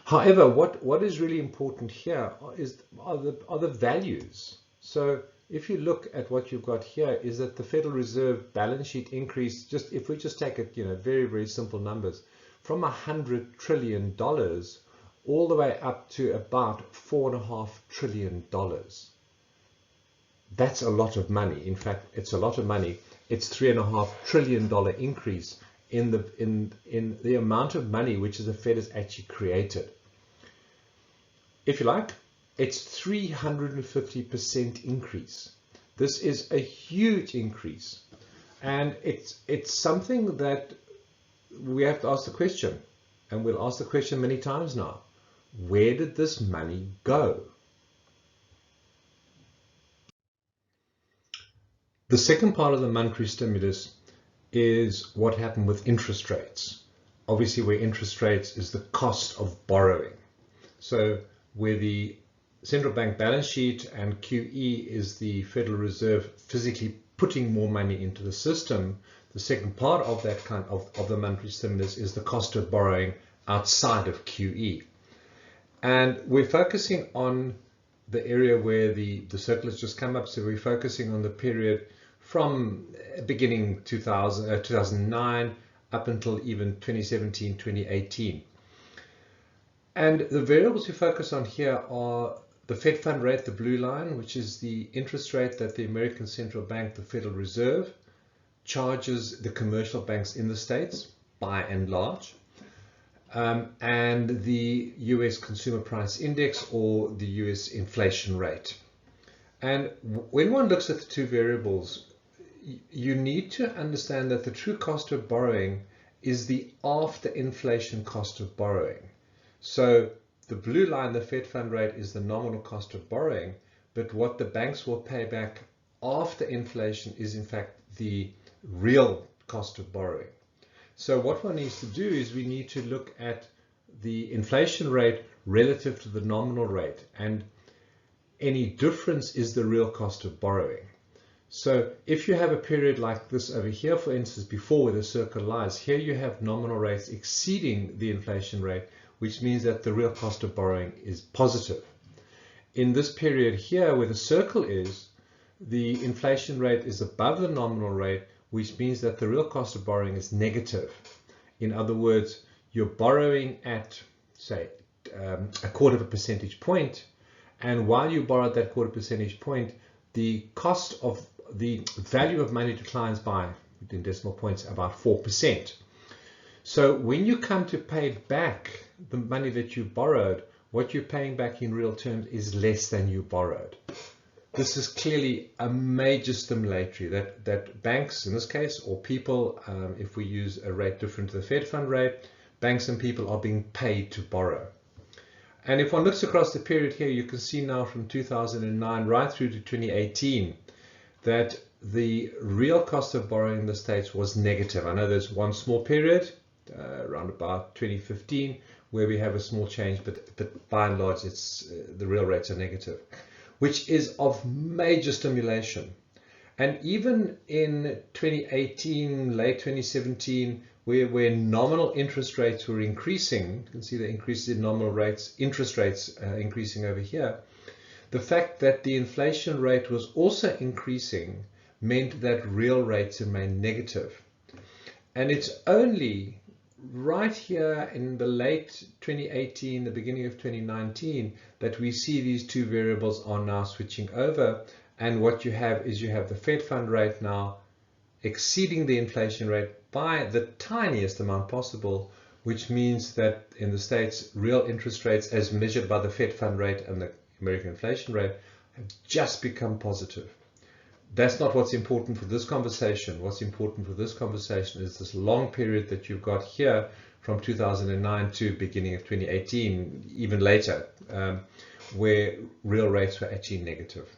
However, what is really important here are the values. So if you look at what you've got here, is that the Federal Reserve balance sheet increase, if we just take it, you know, very, very simple numbers, from $100 trillion all the way up to about $4.5 trillion. That's a lot of money. In fact, it's a lot of money. It's $3.5 trillion increase in the amount of money which the Fed has actually created. If you like, it's 350% increase. This is a huge increase, and it's something that we have to ask the question, and we'll ask the question many times now. Where did this money go? The second part of the monetary stimulus is what happened with interest rates. Obviously, where interest rates is the cost of borrowing. So where the central bank balance sheet and QE is the Federal Reserve physically putting more money into the system, the second part of that kind of the monetary stimulus is the cost of borrowing outside of QE. And we're focusing on the area where the circle has just come up. So we're focusing on the period from beginning 2009 up until even 2017, 2018. And the variables we focus on here are the Fed fund rate, the blue line, which is the interest rate that the American Central Bank, the Federal Reserve, charges the commercial banks in the States, by and large, and the US Consumer Price Index, or the US inflation rate. And when one looks at the two variables, you need to understand that the true cost of borrowing is the after inflation cost of borrowing. So the blue line, the Fed fund rate, is the nominal cost of borrowing, but what the banks will pay back after inflation is in fact the real cost of borrowing. So what one needs to do is we need to look at the inflation rate relative to the nominal rate, and any difference is the real cost of borrowing. So if you have a period like this over here, for instance, before where the circle lies, here you have nominal rates exceeding the inflation rate, which means that the real cost of borrowing is positive. In this period here where the circle is, the inflation rate is above the nominal rate, which means that the real cost of borrowing is negative. In other words, you're borrowing at, say, a quarter of a percentage point, and while you borrowed that quarter percentage point, the cost of the value of money declines by, in decimal points, about 4%. So when you come to pay back the money that you borrowed, what you're paying back in real terms is less than you borrowed. This is clearly a major stimulatory that banks, in this case, or people, if we use a rate different to the Fed fund rate, banks and people are being paid to borrow. And if one looks across the period here, you can see now from 2009 right through to 2018 that the real cost of borrowing in the States was negative. I know there's one small period, around about 2015, where we have a small change, but by and large, it's the real rates are negative, which is of major stimulation. And even in 2018, late 2017, where nominal interest rates were increasing, you can see the increases in nominal rates, interest rates increasing over here. The fact that the inflation rate was also increasing meant that real rates remained negative. And it's only right here in the late 2018, the beginning of 2019, that we see these two variables are now switching over. And what you have is you have the Fed fund rate now exceeding the inflation rate by the tiniest amount possible, which means that in the States, real interest rates as measured by the Fed fund rate and the American inflation rate have just become positive. That's not what's important for this conversation. What's important for this conversation is this long period that you've got here from 2009 to beginning of 2018, even later, where real rates were actually negative.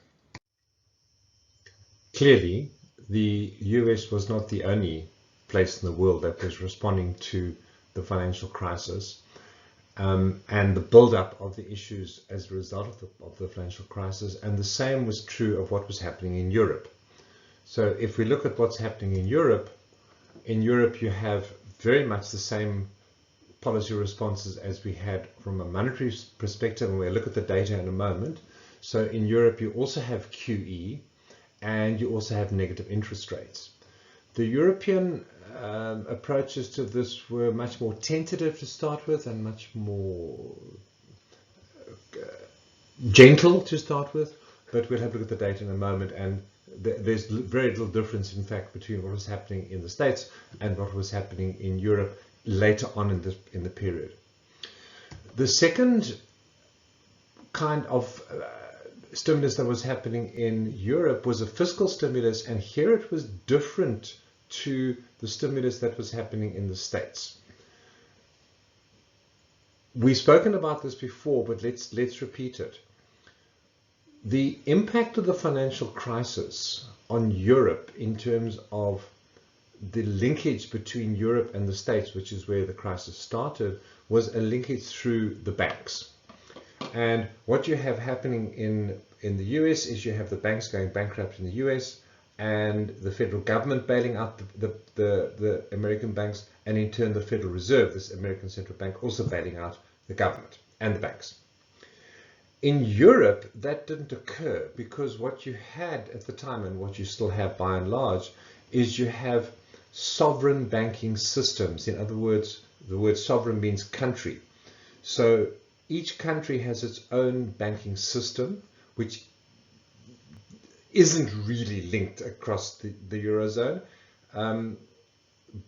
Clearly, the US was not the only place in the world that was responding to the financial crisis. And the build-up of the issues as a result of the financial crisis, and the same was true of what was happening in Europe. So if we look at what's happening in Europe you have very much the same policy responses as we had from a monetary perspective, and we'll look at the data in a moment. So in Europe you also have QE, and you also have negative interest rates. The European approaches to this were much more tentative to start with and much more gentle to start with, but we'll have to look at the data in a moment, and there's very little difference in fact between what was happening in the States and what was happening in Europe later on in the period. The second kind of stimulus that was happening in Europe was a fiscal stimulus, and here it was different to the stimulus that was happening in the States. We've spoken about this before, but let's repeat it. The impact of the financial crisis on Europe in terms of the linkage between Europe and the States, which is where the crisis started, was a linkage through the banks. And what you have happening in the US is you have the banks going bankrupt in the US and the federal government bailing out the American banks, and in turn the Federal Reserve, this American central bank, also bailing out the government and the banks. In Europe, that didn't occur because what you had at the time, and what you still have by and large, is you have sovereign banking systems. In other words, the word sovereign means country. So each country has its own banking system, which isn't really linked across the Eurozone,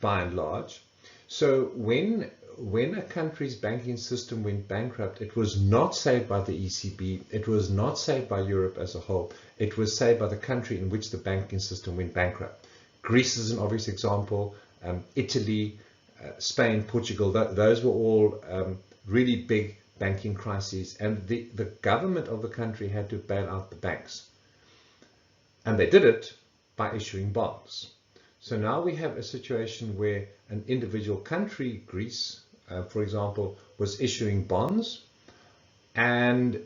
by and large. So when a country's banking system went bankrupt, it was not saved by the ECB, it was not saved by Europe as a whole, it was saved by the country in which the banking system went bankrupt. Greece is an obvious example, Italy, Spain, Portugal, those were all really big banking crises, and the government of the country had to bail out the banks. And they did it by issuing bonds. So now we have a situation where an individual country, Greece, for example, was issuing bonds, and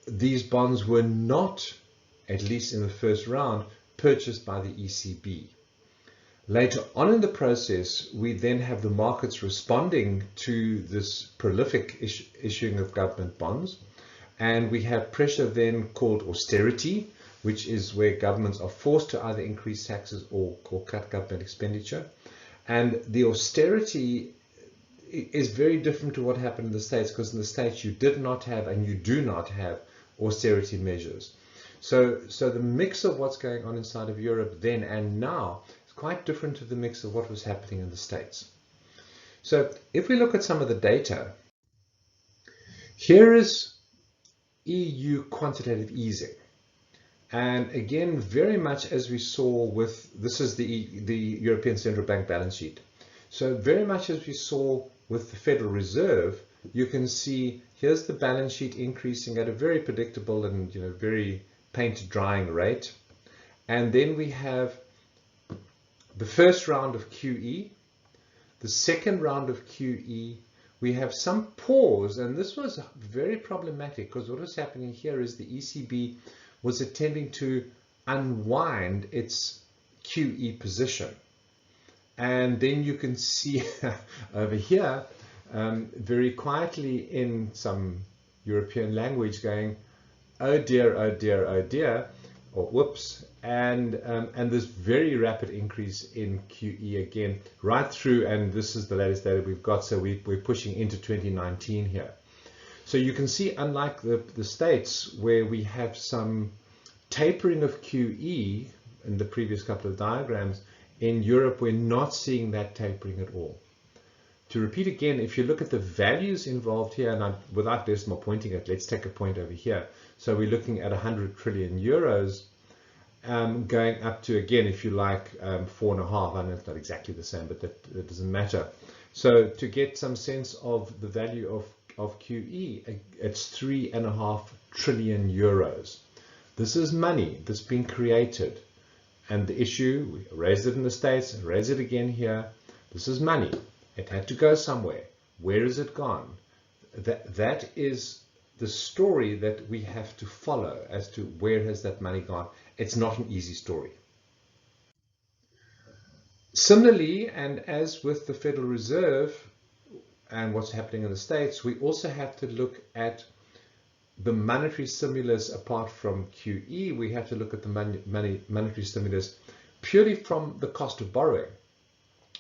these bonds were not, at least in the first round, purchased by the ECB. Later on in the process, we then have the markets responding to this prolific issuing of government bonds, and we have pressure then called austerity, which is where governments are forced to either increase taxes or cut government expenditure. And the austerity is very different to what happened in the States, because in the States you did not have and you do not have austerity measures. So the mix of what's going on inside of Europe then and now is quite different to the mix of what was happening in the States. So if we look at some of the data, here is EU quantitative easing. And again, very much as we saw with, this is the European Central Bank balance sheet. So very much as we saw with the Federal Reserve, you can see here's the balance sheet increasing at a very predictable and very paint drying rate. And then we have the first round of QE, the second round of QE, we have some pause, and this was very problematic because what was happening here is the ECB was attempting to unwind its QE position. And then you can see over here, very quietly in some European language going, oh dear, oh dear, oh dear, or whoops, and this very rapid increase in QE again, right through, and this is the latest data we've got, so we're pushing into 2019 here. So you can see, unlike the States, where we have some tapering of QE in the previous couple of diagrams, in Europe we're not seeing that tapering at all. To repeat again, if you look at the values involved here, and without decimal pointing it, let's take a point over here. So we're looking at 100 trillion euros, going up to, again, if you like, 4.5. I know it's not exactly the same, but that doesn't matter. So to get some sense of the value of QE, it's 3.5 trillion euros. This is money that's been created. And the issue, we raised it in the States, raise it again here. This is money. It had to go somewhere. Where has it gone? That is the story that we have to follow as to where has that money gone. It's not an easy story. Similarly, and as with the Federal Reserve and what's happening in the States, we also have to look at the monetary stimulus apart from QE. We have to look at the monetary stimulus purely from the cost of borrowing.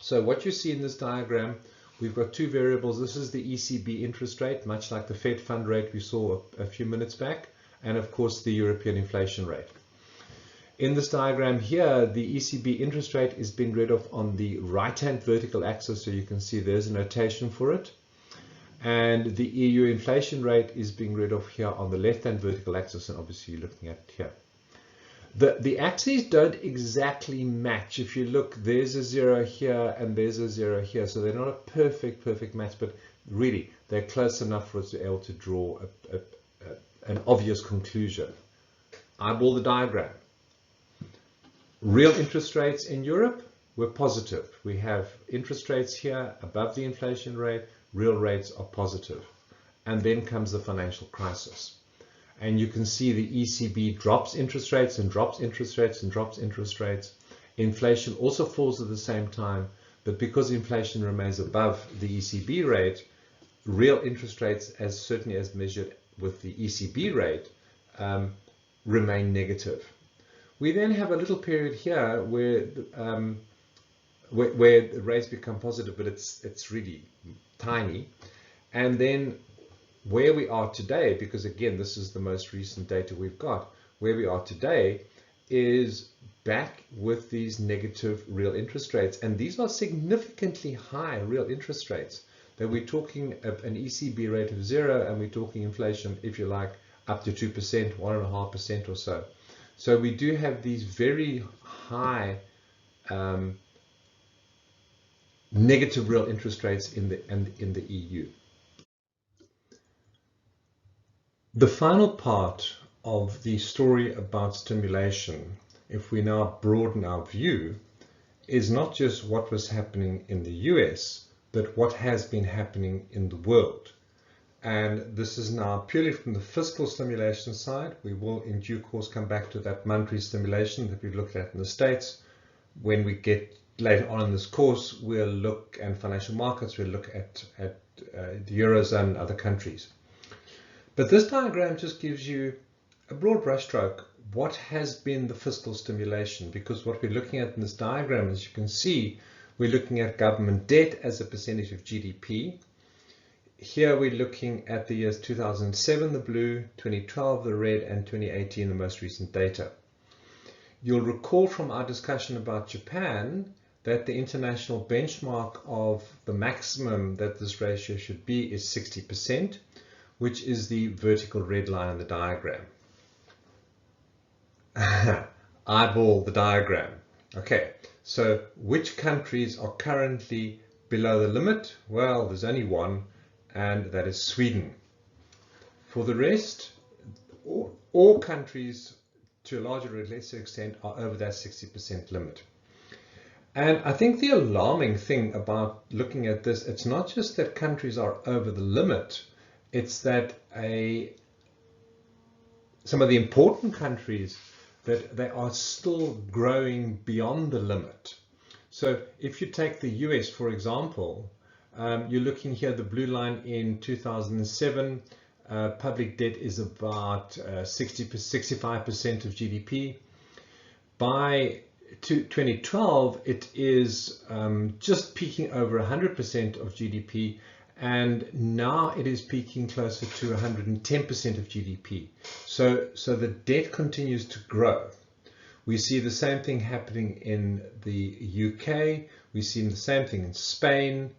So what you see in this diagram, we've got two variables. This is the ECB interest rate, much like the Fed fund rate we saw a few minutes back, and of course the European inflation rate. In this diagram here, the ECB interest rate is being read off on the right-hand vertical axis, so you can see there's a notation for it. And the EU inflation rate is being read off here on the left-hand vertical axis, and obviously you're looking at here. The axes don't exactly match. If you look, there's a 0 here and there's a 0 here, so they're not a perfect match, but really they're close enough for us to be able to draw an obvious conclusion. Eyeball the diagram. Real interest rates in Europe were positive. We have interest rates here above the inflation rate, real rates are positive. And then comes the financial crisis. And you can see the ECB drops interest rates and drops interest rates and drops interest rates. Inflation also falls at the same time, but because inflation remains above the ECB rate, real interest rates, as certainly as measured with the ECB rate, remain negative. We then have a little period here where the rates become positive, but it's really tiny. And then where we are today, because again, this is the most recent data we've got, where we are today is back with these negative real interest rates. And these are significantly high real interest rates. That we're talking an ECB rate of 0, and we're talking inflation, if you like, up to 2%, 1.5% or so. So we do have these very high negative real interest rates in the EU. The final part of the story about stimulation, if we now broaden our view, is not just what was happening in the US, but what has been happening in the world. And this is now purely from the fiscal stimulation side. We will in due course come back to that monetary stimulation that we've looked at in the States. When we get later on in this course, we'll look at financial markets, we'll look at the Eurozone and other countries. But this diagram just gives you a broad brushstroke. What has been the fiscal stimulation? Because what we're looking at in this diagram, as you can see, we're looking at government debt as a percentage of GDP. Here we're looking at the years 2007, the blue, 2012, the red, and 2018, the most recent data. You'll recall from our discussion about Japan that the international benchmark of the maximum that this ratio should be is 60%. Which is the vertical red line in the diagram. Eyeball the diagram. Okay, so which countries are currently below the limit? Well, there's only one, and that is Sweden. For the rest, all countries, to a larger or lesser extent, are over that 60% limit. And I think the alarming thing about looking at this, it's not just that countries are over the limit, it's that some of the important countries, that they are still growing beyond the limit. So if you take the US, for example, you're looking here, the blue line in 2007, public debt is about 65% of GDP. By 2012, it is just peaking over 100% of GDP. And now it is peaking closer to 110% of GDP. So the debt continues to grow. We see the same thing happening in the UK. We see the same thing in Spain,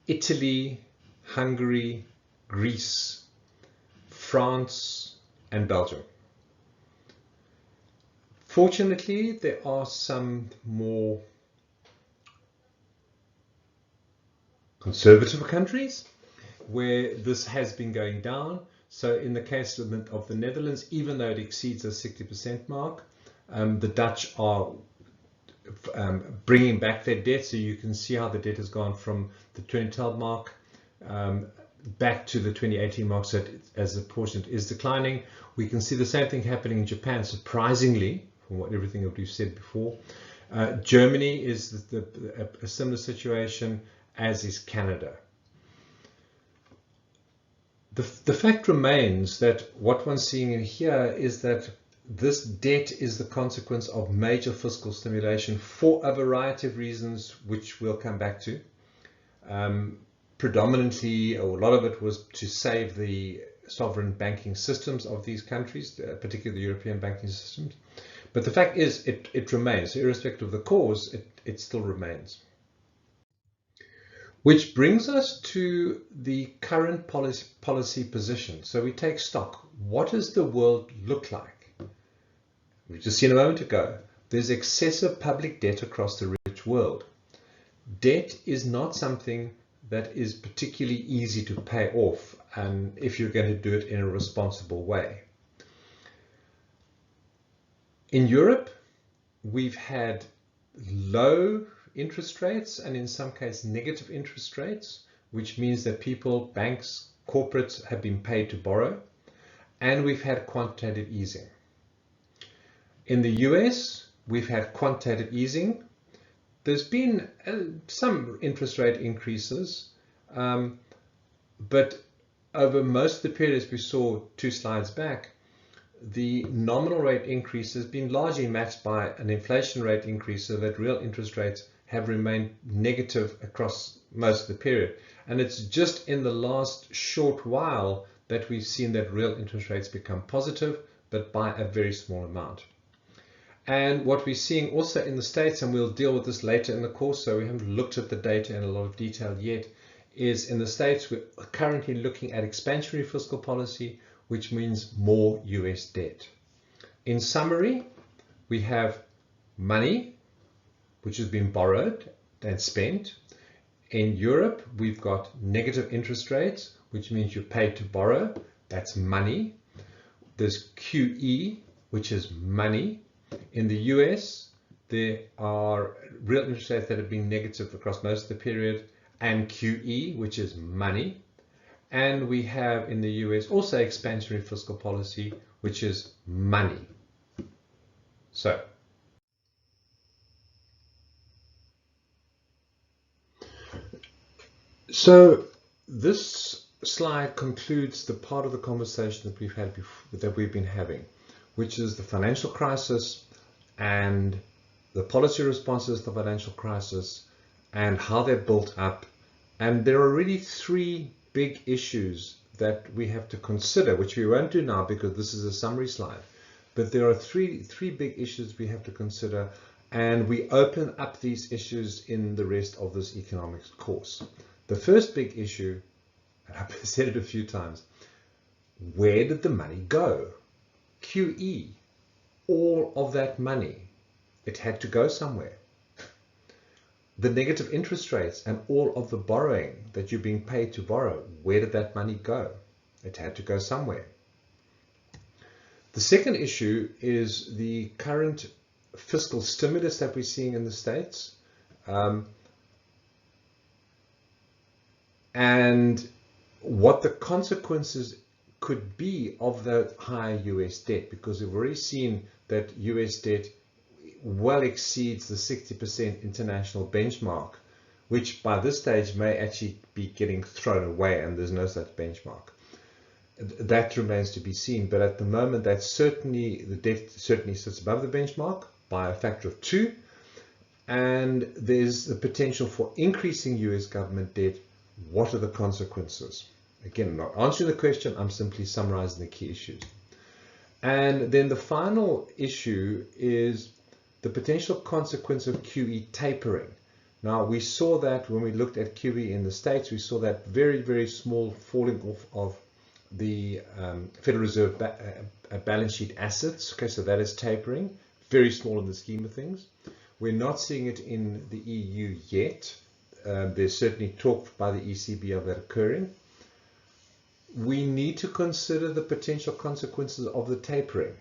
Italy, Hungary, Greece, France, and Belgium. Fortunately, there are some more conservative countries where this has been going down. So in the case of the Netherlands, even though it exceeds the 60% mark, the Dutch are bringing back their debt. So you can see how the debt has gone from the 2012 mark back to the 2018 mark. So as a portion is declining. We can see the same thing happening in Japan, surprisingly, from everything that we've said before. Germany is a similar situation, as is Canada. The fact remains that what one's seeing in here is that this debt is the consequence of major fiscal stimulation for a variety of reasons, which we'll come back to. Predominantly, or a lot of it was to save the sovereign banking systems of these countries, particularly the European banking systems. But the fact is, it remains. So irrespective of the cause, it still remains. Which brings us to the current policy position. So we take stock. What does the world look like? We've just seen a moment ago. There's excessive public debt across the rich world. Debt is not something that is particularly easy to pay off, and if you're going to do it in a responsible way. In Europe, we've had low interest rates and in some cases negative interest rates, which means that people, banks, corporates have been paid to borrow, and we've had quantitative easing. In the US, we've had quantitative easing. There's been some interest rate increases, but over most of the periods we saw 2 slides back, the nominal rate increase has been largely matched by an inflation rate increase, so that real interest rates have remained negative across most of the period. And it's just in the last short while that we've seen that real interest rates become positive, but by a very small amount. And what we're seeing also in the States, and we'll deal with this later in the course, so we haven't looked at the data in a lot of detail yet, is in the States we're currently looking at expansionary fiscal policy, which means more US debt. In summary, we have money which has been borrowed and spent. In Europe, we've got negative interest rates, which means you're paid to borrow. That's money. There's QE, which is money. In the US, there are real interest rates that have been negative across most of the period, and QE, which is money. And we have in the US also expansionary fiscal policy, which is money. So this slide concludes the part of the conversation that we've had before, that we've been having, which is the financial crisis and the policy responses to the financial crisis and how they're built up. And there are really 3 big issues that we have to consider, which we won't do now because this is a summary slide. But there are three big issues we have to consider, and we open up these issues in the rest of this economics course. The first big issue, and I've said it a few times, where did the money go? QE, all of that money, it had to go somewhere. The negative interest rates and all of the borrowing that you're being paid to borrow, where did that money go? It had to go somewhere. The second issue is the current fiscal stimulus that we're seeing in the States. And what the consequences could be of the higher US debt, because we've already seen that US debt well exceeds the 60% international benchmark, which by this stage may actually be getting thrown away, and there's no such benchmark. That remains to be seen, but at the moment that's certainly, the debt certainly sits above the benchmark by a factor of 2, and there's the potential for increasing US government debt. What are the consequences? Again, I'm not answering the question, I'm simply summarizing the key issues. And then the final issue is the potential consequence of QE tapering. Now, we saw that when we looked at QE in the States, we saw that very, very small falling off of the Federal Reserve balance sheet assets. Okay, so that is tapering, very small in the scheme of things. We're not seeing it in the EU yet. There's certainly talk by the ECB of that occurring. We need to consider the potential consequences of the tapering.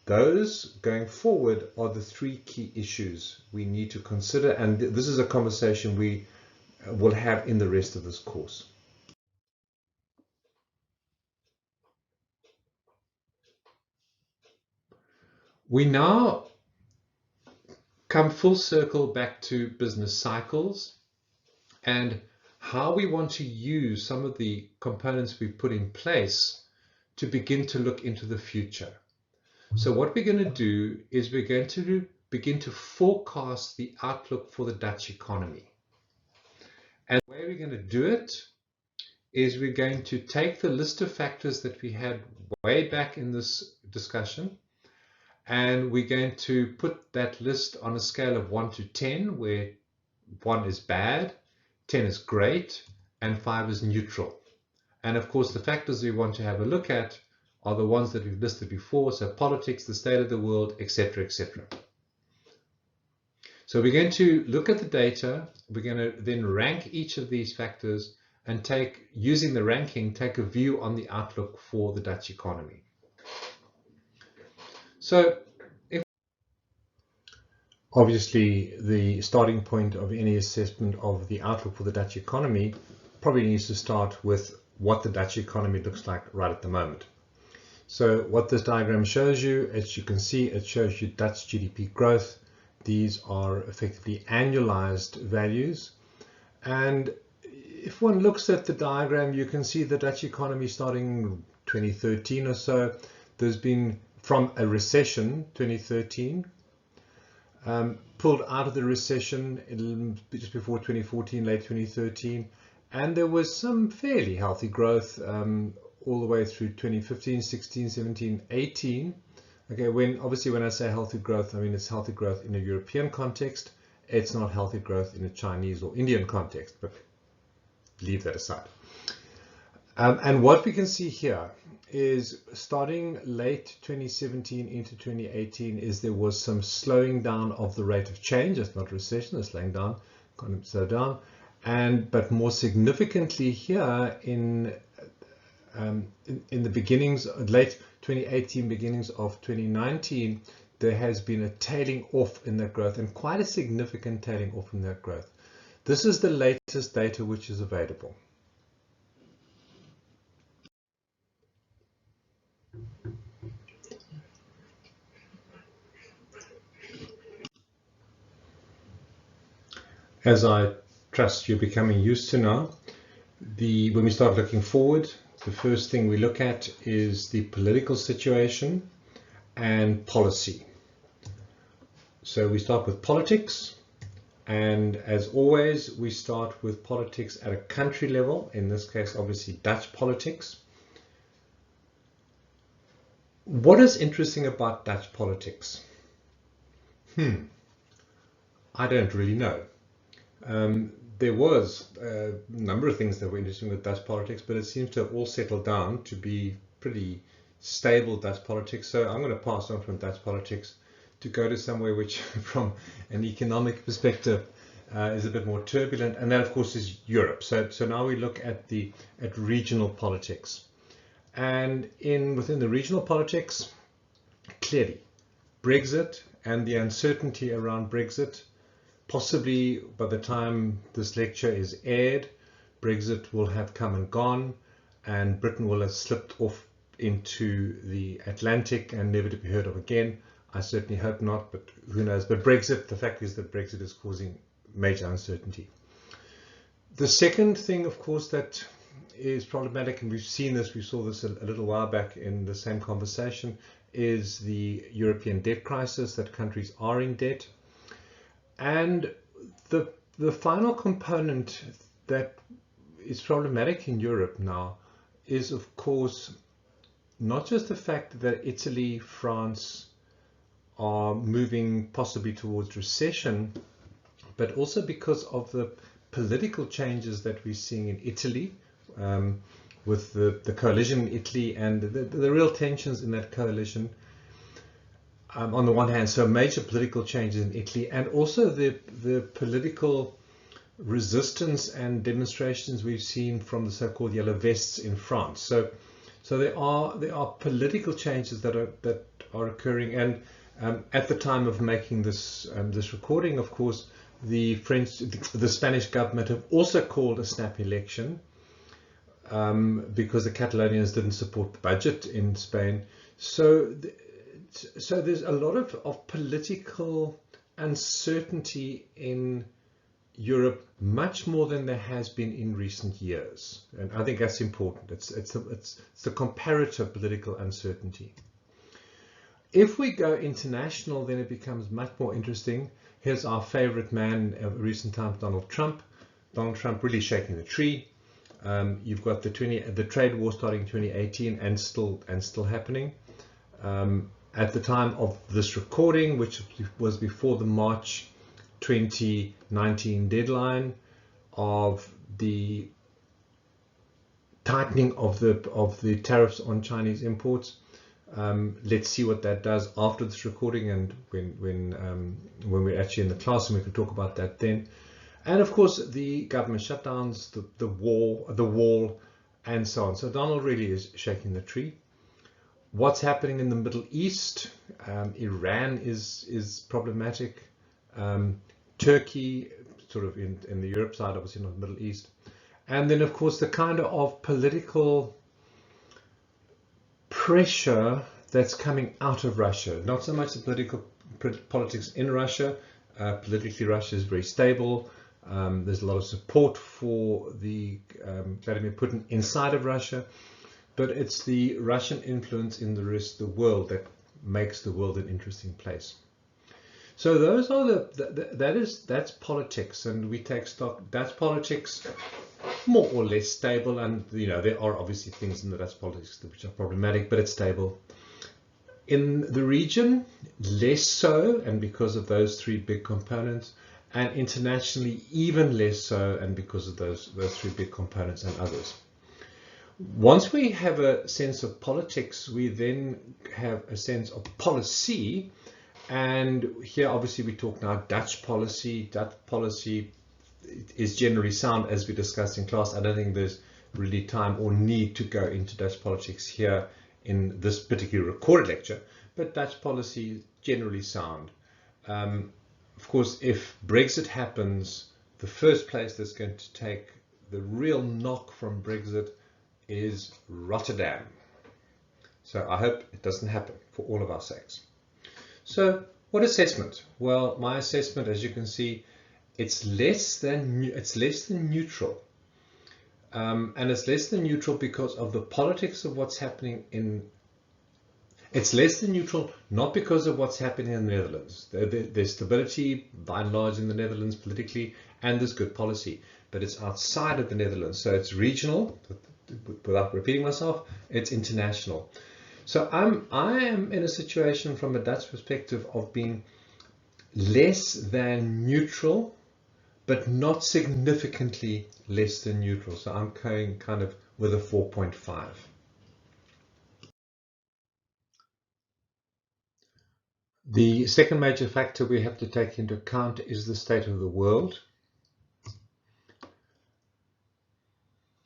Those going forward are the 3 key issues we need to consider, and this is a conversation we will have in the rest of this course. We now come full circle back to business cycles and how we want to use some of the components we put in place to begin to look into the future. So what we're going to do is we're going to begin to forecast the outlook for the Dutch economy. And the way we're going to do it is we're going to take the list of factors that we had way back in this discussion, and we're going to put that list on a scale of 1 to 10, where 1 is bad, 10 is great, and 5 is neutral. And of course, the factors we want to have a look at are the ones that we've listed before, so politics, the state of the world, etc., etc. So we're going to look at the data, we're going to then rank each of these factors and using the ranking, take a view on the outlook for the Dutch economy. So obviously, the starting point of any assessment of the outlook for the Dutch economy probably needs to start with what the Dutch economy looks like right at the moment. So what this diagram shows you, as you can see, it shows you Dutch GDP growth. These are effectively annualized values. And if one looks at the diagram, you can see the Dutch economy starting 2013 or so. There's been from a recession, 2013, pulled out of the recession just before 2014, late 2013, and there was some fairly healthy growth all the way through 2015, 16, 17, 18. Okay, when I say healthy growth, I mean it's healthy growth in a European context. It's not healthy growth in a Chinese or Indian context, but leave that aside. And what we can see here is starting late 2017 into 2018 is there was some slowing down of the rate of change. It's not recession, it's slowing down, kind of slow down. But more significantly here in the beginnings, late 2018, beginnings of 2019, there has been a tailing off in that growth, and quite a significant tailing off in that growth. This is the latest data which is available. As I trust you're becoming used to now, when we start looking forward, the first thing we look at is the political situation and policy. So we start with politics, and as always, we start with politics at a country level, in this case, obviously Dutch politics. What is interesting about Dutch politics? I don't really know. There was a number of things that were interesting with Dutch politics, but it seems to have all settled down to be pretty stable Dutch politics. So I'm going to pass on from Dutch politics to go to somewhere which, from an economic perspective, is a bit more turbulent, and that, of course, is Europe. So now we look at regional politics, and within the regional politics, clearly, Brexit and the uncertainty around Brexit. Possibly by the time this lecture is aired, Brexit will have come and gone, and Britain will have slipped off into the Atlantic and never to be heard of again. I certainly hope not, but who knows. But Brexit, the fact is that Brexit is causing major uncertainty. The second thing, of course, that is problematic, and we've seen this, we saw this a little while back in the same conversation, is the European debt crisis, that countries are in debt. And the final component that is problematic in Europe now is, of course, not just the fact that Italy, France are moving possibly towards recession, but also because of the political changes that we're seeing in Italy, with the coalition in Italy and the real tensions in that coalition. On the one hand, so major political changes in Italy, and also the political resistance and demonstrations we've seen from the so-called yellow vests in France. So there are political changes that are occurring, and at the time of making this recording, of course, the Spanish government have also called a snap election because the Catalonians didn't support the budget in Spain. So there's a lot of political uncertainty in Europe, much more than there has been in recent years, and I think that's important. It's the comparative political uncertainty. If we go international, then it becomes much more interesting. Here's our favorite man of recent times, Donald Trump. Donald Trump really shaking the tree. You've got the trade war starting in 2018 and still happening. At the time of this recording, which was before the March 2019 deadline, of the tightening of the tariffs on Chinese imports. Let's see what that does after this recording, and when we're actually in the class, and we can talk about that then. And of course, the government shutdowns, the wall, and so on. So Donald really is shaking the tree. What's happening in the Middle East? Iran is problematic. Turkey, sort of in the Europe side, obviously not the Middle East. And then, of course, the kind of political pressure that's coming out of Russia. Not so much the politics in Russia. Politically, Russia is very stable. There's a lot of support for the Vladimir Putin inside of Russia, but it's the Russian influence in the rest of the world that makes the world an interesting place. So those are that's politics, and we take stock. That's politics, more or less stable, and there are obviously things in the Dutch politics which are problematic, but it's stable. In the region, less so, and because of those three big components, and internationally even less so, and because of those three big components and others. Once we have a sense of politics, we then have a sense of policy, and here obviously we talk now Dutch policy. Dutch policy is generally sound, as we discussed in class. I don't think there's really time or need to go into Dutch politics here in this particular recorded lecture, but Dutch policy is generally sound. Of course, if Brexit happens, the first place that's going to take the real knock from Brexit is Rotterdam. So I hope it doesn't happen for all of our sakes. So what assessment? Well, my assessment, as you can see, it's less than neutral. And it's less than neutral because of the politics of what's happening in. It's less than neutral, not because of what's happening in the Netherlands. There's stability, by and large, in the Netherlands politically, and there's good policy. But it's outside of the Netherlands, so it's regional. Without repeating myself, it's international. So I am in a situation from a Dutch perspective of being less than neutral, but not significantly less than neutral. So I'm going kind of with a 4.5. The second major factor we have to take into account is the state of the world.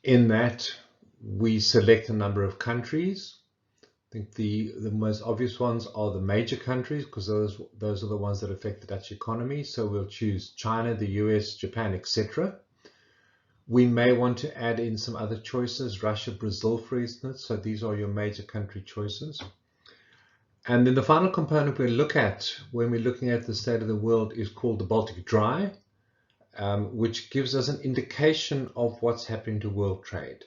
In that, we select a number of countries. I think the most obvious ones are the major countries, because those are the ones that affect the Dutch economy. So we'll choose China, the US, Japan, etc. We may want to add in some other choices, Russia, Brazil, for instance. So these are your major country choices. And then the final component we look at when we're looking at the state of the world is called the Baltic Dry, which gives us an indication of what's happening to world trade.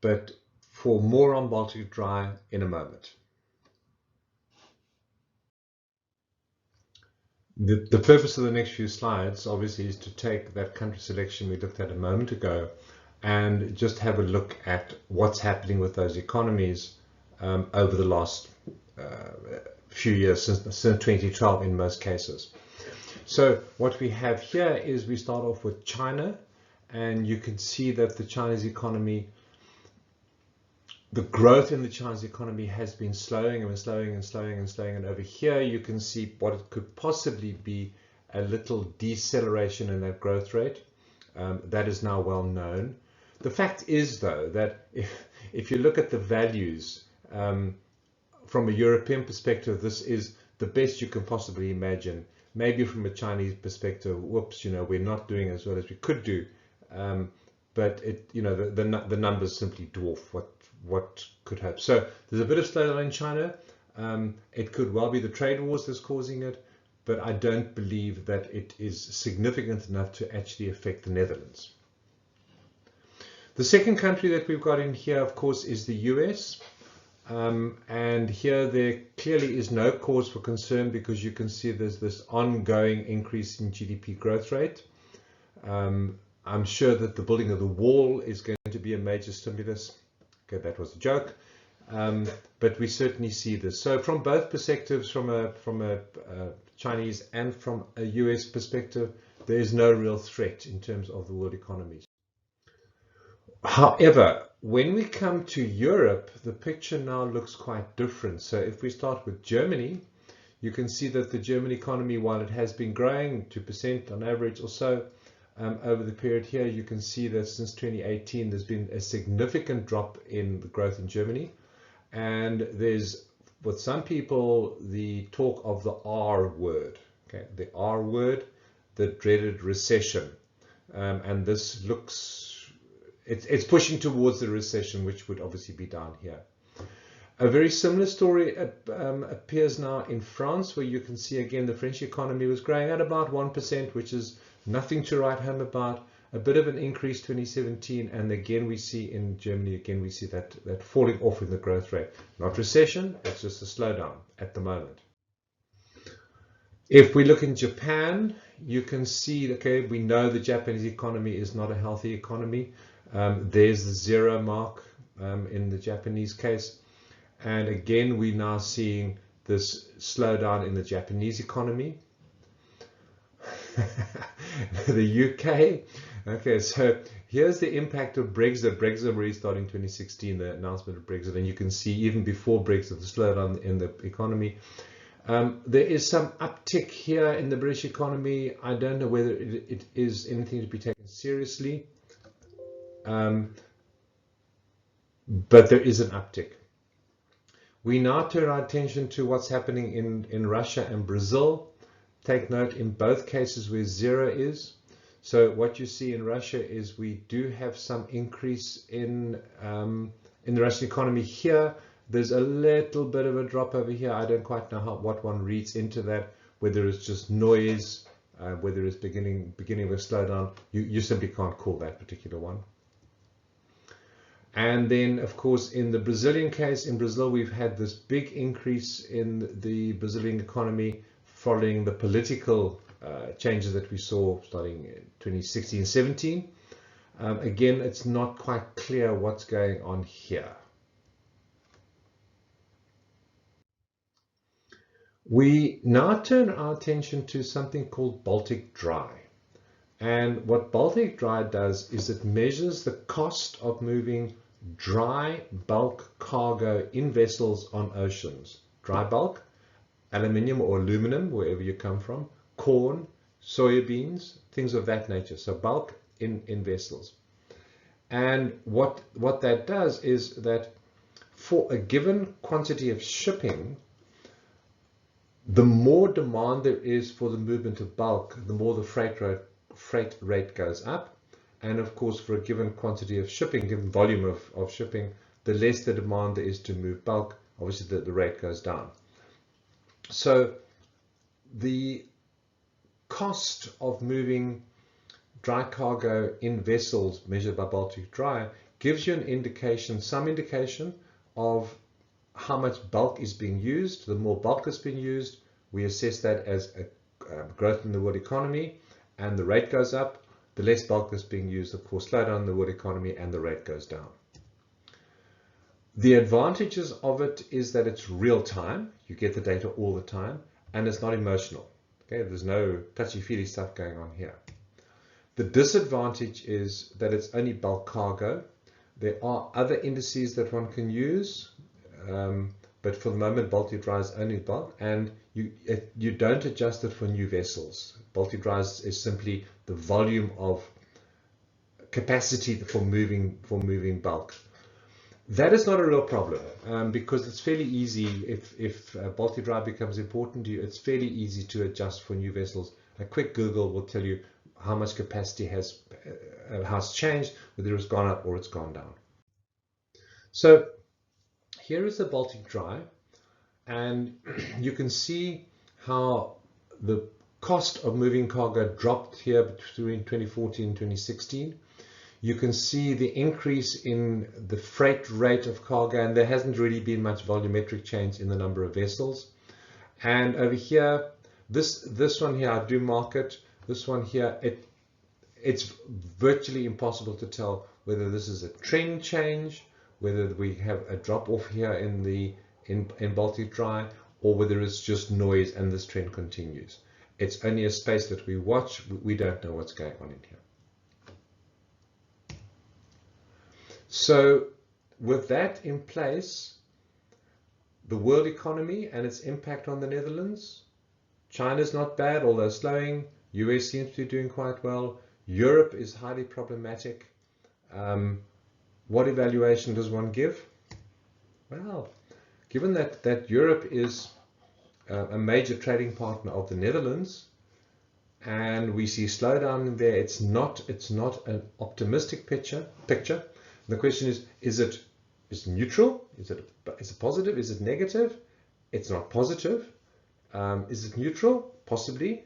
But for more on Baltic Dry in a moment. The purpose of the next few slides obviously is to take that country selection we looked at a moment ago and just have a look at what's happening with those economies over the last few years, since 2012 in most cases. So what we have here is we start off with China, and you can see that the Chinese economy, the growth in the Chinese economy has been slowing and slowing and slowing and slowing. And over here, you can see what it could possibly be a little deceleration in that growth rate. That is now well known. The fact is, though, that if you look at the values from a European perspective, this is the best you can possibly imagine. Maybe from a Chinese perspective, whoops, we're not doing as well as we could do. But the numbers simply dwarf what could happen. So there's a bit of slowdown in China. It could well be the trade wars that's causing it, but I don't believe that it is significant enough to actually affect the Netherlands. The second country that we've got in here, of course, is the US. And here there clearly is no cause for concern, because you can see there's this ongoing increase in GDP growth rate. I'm sure that the building of the wall is going to be a major stimulus. Okay, that was a joke, but we certainly see this. So from both perspectives, from a Chinese and from a US perspective, there is no real threat in terms of the world economies. However, when we come to Europe, the picture now looks quite different. So if we start with Germany, you can see that the German economy, while it has been growing 2% on average or so over the period here, you can see that since 2018 there's been a significant drop in the growth in Germany. And there's, with some people, the talk of the R word, okay, the R word, the dreaded recession. And this looks, it's pushing towards the recession, which would obviously be down here. A very similar story appears now in France, where you can see again the French economy was growing at about 1%, which is nothing to write home about. A bit of an increase 2017, and again we see in Germany, again we see that falling off in the growth rate. Not recession, it's just a slowdown at the moment. If we look in Japan, you can see, okay, we know the Japanese economy is not a healthy economy. There's the 0 mark in the Japanese case. And again, we're now seeing this slowdown in the Japanese economy. The UK, okay, so here's the impact of Brexit. Brexit really started in 2016, the announcement of Brexit, and you can see even before Brexit, the slowdown in the economy. There is some uptick here in the British economy. I don't know whether it is anything to be taken seriously, but there is an uptick. We now turn our attention to what's happening in Russia and Brazil. Take note in both cases where 0 is. So what you see in Russia is we do have some increase in the Russian economy here. There's a little bit of a drop over here. I don't quite know what one reads into that, whether it's just noise, whether it's beginning of a slowdown. You simply can't call that particular one. And then, of course, in the Brazilian case, in Brazil, we've had this big increase in the Brazilian economy following the political changes that we saw starting in 2016-17. Again, it's not quite clear what's going on here. We now turn our attention to something called Baltic Dry. And what Baltic Dry does is it measures the cost of moving dry bulk cargo in vessels on oceans. Dry bulk, aluminium or aluminum, wherever you come from, corn, soybeans, things of that nature. So bulk in vessels. And what that does is that for a given quantity of shipping, the more demand there is for the movement of bulk, the more the freight rate goes up. And of course, for a given quantity of shipping, given volume of shipping, the less the demand there is to move bulk, obviously the rate goes down. So the cost of moving dry cargo in vessels measured by Baltic Dry gives you an indication, some indication of how much bulk is being used. The more bulk is being used, we assess that as a growth in the world economy, and the rate goes up. The less bulk that's being used, of course, slow down the world economy and the rate goes down. The advantages of it is that it's real time. You get the data all the time, and it's not emotional. Okay, there's no touchy-feely stuff going on here. The disadvantage is that it's only bulk cargo. There are other indices that one can use, but for the moment, Baltic Dry is only bulk, and you don't adjust it for new vessels. Baltic Dry is simply the volume of capacity for moving bulk. That is not a real problem because it's fairly easy. If Baltic Dry becomes important to you, it's fairly easy to adjust for new vessels. A quick Google will tell you how much capacity has changed, whether it's gone up or it's gone down. So here is the Baltic Dry, and you can see how the cost of moving cargo dropped here between 2014 and 2016. You can see the increase in the freight rate of cargo, and there hasn't really been much volumetric change in the number of vessels. And over here, this one here, I do mark it. This one here, it's virtually impossible to tell whether this is a trend change, whether we have a drop off here in Baltic Dry, or whether it's just noise and this trend continues. It's only a space that we watch. We don't know what's going on in here. So with that in place, the world economy and its impact on the Netherlands, China's not bad, although slowing. US seems to be doing quite well. Europe is highly problematic. What evaluation does one give? Well, given that Europe is a major trading partner of the Netherlands, and we see slowdown in there, it's not an optimistic picture. The question is it neutral? Is it positive? Is it negative? It's not positive. Is it neutral? Possibly.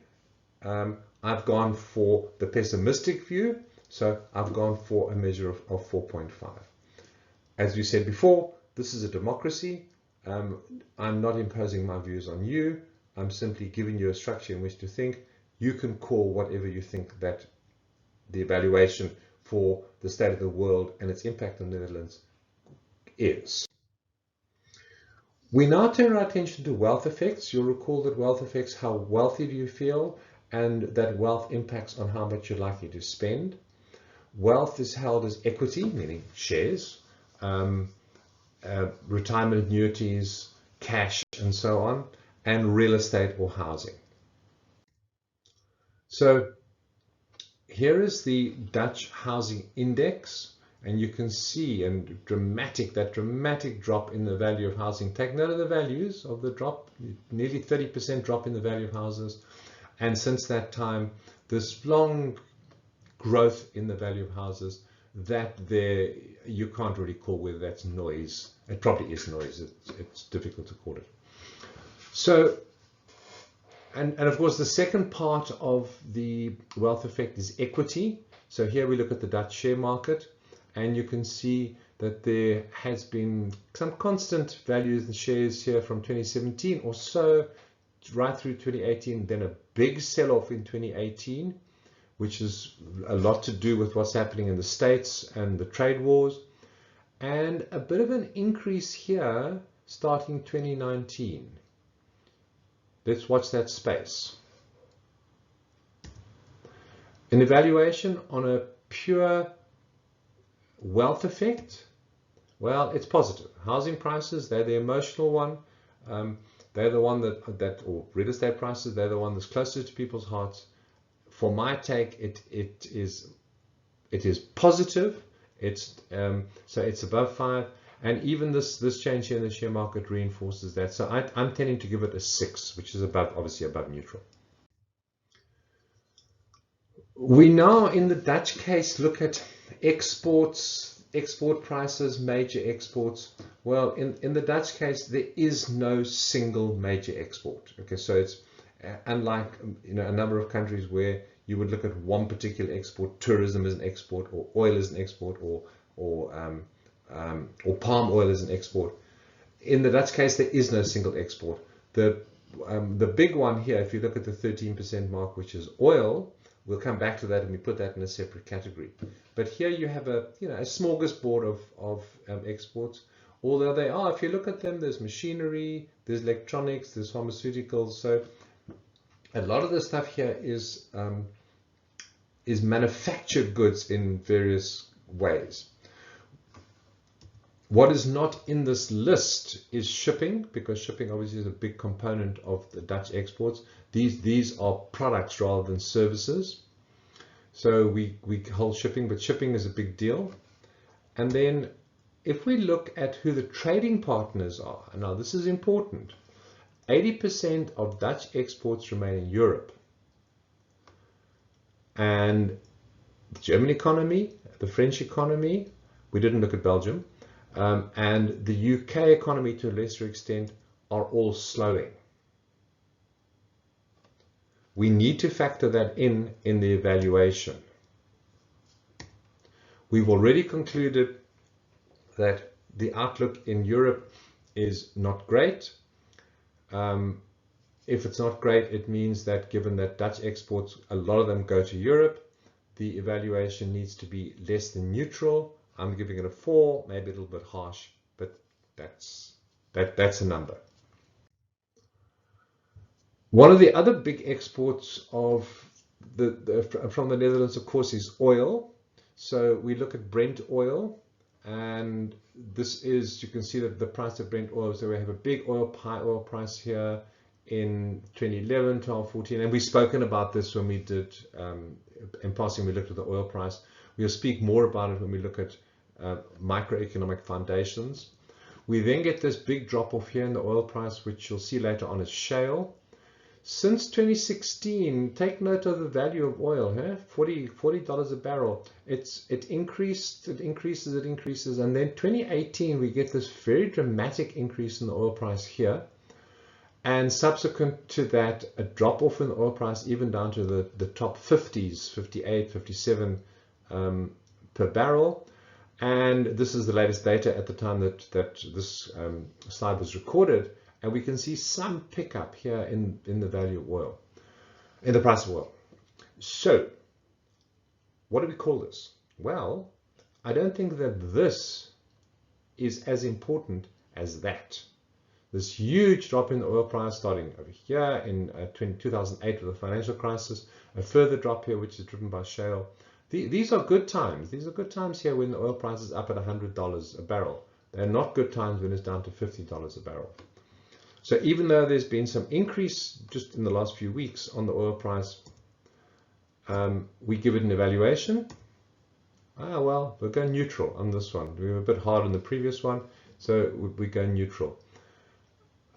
I've gone for the pessimistic view, so I've gone for a measure of 4.5. As we said before, this is a democracy. I'm not imposing my views on you. I'm simply giving you a structure in which to think. You can call whatever you think that the evaluation for the state of the world and its impact on the Netherlands is. We now turn our attention to wealth effects. You'll recall that wealth affects how wealthy do you feel, and that wealth impacts on how much you're likely to spend. Wealth is held as equity, meaning shares, retirement annuities, cash, and so on, and real estate or housing. So here is the Dutch housing index, and you can see that dramatic drop in the value of housing. Take note of the values of the drop, nearly 30% drop in the value of houses. And since that time, this long growth in the value of houses that you can't really call whether that's noise. It probably is noise. It's difficult to call it. So, and of course, the second part of the wealth effect is equity. So here we look at the Dutch share market, and you can see that there has been some constant values in shares here from 2017 or so, right through 2018, then a big sell-off in 2018, which is a lot to do with what's happening in the States and the trade wars, and a bit of an increase here starting 2019. Let's watch that space. An evaluation on a pure wealth effect, well, it's positive. Housing prices, they're the emotional one. They're the one or real estate prices, they're the one that's closer to people's hearts. For my take, it is positive. So it's above 5, and even this change here in the share market reinforces that. So I'm tending to give it a 6, which is obviously above neutral. We now, in the Dutch case, look at exports, export prices, major exports. Well, in the Dutch case, there is no single major export. Okay, so it's unlike a number of countries where you would look at one particular export. Tourism is an export, or oil is an export, or palm oil is an export. In the Dutch case, there is no single export. The big one here, if you look at the 13% mark, which is oil, we'll come back to that and we put that in a separate category. But here you have a smorgasbord of exports. Although they are, if you look at them, there's machinery, there's electronics, there's pharmaceuticals. So a lot of the stuff here is manufactured goods in various ways. What is not in this list is shipping, because shipping obviously is a big component of the Dutch exports. These are products rather than services. So we hold shipping, but shipping is a big deal. And then if we look at who the trading partners are, now this is important. 80% of Dutch exports remain in Europe. And the German economy, the French economy, we didn't look at Belgium, and the UK economy to a lesser extent are all slowing. We need to factor that in the evaluation. We've already concluded that the outlook in Europe is not great. If it's not great, it means that given that Dutch exports, a lot of them go to Europe, the evaluation needs to be less than neutral. I'm giving it a 4, maybe a little bit harsh, but that's a number. One of the other big exports of from the Netherlands, of course, is oil. So we look at Brent oil, and this is, you can see that the price of Brent oil, so we have a big oil price here in 2011, 12, 14, and we've spoken about this when we did, in passing, we looked at the oil price. We'll speak more about it when we look at microeconomic foundations. We then get this big drop off here in the oil price, which you'll see later on as shale. Since 2016, take note of the value of oil, $40 a barrel. It increases, and then 2018 we get this very dramatic increase in the oil price here, and subsequent to that a drop off in the oil price even down to the top 50s, 58, 57 per barrel. And this is the latest data at the time that this slide was recorded. And we can see some pickup here in the value of oil, in the price of oil. So what do we call this? Well, I don't think that this is as important as that. This huge drop in the oil price starting over here in 2008 with the financial crisis, a further drop here which is driven by shale. These are good times. These are good times here when the oil price is up at $100 a barrel. They're not good times when it's down to $50 a barrel. So even though there's been some increase just in the last few weeks on the oil price, we give it an evaluation. Well, we'll go neutral on this one. We were a bit hard on the previous one, so we go neutral.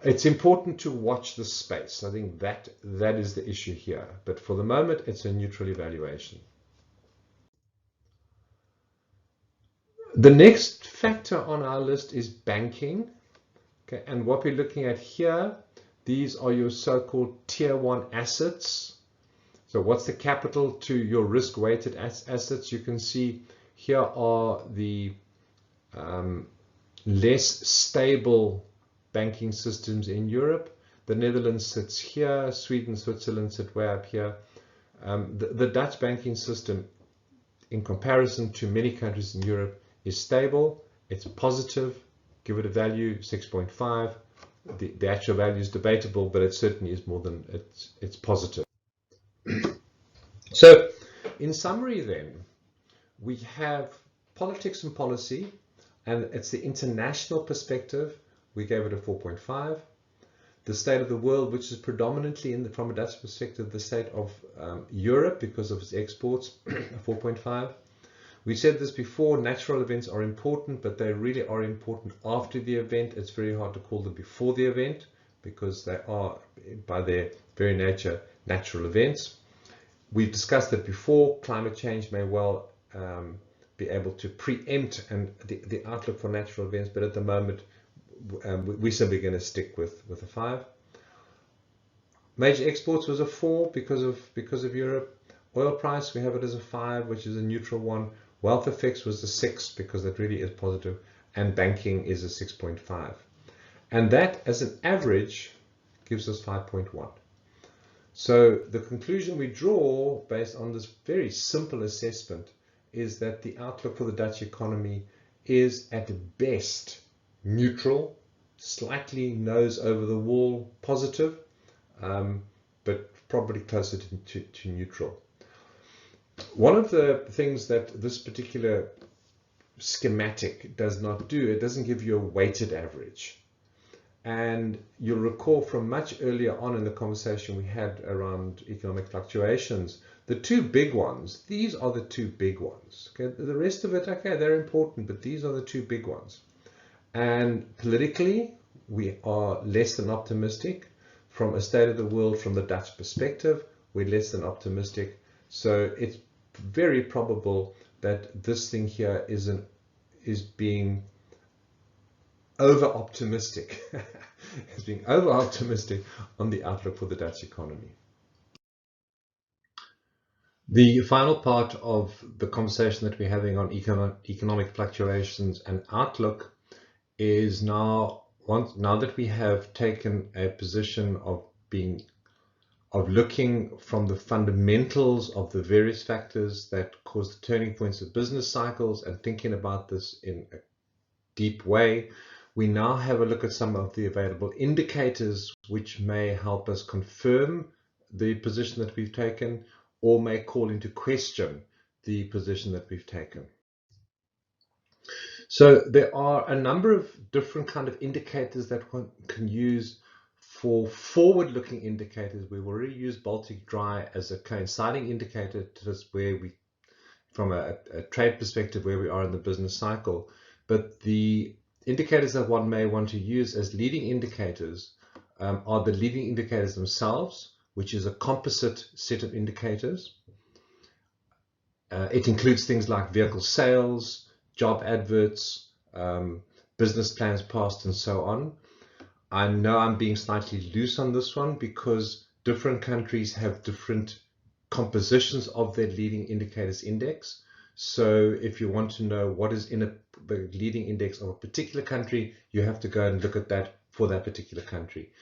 It's important to watch the space. I think that is the issue here. But for the moment, it's a neutral evaluation. The next factor on our list is banking. Okay, and what we're looking at here, these are your so-called tier 1 assets. So what's the capital to your risk-weighted assets? You can see here are the less stable banking systems in Europe. The Netherlands sits here, Sweden, Switzerland sit way up here. The Dutch banking system, in comparison to many countries in Europe, is stable, it's positive. Give it a value 6.5. The actual value is debatable, but it certainly is more than it's positive. So in summary then, we have politics and policy, and it's the international perspective. We gave it a 4.5. The state of the world, which is predominantly from a Dutch perspective, the state of Europe because of its exports, a 4.5. We said this before, natural events are important, but they really are important after the event. It's very hard to call them before the event because they are, by their very nature, natural events. We've discussed that before. Climate change may well be able to preempt the outlook for natural events, but at the moment, we're simply going to stick with a 5. Major exports was a 4 because of Europe. Oil price, we have it as a 5, which is a neutral one. Wealth effects was a 6 because that really is positive, and banking is a 6.5. And that, as an average, gives us 5.1. So the conclusion we draw based on this very simple assessment is that the outlook for the Dutch economy is at best neutral, slightly nose over the wall positive, but probably closer to neutral. One of the things that this particular schematic does not do, it doesn't give you a weighted average. And you'll recall from much earlier on in the conversation we had around economic fluctuations, the two big ones, these are the two big ones. Okay? The rest of it, okay, they're important, but these are the two big ones. And politically, we are less than optimistic. From a state of the world, from the Dutch perspective, we're less than optimistic. So it's very probable that this thing here is being over-optimistic. It's being over-optimistic on the outlook for the Dutch economy. The final part of the conversation that we're having on economic fluctuations and outlook is now that we have taken a position of looking from the fundamentals of the various factors that cause the turning points of business cycles and thinking about this in a deep way, We now have a look at some of the available indicators which may help us confirm the position that we've taken or may call into question the position that we've taken. So there are a number of different kind of indicators that one can use for forward-looking indicators. We've already used Baltic Dry as a coinciding indicator to us where we, from a trade perspective, where we are in the business cycle. But the indicators that one may want to use as leading indicators are the leading indicators themselves, which is a composite set of indicators. It includes things like vehicle sales, job adverts, business plans passed, and so on. I know I'm being slightly loose on this one because different countries have different compositions of their leading indicators index. So if you want to know what is in the leading index of a particular country, you have to go and look at that for that particular country.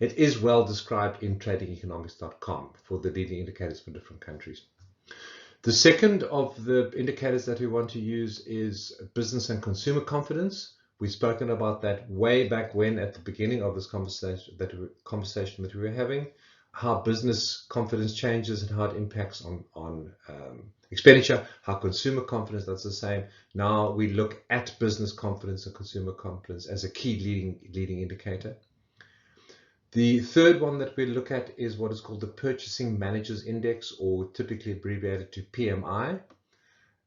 It is well described in tradingeconomics.com for the leading indicators for different countries. The second of the indicators that we want to use is business and consumer confidence. We've spoken about that way back when at the beginning of this conversation that we were having, how business confidence changes and how it impacts on expenditure, how consumer confidence does the same. Now we look at business confidence and consumer confidence as a key leading indicator. The third one that we look at is what is called the Purchasing Managers Index, or typically abbreviated to PMI.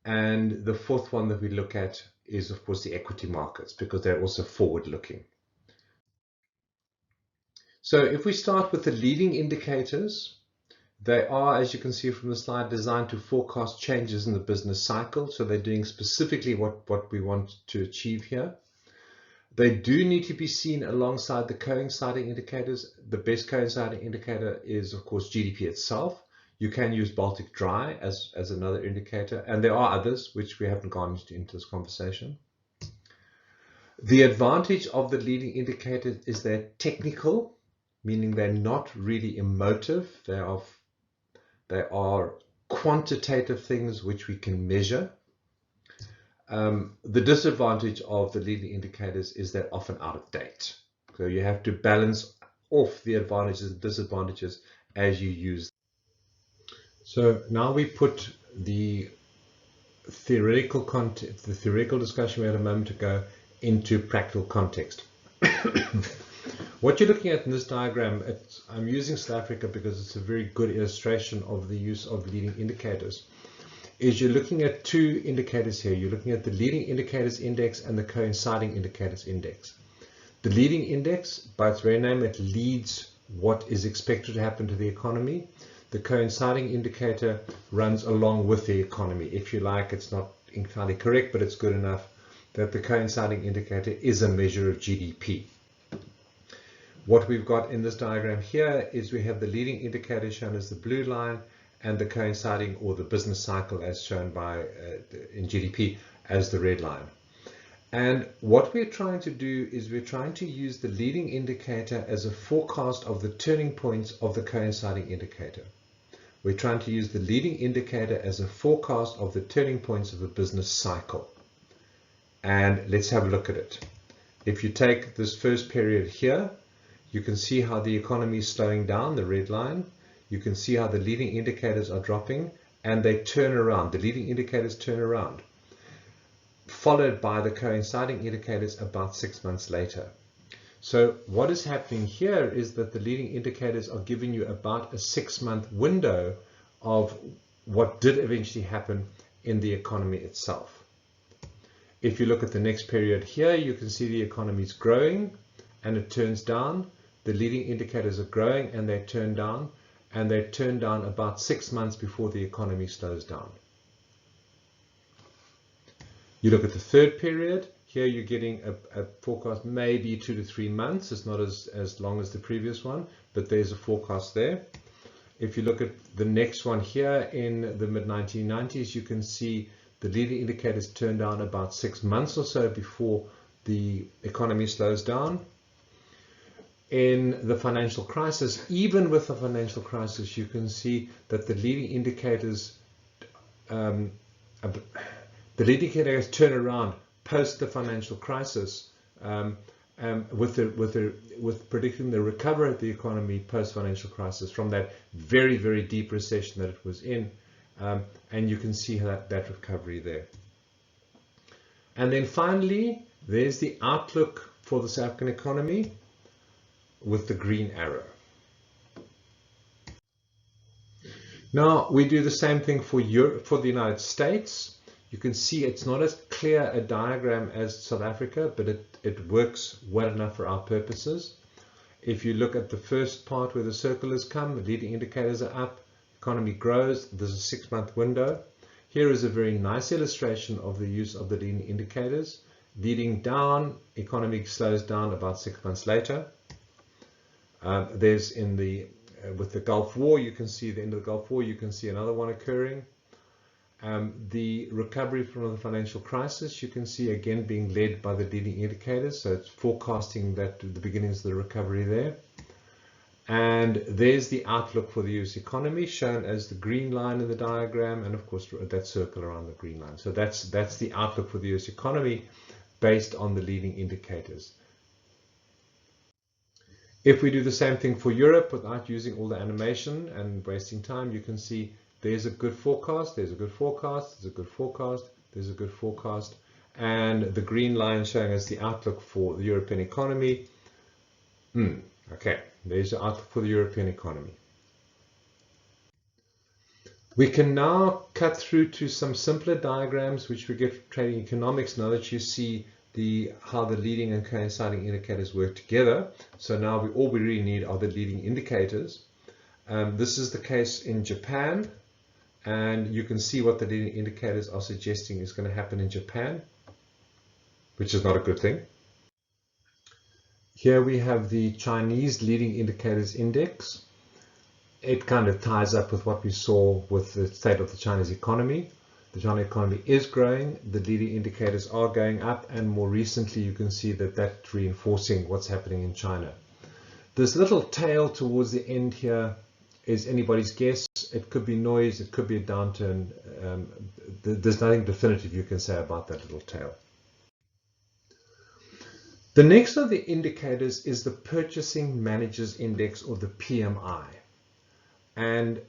And the fourth one that we look at is, of course, the equity markets, because they're also forward-looking. So if we start with the leading indicators, they are, as you can see from the slide, designed to forecast changes in the business cycle. So they're doing specifically what we want to achieve here. They do need to be seen alongside the coinciding indicators. The best coinciding indicator is, of course, GDP itself. You can use Baltic Dry as another indicator, and there are others which we haven't gone into this conversation. The advantage of the leading indicators is they're technical, meaning they're not really emotive. They are quantitative things which we can measure. The disadvantage of the leading indicators is they're often out of date. So you have to balance off the advantages and disadvantages as you use them. So now we put the theoretical discussion we had a moment ago into practical context. What you're looking at in this diagram, I'm using South Africa because it's a very good illustration of the use of leading indicators. Is you're looking at two indicators here. You're looking at the leading indicators index and the coinciding indicators index. The leading index, by its very name, it leads what is expected to happen to the economy. The coinciding indicator runs along with the economy. If you like, it's not entirely correct, but it's good enough that the coinciding indicator is a measure of GDP. What we've got in this diagram here is we have the leading indicator shown as the blue line, and the coinciding or the business cycle as shown by in GDP as the red line. And what we're trying to do is we're trying to use the leading indicator as a forecast of the turning points of the coinciding indicator. We're trying to use the leading indicator as a forecast of the turning points of a business cycle. And let's have a look at it. If you take this first period here, you can see how the economy is slowing down, the red line. You can see how the leading indicators are dropping and they turn around. The leading indicators turn around, followed by the coinciding indicators about 6 months later. So what is happening here is that the leading indicators are giving you about a 6-month window of what did eventually happen in the economy itself. If you look at the next period here, you can see the economy is growing and it turns down. The leading indicators are growing and they turn down. And they turn down about 6 months before the economy slows down. You look at the third period, here you're getting a forecast maybe 2 to 3 months. It's not as long as the previous one, but there's a forecast there. If you look at the next one here in the mid-1990s, you can see the leading indicators turn down about 6 months or so before the economy slows down. In the financial crisis, even with the financial crisis, you can see that the leading indicators turn around post the financial crisis with predicting the recovery of the economy post-financial crisis from that very, very deep recession that it was in. And you can see that recovery there. And then finally, there's the outlook for the South African economy with the green arrow. Now we do the same thing for Europe, for the United States. You can see it's not as clear a diagram as South Africa, but it works well enough for our purposes. If you look at the first part where the circle has come, the leading indicators are up, economy grows, there's a 6-month window. Here is a very nice illustration of the use of the leading indicators. Leading down, economy slows down about 6 months later. There's in the with the Gulf War, you can see the end of the Gulf War, you can see another one occurring. The recovery from the financial crisis, you can see again being led by the leading indicators. So it's forecasting that the beginnings of the recovery there. And there's the outlook for the US economy shown as the green line in the diagram, and of course that circle around the green line. So that's the outlook for the US economy based on the leading indicators. If we do the same thing for Europe without using all the animation and wasting time, you can see there's a good forecast, there's a good forecast, there's a good forecast, there's a good forecast, and the green line showing us the outlook for the European economy. Okay, there's the outlook for the European economy. We can now cut through to some simpler diagrams which we get from trading economics now that you see how the leading and coinciding indicators work together. So now all we really need are the leading indicators. This is the case in Japan, and you can see what the leading indicators are suggesting is going to happen in Japan, which is not a good thing. Here we have the Chinese leading indicators index. It kind of ties up with what we saw with the state of the Chinese economy. The Chinese economy is growing, the leading indicators are going up, and more recently you can see that that's reinforcing what's happening in China. This little tail towards the end here is anybody's guess. It could be noise, it could be a downturn. There's nothing definitive you can say about that little tail. The next of the indicators is the Purchasing Managers Index, or the PMI. And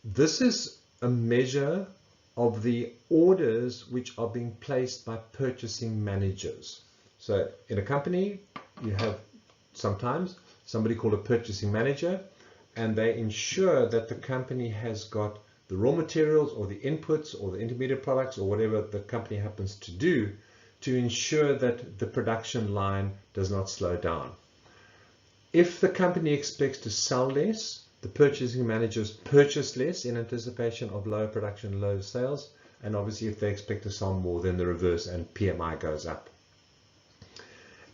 this is a measure of the orders which are being placed by purchasing managers. So in a company, you have sometimes somebody called a purchasing manager, and they ensure that the company has got the raw materials or the inputs or the intermediate products or whatever the company happens to do to ensure that the production line does not slow down. If the company expects to sell less, the purchasing managers purchase less in anticipation of lower production, lower sales, and obviously if they expect to sell more, then the reverse, and PMI goes up.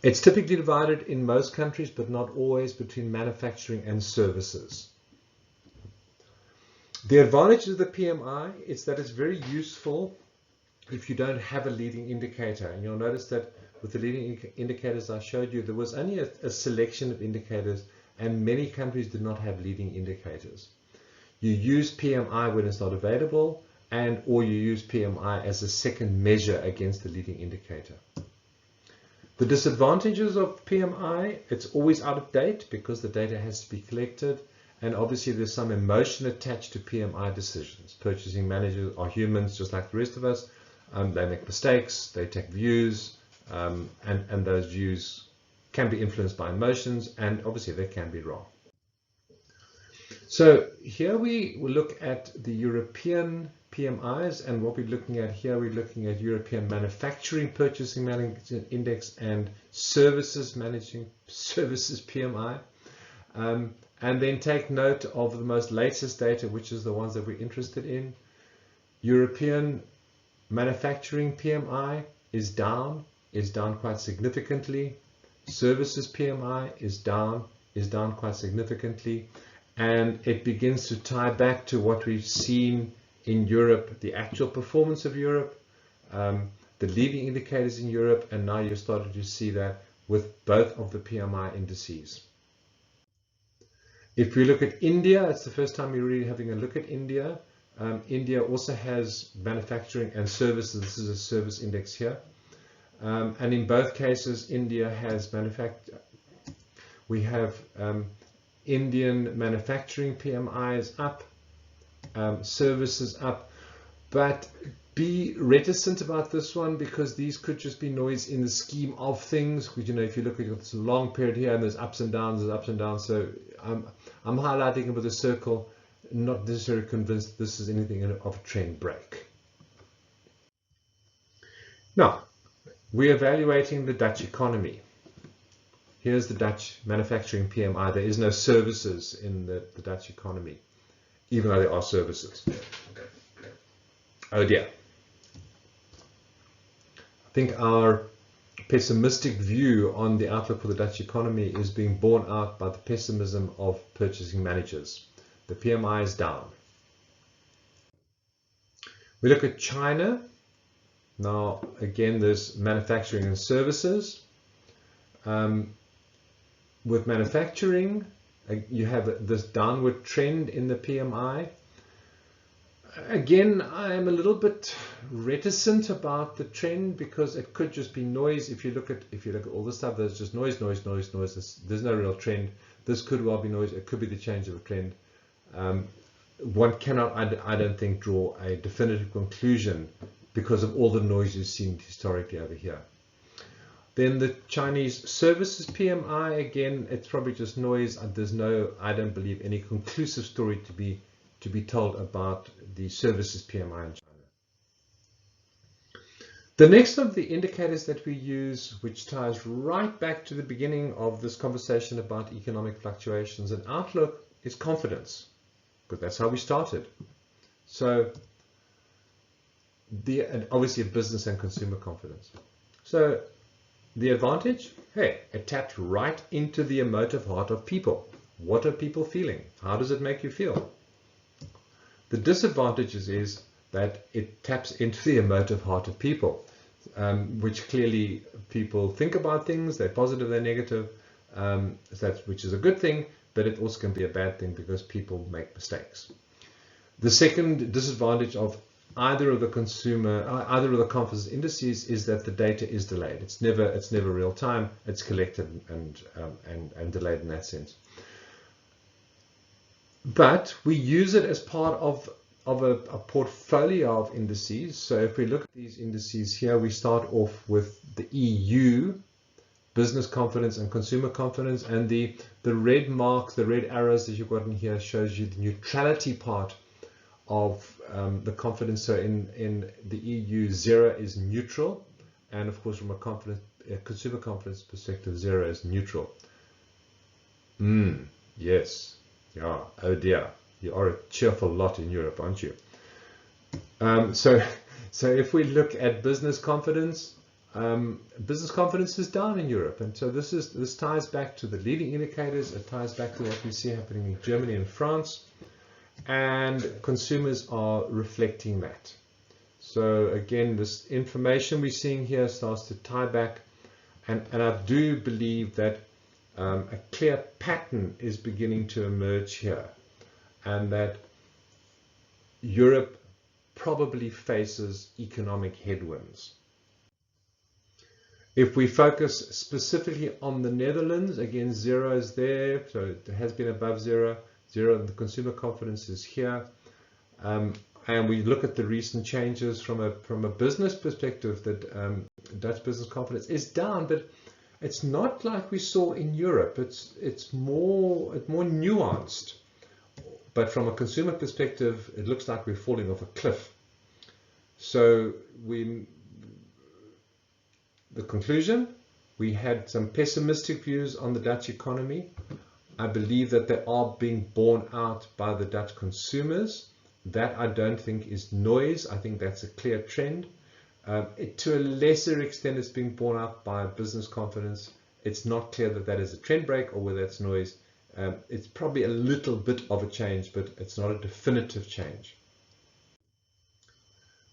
It's typically divided in most countries, but not always, between manufacturing and services. The advantage of the PMI is that it's very useful if you don't have a leading indicator. And you'll notice that with the leading indicators I showed you, there was only a selection of indicators, and many countries did not have leading indicators. You use PMI when it's not available, or you use PMI as a second measure against the leading indicator. The disadvantages of PMI, it's always out of date because the data has to be collected, and obviously there's some emotion attached to PMI decisions. Purchasing managers are humans just like the rest of us. They make mistakes, they take views, and those views can be influenced by emotions, and obviously they can be wrong. So here we will look at the European PMIs, and what we're looking at here, we're looking at European Manufacturing Purchasing Management Index and Services PMI. And then take note of the most latest data, which is the ones that we're interested in. European Manufacturing PMI is down quite significantly. Services PMI is down quite significantly, and it begins to tie back to what we've seen in Europe, the actual performance of Europe, the leading indicators in Europe, and now you're starting to see that with both of the PMI indices. If we look at India, it's the first time we're really having a look at India. India also has manufacturing and services. This is a service index here. And in both cases, India has we have Indian manufacturing PMI is up, services up, but be reticent about this one because these could just be noise in the scheme of things. Because, you know, if you look at this long period here and there's ups and downs, So I'm highlighting it with a circle, not necessarily convinced this is anything of a trend break. Now, we're evaluating the Dutch economy. Here's the Dutch manufacturing PMI. There is no services in the Dutch economy, even though there are services. Oh dear. I think our pessimistic view on the outlook for the Dutch economy is being borne out by the pessimism of purchasing managers. The PMI is down. We look at China. Now, again, there's manufacturing and services. With manufacturing, you have this downward trend in the PMI. Again, I'm a little bit reticent about the trend because it could just be noise. If you look at all this stuff, there's just noise. There's no real trend. This could well be noise. It could be the change of a trend. One cannot, I don't think, draw a definitive conclusion because of all the noise you've seen historically over here. Then the Chinese services PMI, again, it's probably just noise. There's no, I don't believe, any conclusive story to be told about the services PMI in China. The next of the indicators that we use, which ties right back to the beginning of this conversation about economic fluctuations and outlook, is confidence, because that's how we started. So, and obviously business and consumer confidence. So, the advantage, hey, it tapped right into the emotive heart of people. What are people feeling? How does it make you feel? The disadvantage is that it taps into the emotive heart of people, which clearly people think about things, they're positive, they're negative, which is a good thing, but it also can be a bad thing because people make mistakes. The second disadvantage of either of the confidence indices is that the data is delayed. It's never real time. It's collected and delayed in that sense. But we use it as part of a portfolio of indices. So if we look at these indices here, we start off with the EU, business confidence and consumer confidence, and the red mark, the red arrows that you've got in here shows you the neutrality part of the confidence. So in the EU, 0 is neutral, and of course from a consumer confidence perspective, 0 is neutral. Yes. Yeah, oh dear, you are a cheerful lot in Europe, aren't you? So if we look at business confidence is down in Europe, and so this ties back to the leading indicators. It ties back to what we see happening in Germany and France, and consumers are reflecting that. So again, this information we're seeing here starts to tie back, and I do believe that a clear pattern is beginning to emerge here, and that Europe probably faces economic headwinds. If we focus specifically on the Netherlands, again, 0 is there, so it has been above 0. 0, and the consumer confidence is here. And we look at the recent changes from a business perspective, that Dutch business confidence is down, but it's not like we saw in Europe. It's more nuanced. But from a consumer perspective, it looks like we're falling off a cliff. So the conclusion, we had some pessimistic views on the Dutch economy. I believe that they are being borne out by the Dutch consumers. That I don't think is noise. I think that's a clear trend. To a lesser extent, it's being borne out by business confidence. It's not clear that is a trend break or whether it's noise. It's probably a little bit of a change, but it's not a definitive change.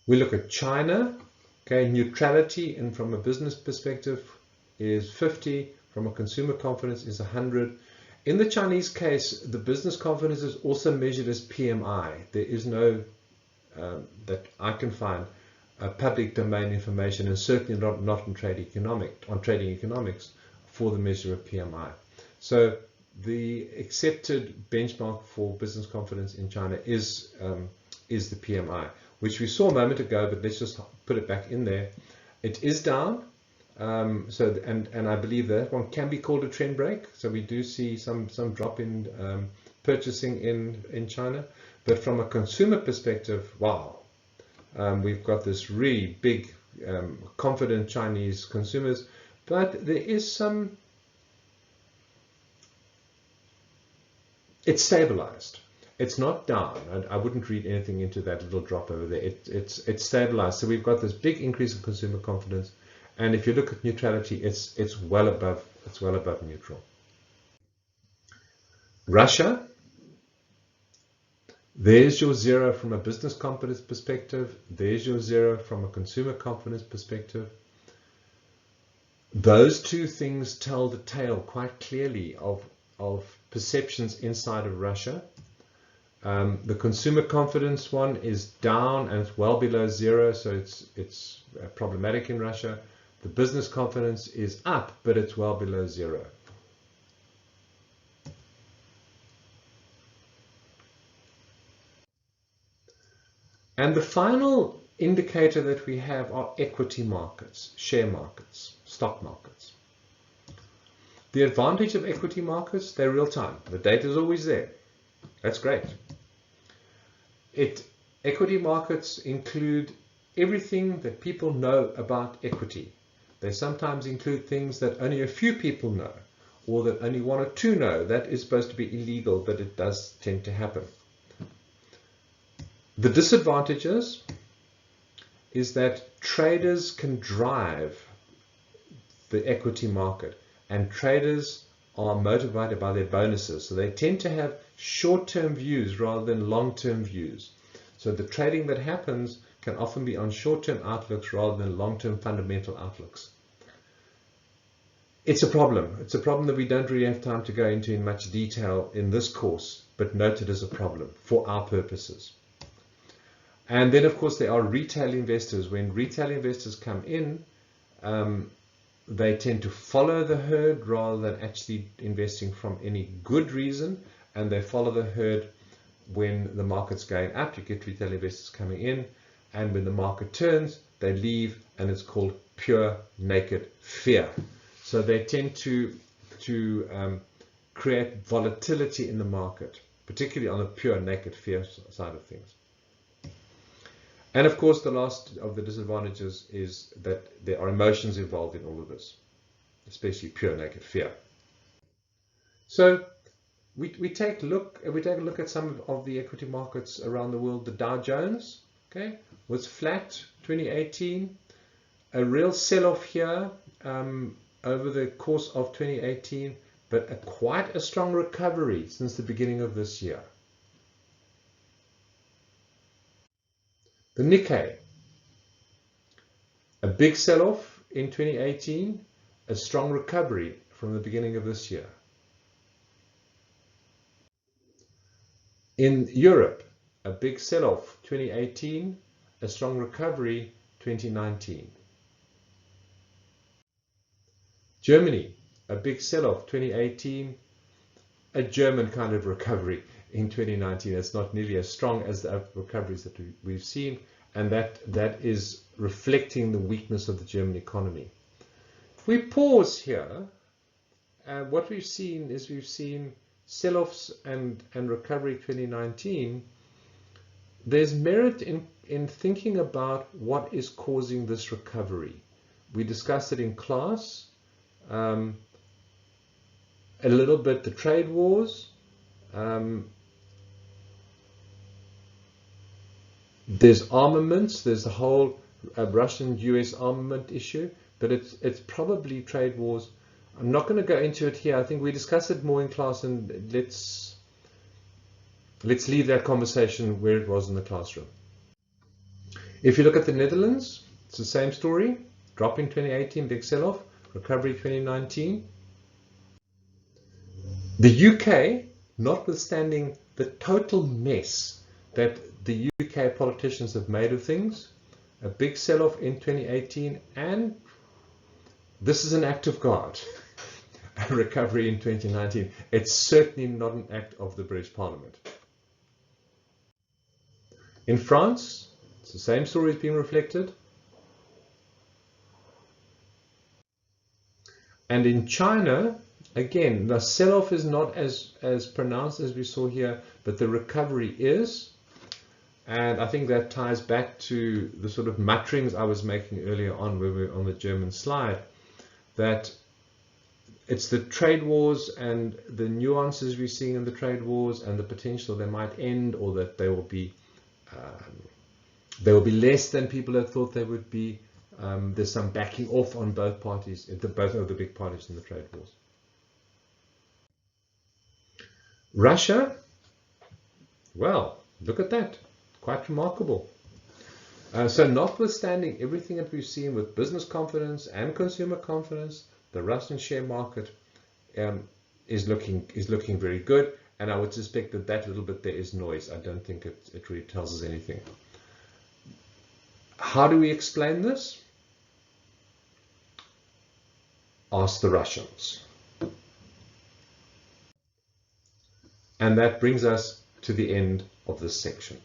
We look at China. Okay, neutrality, and from a business perspective is 50. From a consumer confidence is 100. In the Chinese case, the business confidence is also measured as PMI. There is no, that I can find, public domain information, and certainly not on trading economics for the measure of PMI. So the accepted benchmark for business confidence in China is the PMI, which we saw a moment ago, but let's just put it back in there. It is down. And I believe that one can be called a trend break. So we do see some drop in purchasing in China, but from a consumer perspective, wow, we've got this really big, confident Chinese consumers, but there is some. It's stabilized. It's not down. I wouldn't read anything into that little drop over there. It's stabilized. So we've got this big increase in consumer confidence. And if you look at neutrality, it's well above neutral. Russia, there's your zero from a business confidence perspective. There's your zero from a consumer confidence perspective. Those two things tell the tale quite clearly of perceptions inside of Russia. The consumer confidence one is down and it's well below zero, so it's problematic in Russia. The business confidence is up, but it's well below zero. And the final indicator that we have are equity markets, share markets, stock markets. The advantage of equity markets, they're real time. The data is always there. That's great. Equity markets include everything that people know about equity. They sometimes include things that only a few people know, or that only one or two know. That is supposed to be illegal, but it does tend to happen. The disadvantages is that traders can drive the equity market, and traders are motivated by their bonuses. So they tend to have short-term views rather than long-term views. So the trading that happens can often be on short-term outlooks rather than long-term fundamental outlooks. It's a problem. It's a problem that we don't really have time to go into in much detail in this course, but note it as a problem for our purposes. And then, of course, there are retail investors. When retail investors come in, they tend to follow the herd rather than actually investing from any good reason, and they follow the herd when the market's going up. You get retail investors coming in, and when the market turns, they leave, and it's called pure naked fear. So they tend to create volatility in the market, particularly on the pure naked fear side of things. And of course, the last of the disadvantages is that there are emotions involved in all of this, especially pure naked fear. So we take a look at some of the equity markets around the world. The Dow Jones, okay, was flat 2018. A real sell-off here over the course of 2018, but quite a strong recovery since the beginning of this year. The Nikkei, a big sell-off in 2018, a strong recovery from the beginning of this year. In Europe, a big sell-off 2018, a strong recovery 2019. Germany, a big sell-off 2018, a German kind of recovery in 2019. It's not nearly as strong as the recoveries that we've seen, and that is reflecting the weakness of the German economy. If we pause here, what we've seen sell-offs and recovery 2019. There's merit in thinking about what is causing this recovery. We discussed it in class. A little bit the trade wars. There's armaments. There's the whole Russian-US armament issue, but it's probably trade wars. I'm not going to go into it here. I think we discussed it more in class, and let's leave that conversation where it was in the classroom. If you look at the Netherlands, it's the same story. Drop in 2018, big sell-off. Recovery 2019. The UK, notwithstanding the total mess that the UK politicians have made of things, a big sell-off in 2018, and this is an act of God, a recovery in 2019. It's certainly not an act of the British Parliament. In France, it's the same story is being reflected. And in China, again, the sell-off is not as pronounced as we saw here, but the recovery is. And I think that ties back to the sort of mutterings I was making earlier on when we were on the German slide, that it's the trade wars and the nuances we're seeing in the trade wars and the potential they might end, or that they will be less than people had thought they would be. There's some backing off on both parties, both of the big parties in the trade wars. Russia, well, look at that. Quite remarkable. So notwithstanding everything that we've seen with business confidence and consumer confidence, the Russian share market is looking very good, and I would suspect that little bit there is noise. I don't think it really tells us anything. How do we explain this? Ask the Russians. And that brings us to the end of this section.